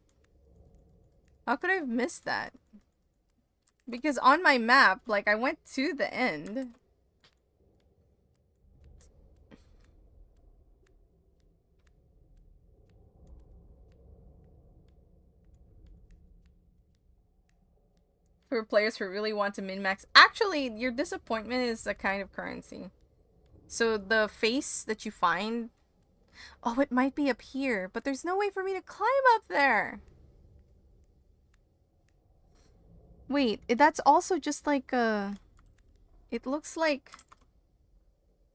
How could I have missed that? Because on my map, like, I went to the end. For players who really want to min-max. Actually, your disappointment is a kind of currency. So the face that you find... Oh, it might be up here, but there's no way for me to climb up there. Wait, that's also just like a... It looks like...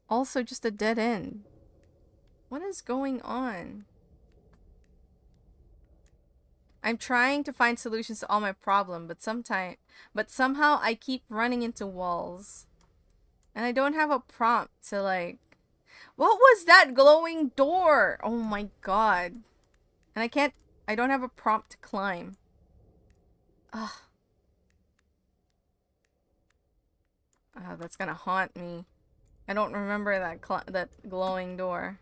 Also just a dead end. What is going on? I'm trying to find solutions to all my problems, but somehow I keep running into walls. And I don't have a prompt to like... What was that glowing door? Oh my god. And I don't have a prompt to climb. Ugh. That's gonna haunt me. I don't remember that glowing door.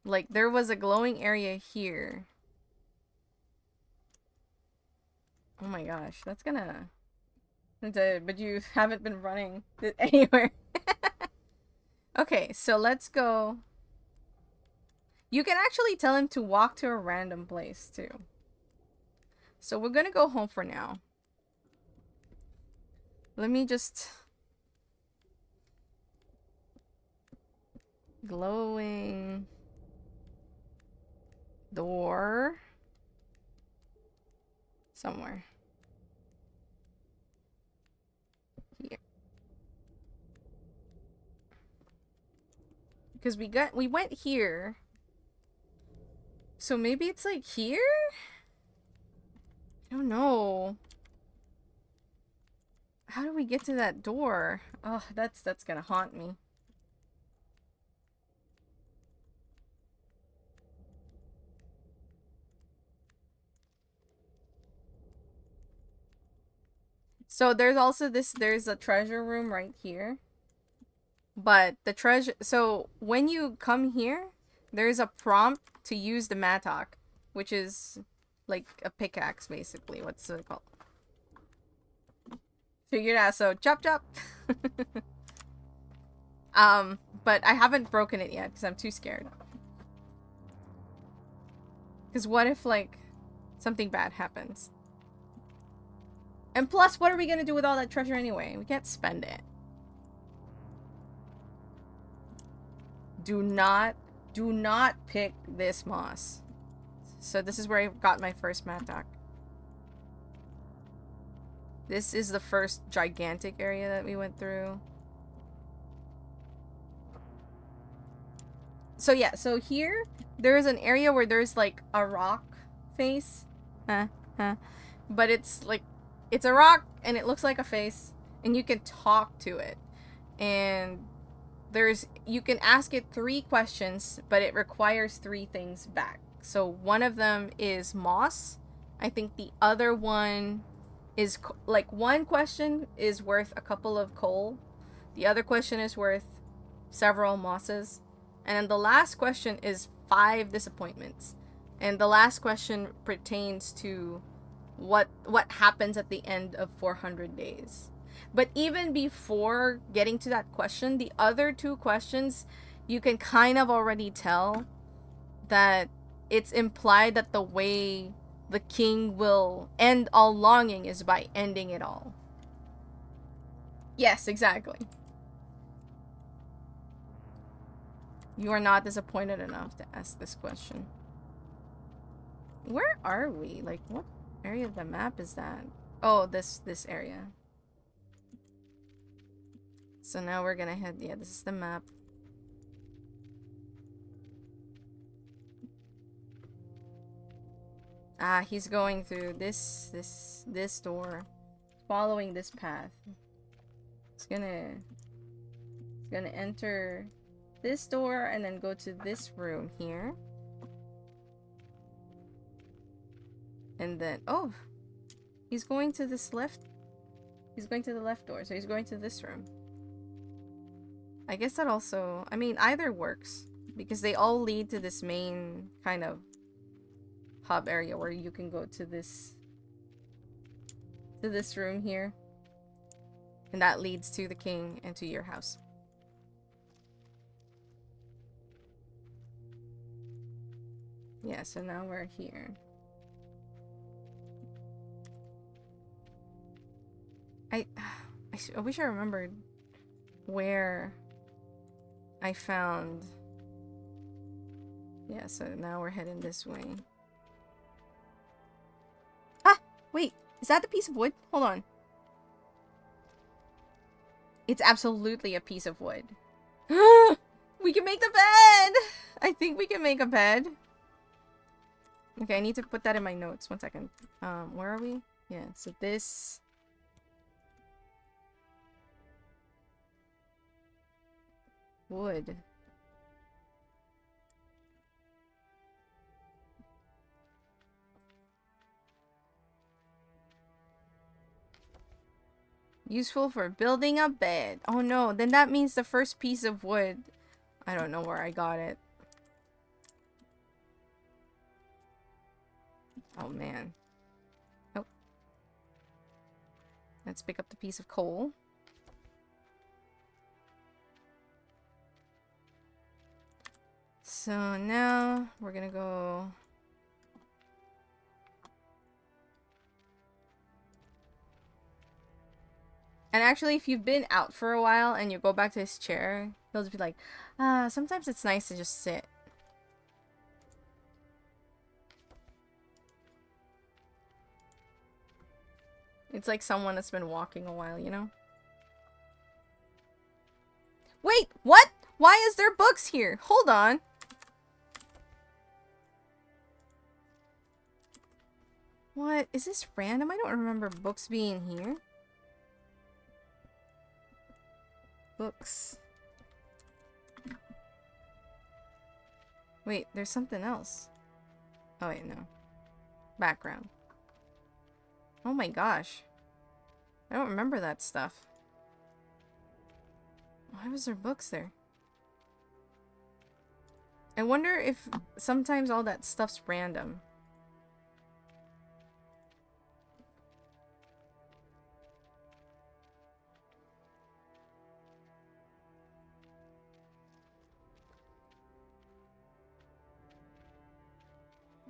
Like, there was a glowing area here. Oh my gosh, that's gonna... But you haven't been running anywhere. Okay, so let's go. You can actually tell him to walk to a random place, too. So we're gonna go home for now. Let me just... Glowing... door... somewhere. Here. Because we went here. So maybe it's like here? I don't know. How do we get to that door? Oh, that's gonna haunt me. So there's also there's a treasure room right here. But the treasure, so when you come here, there's a prompt to use the mattock, which is like a pickaxe, basically. What's it called? Figured out, so chop chop. But I haven't broken it yet because I'm too scared. Because what if, like, something bad happens? And plus, what are we gonna do with all that treasure anyway? We can't spend it. Do not pick this moss. So this is where I got my first mattock. This is the first gigantic area that we went through. So yeah, so here, there is an area where there's like a rock face. But it's like, it's a rock and it looks like a face and you can talk to it. And you can ask it 3 questions, but it requires 3 things back. So one of them is moss. I think the other one is like, one question is worth a couple of coal. The other question is worth several mosses. And then the last question is 5 disappointments. And the last question pertains to what happens at the end of 400 days. But even before getting to that question, the other 2 questions, you can kind of already tell that it's implied that the way the king will end all longing is by ending it all. Yes, exactly. You are not disappointed enough to ask this question. Where are we? Like, what area of the map is that? Oh, this area. So now we're gonna head, yeah, this is the map. Ah, he's going through this door, following this path. It's gonna enter this door and then go to this room here. And then, oh, he's going to this left. He's going to the left door, so he's going to this room. I guess that also, I mean, either works because they all lead to this main kind of hub area where you can go to this room here. And that leads to the king and to your house. Yeah, so now we're here. I wish I remembered where I found... Yeah, so now we're heading this way. Ah! Wait, is that the piece of wood? Hold on. It's absolutely a piece of wood. We can make the bed! I think we can make a bed. Okay, I need to put that in my notes. 1 second. Where are we? Yeah, so this... wood. Useful for building a bed. Oh no, then that means the first piece of wood. I don't know where I got it. Oh man. Oh. Let's pick up the piece of coal. So now we're gonna go... And actually, if you've been out for a while and you go back to his chair, he'll just be like, sometimes it's nice to just sit. It's like someone that's been walking a while, you know? Wait, what? Why is there books here? Hold on. What? Is this random? I don't remember books being here. Books. Wait, there's something else. Oh wait, no. Background. Oh my gosh. I don't remember that stuff. Why was there books there? I wonder if sometimes all that stuff's random.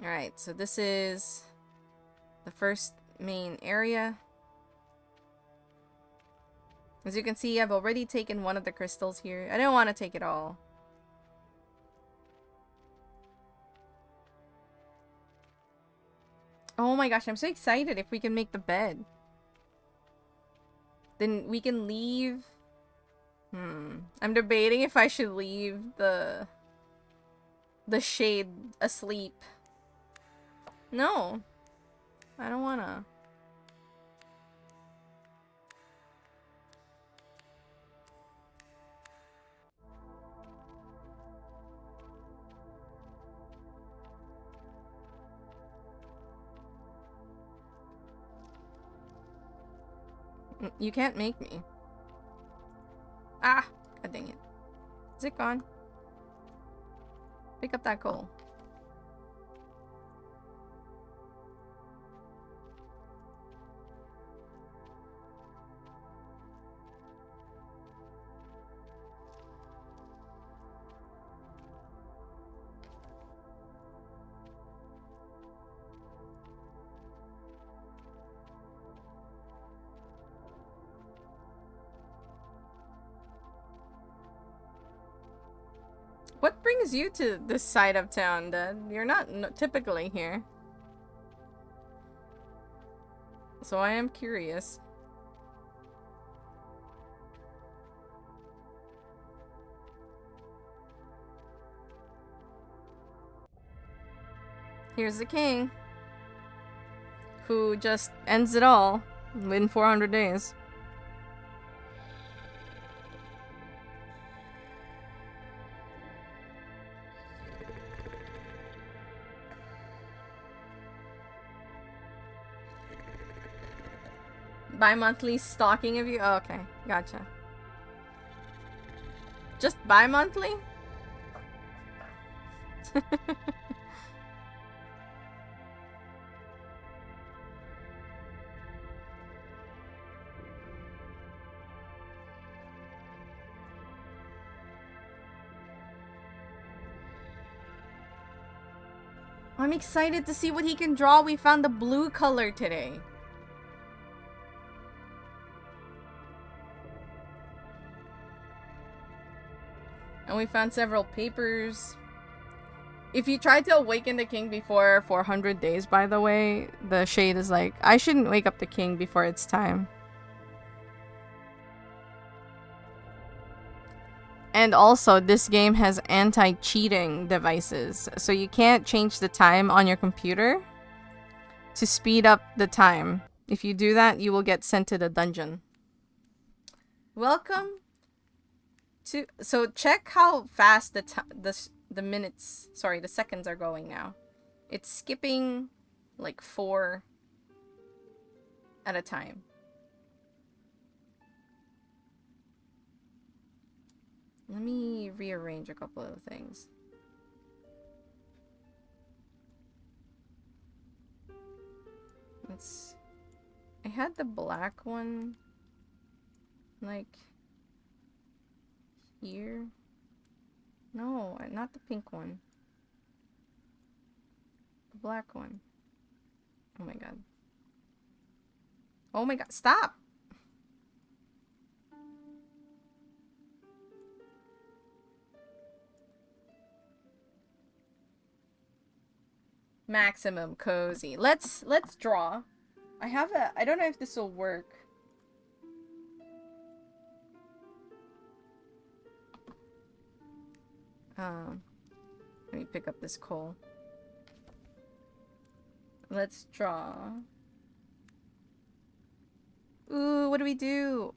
Alright, so this is the first main area. As you can see, I've already taken one of the crystals here. I don't want to take it all. Oh my gosh, I'm so excited if we can make the bed. Then we can leave. I'm debating if I should leave the shade asleep. No. I don't wanna. You can't make me. Ah! God dang it. Is it gone? Pick up that coal. What brings you to this side of town, Dad? You're not typically here. So I am curious. Here's the king. Who just ends it all in 400 days. Bi-monthly stalking of you? Oh, okay, gotcha. Just bi-monthly? I'm excited to see what he can draw. We found the blue color today. And we found several papers. If you tried to awaken the king before 400 days, by the way, the shade is like, I shouldn't wake up the king before it's time. And also, this game has anti-cheating devices, so you can't change the time on your computer to speed up the time. If you do that, you will get sent to the dungeon. Welcome to... So check how fast the minutes, sorry, the seconds are going now. It's skipping like 4 at a time. Let me rearrange a couple of things. I had the black one, like, here. No, not the pink one. The black one. Oh my god. Oh my god, stop! Maximum cozy. Let's draw. I don't know if this will work. Let me pick up this coal. Let's draw. Ooh, what do we do?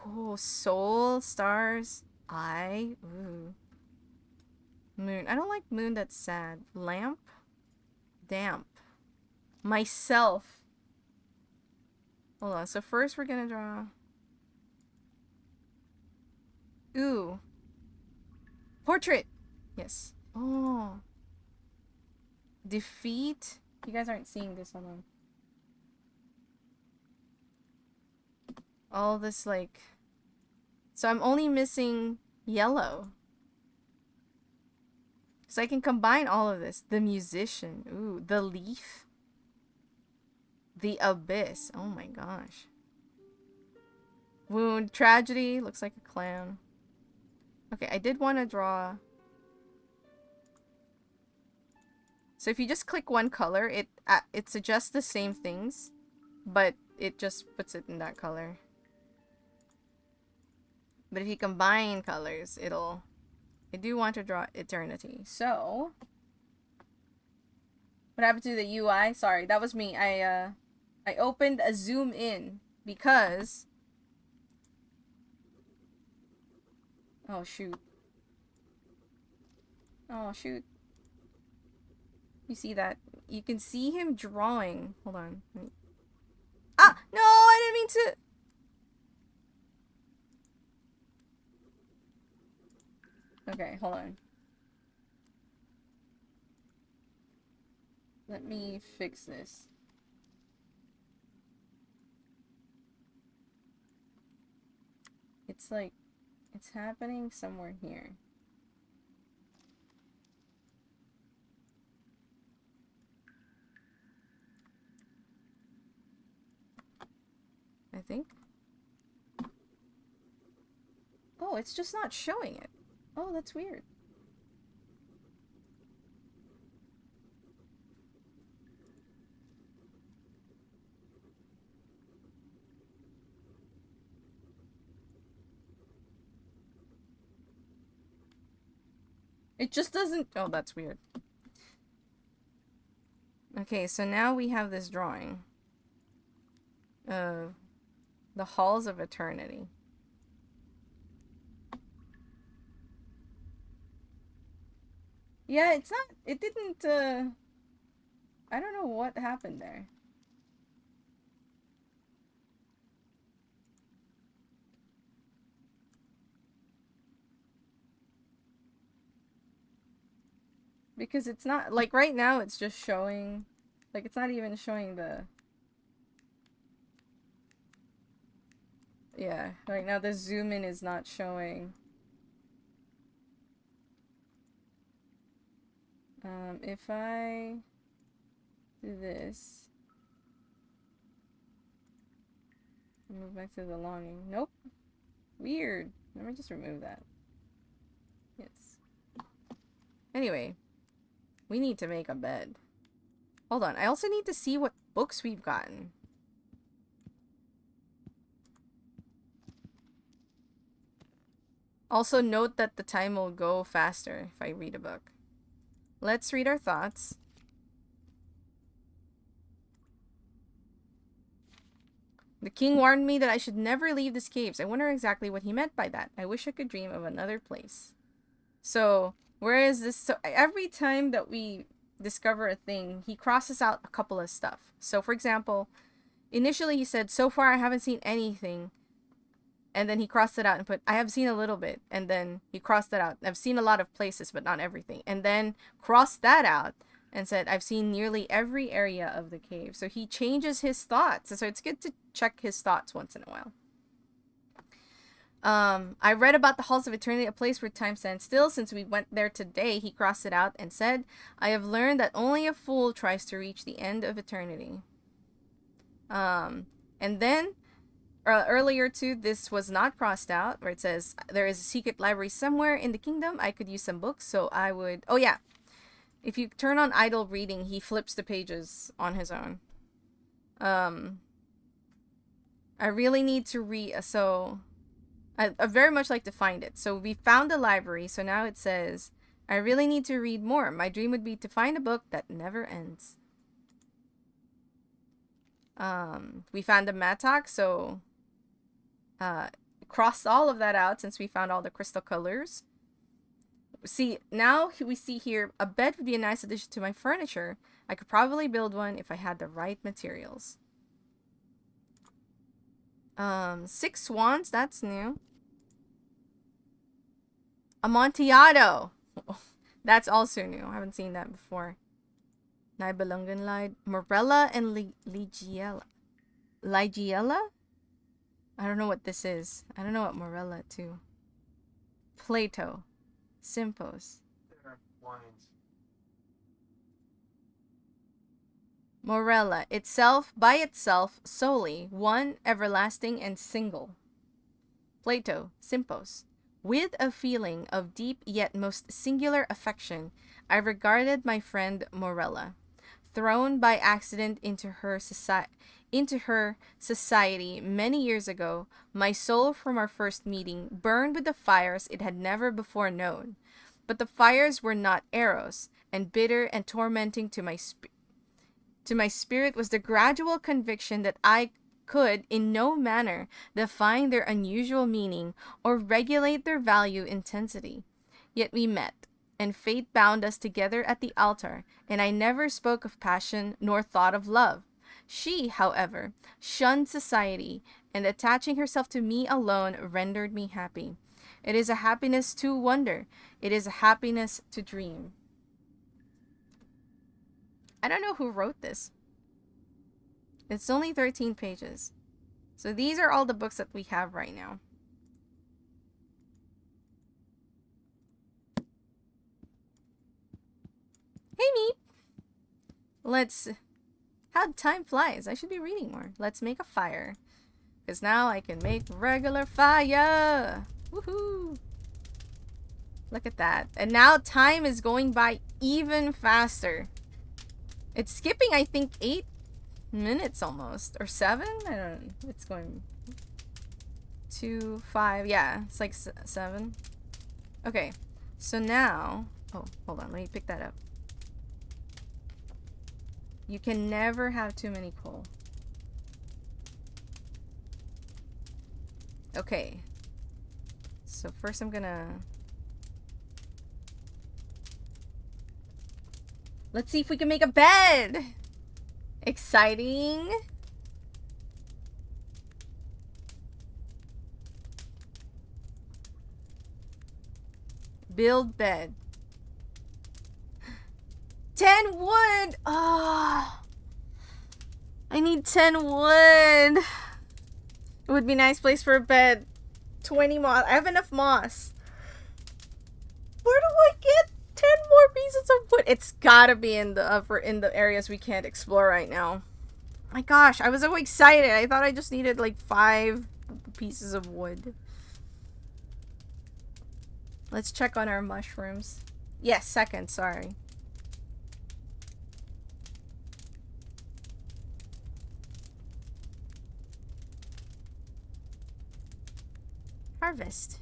Oh, soul, stars, eye. Ooh. Moon. I don't like moon that's sad. Lamp. Damp. Myself. Hold on. So first we're gonna draw. Ooh. Portrait. Yes. Oh. Defeat. You guys aren't seeing this on all this, like, so I'm only missing yellow, so I can combine all of this. The musician. Ooh. The leaf. The abyss. Oh my gosh. Wound. Tragedy. Looks like a clown. Okay, I did want to draw. So if you just click one color, it suggests the same things, but it just puts it in that color. But if you combine colors, it'll... I do want to draw eternity. So... what happened to the UI? Sorry, that was me. I opened a zoom in because... oh, shoot. Oh, shoot. You see that? You can see him drawing. Hold on. Ah! No, I didn't mean to... okay, hold on. Let me fix this. It's like... it's happening somewhere here. I think. Oh, it's just not showing it. Oh, that's weird. It just doesn't... oh, that's weird. Okay, so now we have this drawing of the Halls of Eternity. Yeah, it's not... it didn't, I don't know what happened there. Because it's not... like, right now it's just showing... like, it's not even showing the... yeah, right now the zoom in is not showing. If I do this, move back to the longing. Nope. Weird. Let me just remove that. Yes. Anyway, we need to make a bed. Hold on. I also need to see what books we've gotten. Also note that the time will go faster if I read a book. Let's read our thoughts. The king warned me that I should never leave these caves. I wonder exactly what he meant by that. I wish I could dream of another place. So, where is this? So, every time that we discover a thing, he crosses out a couple of stuff. So, for example, initially he said, so far I haven't seen anything. And then he crossed it out and put, I have seen a little bit. And then he crossed it out. I've seen a lot of places, but not everything. And then crossed that out. and said, I've seen nearly every area of the cave. So he changes his thoughts. So it's good to check his thoughts once in a while. I read about the halls of eternity, a place where time stands still. Since we went there today, he crossed it out and said, I have learned that only a fool tries to reach the end of eternity. And then, earlier too, this was not crossed out, where it says, there is a secret library somewhere in the kingdom. I could use some books, so I would... Oh yeah, if you turn on idle reading, he flips the pages on his own. I really need to read, so... I very much like to find it. So we found the library, so now it says, I really need to read more. My dream would be to find a book that never ends. We found a mattock, so crossed all of that out since we found all the crystal colors. See, now we see here, a bed would be a nice addition to my furniture. I could probably build one if I had the right materials. 6 swans, that's new. Amontillado. That's also new. I haven't seen that before. Nibelungenlied. Morella and Ligiella. Ligiella? I don't know what this is. I don't know what Morella too. Plato. Simpos. They're wines. Morella. Itself, by itself, solely, one, everlasting, and single. Plato. Simpos. With a feeling of deep yet most singular affection, I regarded my friend Morella. Thrown by accident into her society many years ago, my soul from our first meeting burned with the fires it had never before known. But the fires were not arrows, and bitter and tormenting to my spirit was the gradual conviction that I could in no manner define their unusual meaning or regulate their value intensity. Yet we met, and fate bound us together at the altar, and I never spoke of passion nor thought of love. She, however, shunned society, and attaching herself to me alone rendered me happy. It is a happiness to wonder. It is a happiness to dream. I don't know who wrote this. It's only 13 pages. So these are all the books that we have right now. Hey, Meep! How time flies. I should be reading more. Let's make a fire. Because now I can make regular fire. Woohoo! Look at that. And now time is going by even faster. It's skipping, I think, 8 minutes almost, or 7. I don't know. It's going 2, 5. Yeah, it's like 7. Okay, so now, oh, hold on, let me pick that up. You can never have too many coal. Okay, so first I'm gonna, let's see if we can make a bed. Exciting. Build bed. 10 wood. Ah, I need 10 wood. It would be a nice place for a bed. 20 moss. I have enough moss. Where do I get 10 more pieces of wood? It's gotta be in the areas we can't explore right now. My gosh, I was so excited. I thought I just needed like 5 pieces of wood. Let's check on our mushrooms. Yes, second, sorry. Harvest.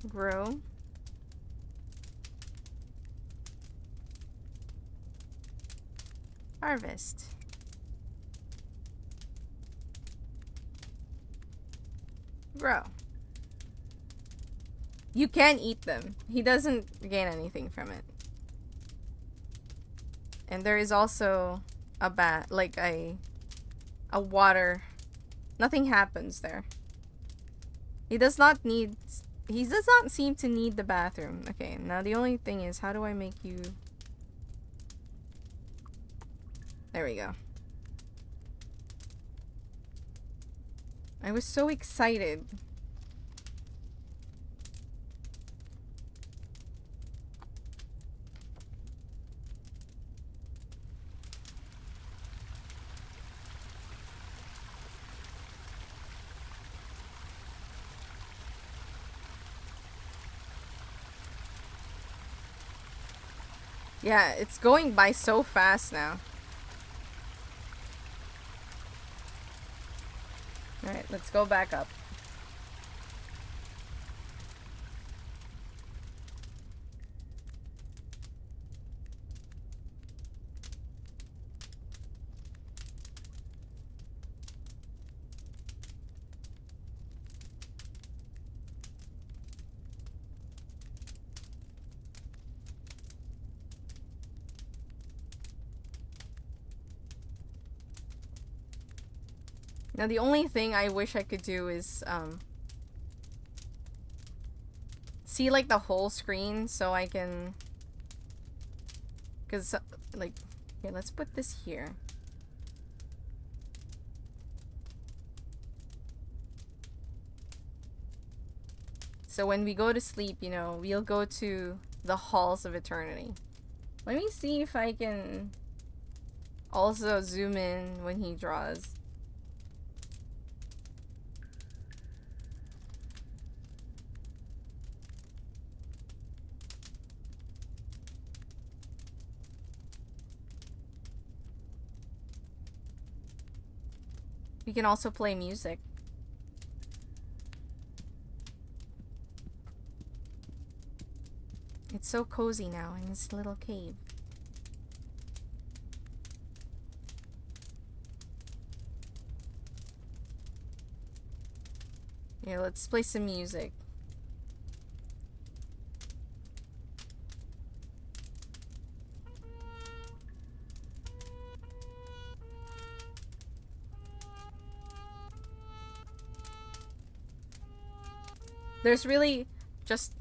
Grow. Harvest. Grow. You can eat them. He doesn't gain anything from it. And there is also a water. Nothing happens there. He does not need he does not seem to need the bathroom. Okay, now the only thing is, how do I make you... There we go. I was so excited. Yeah, it's going by so fast now. Alright, let's go back up. Now the only thing I wish I could do is, see, like, the whole screen so I can... Because, like... Here, let's put this here. So when we go to sleep, you know, we'll go to the halls of eternity. Let me see if I can also zoom in when he draws. We can also play music. It's so cozy now in this little cave. Yeah, let's play some music. There's really just...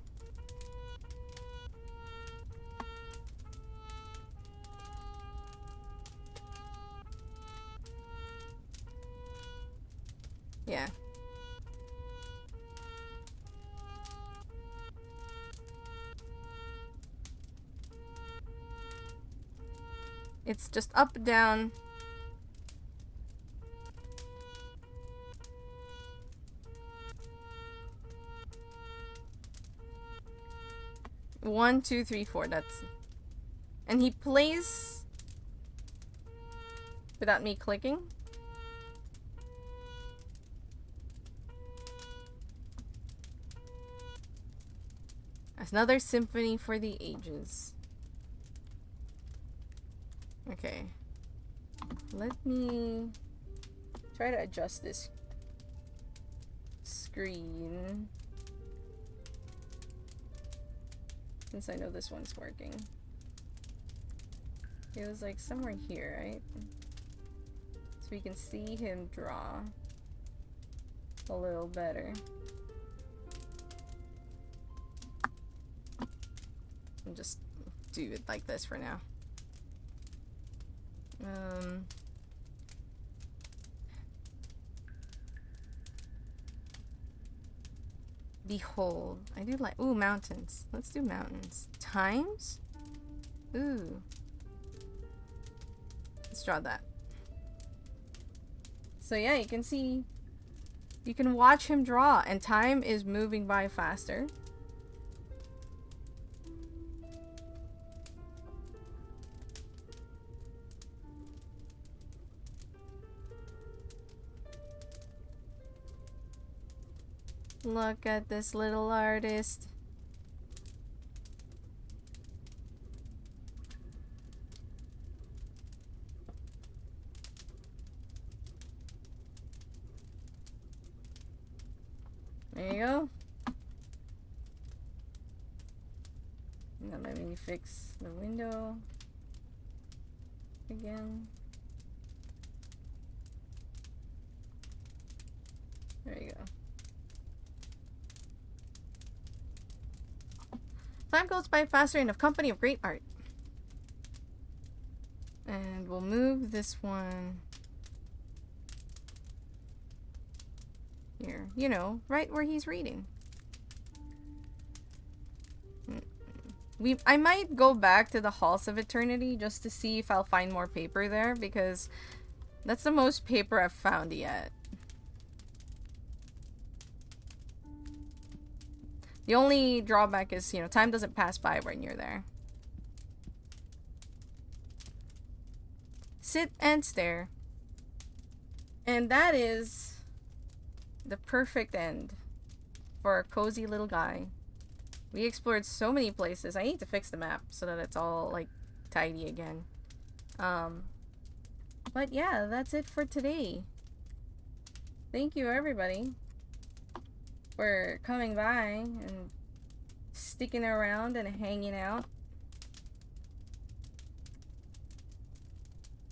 Yeah. It's just up, down. One, two, three, four. That's... And he plays without me clicking. That's another symphony for the ages. Okay. Let me try to adjust this screen. Since I know this one's working. It was like somewhere here, right? So we can see him draw a little better. And just do it like this for now. Behold. I do like... Ooh, mountains. Let's do mountains. Times? Ooh. Let's draw that. So yeah, you can see... You can watch him draw, and time is moving by faster. Look at this little artist. There you go. Now let me fix the window again. There you go. Time goes by faster in a company of great art. And we'll move this one here. You know, right where he's reading. I might go back to the Halls of Eternity just to see if I'll find more paper there, because that's the most paper I've found yet. The only drawback is, you know, time doesn't pass by when you're there. Sit and stare. And that is the perfect end for a cozy little guy. We explored so many places. I need to fix the map so that it's all, like, tidy again. But yeah, that's it for today. Thank you, everybody, for coming by and sticking around and hanging out.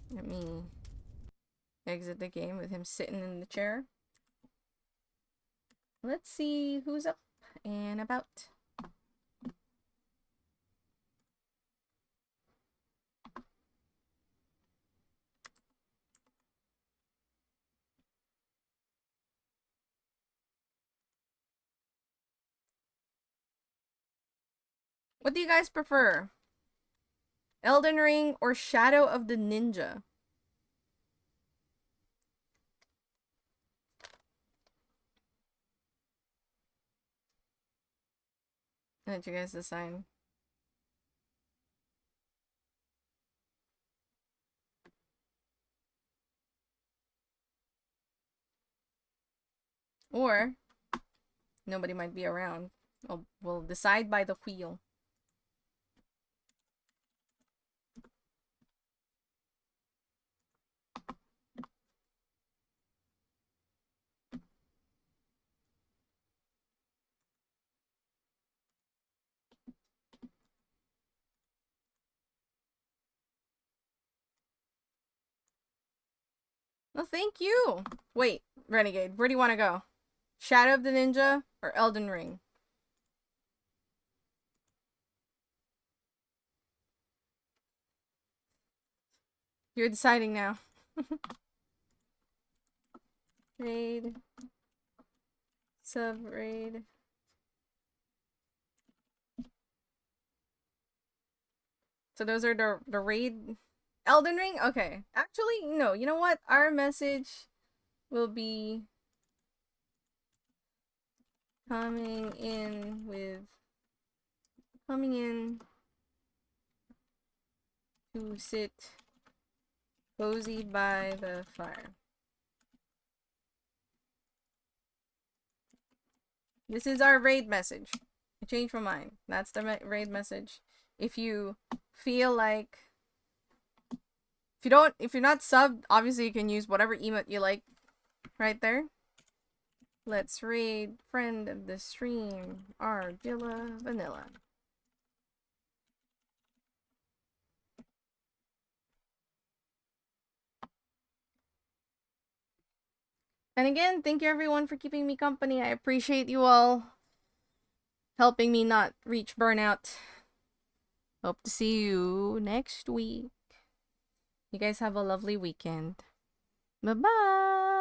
Let me exit the game with him sitting in the chair. Let's see who's up and about. What do you guys prefer? Elden Ring or Shadow of the Ninja? Let you guys decide. Or nobody might be around. We'll decide by the wheel. Well, thank you. Wait, Renegade, where do you want to go? Shadow of the Ninja or Elden Ring? You're deciding now. Raid. Sub-raid. So those are the raid. Elden Ring? Okay. Actually, no. You know what? Our message will be coming in to sit cozy by the fire. This is our raid message. I changed my mind. That's the raid message. If you feel like, if you're not subbed, obviously you can use whatever emote you like right there. Let's raid friend of the stream, Argilla Vanilla. And again, thank you everyone for keeping me company. I appreciate you all helping me not reach burnout. Hope to see you next week. You guys have a lovely weekend. Bye-bye!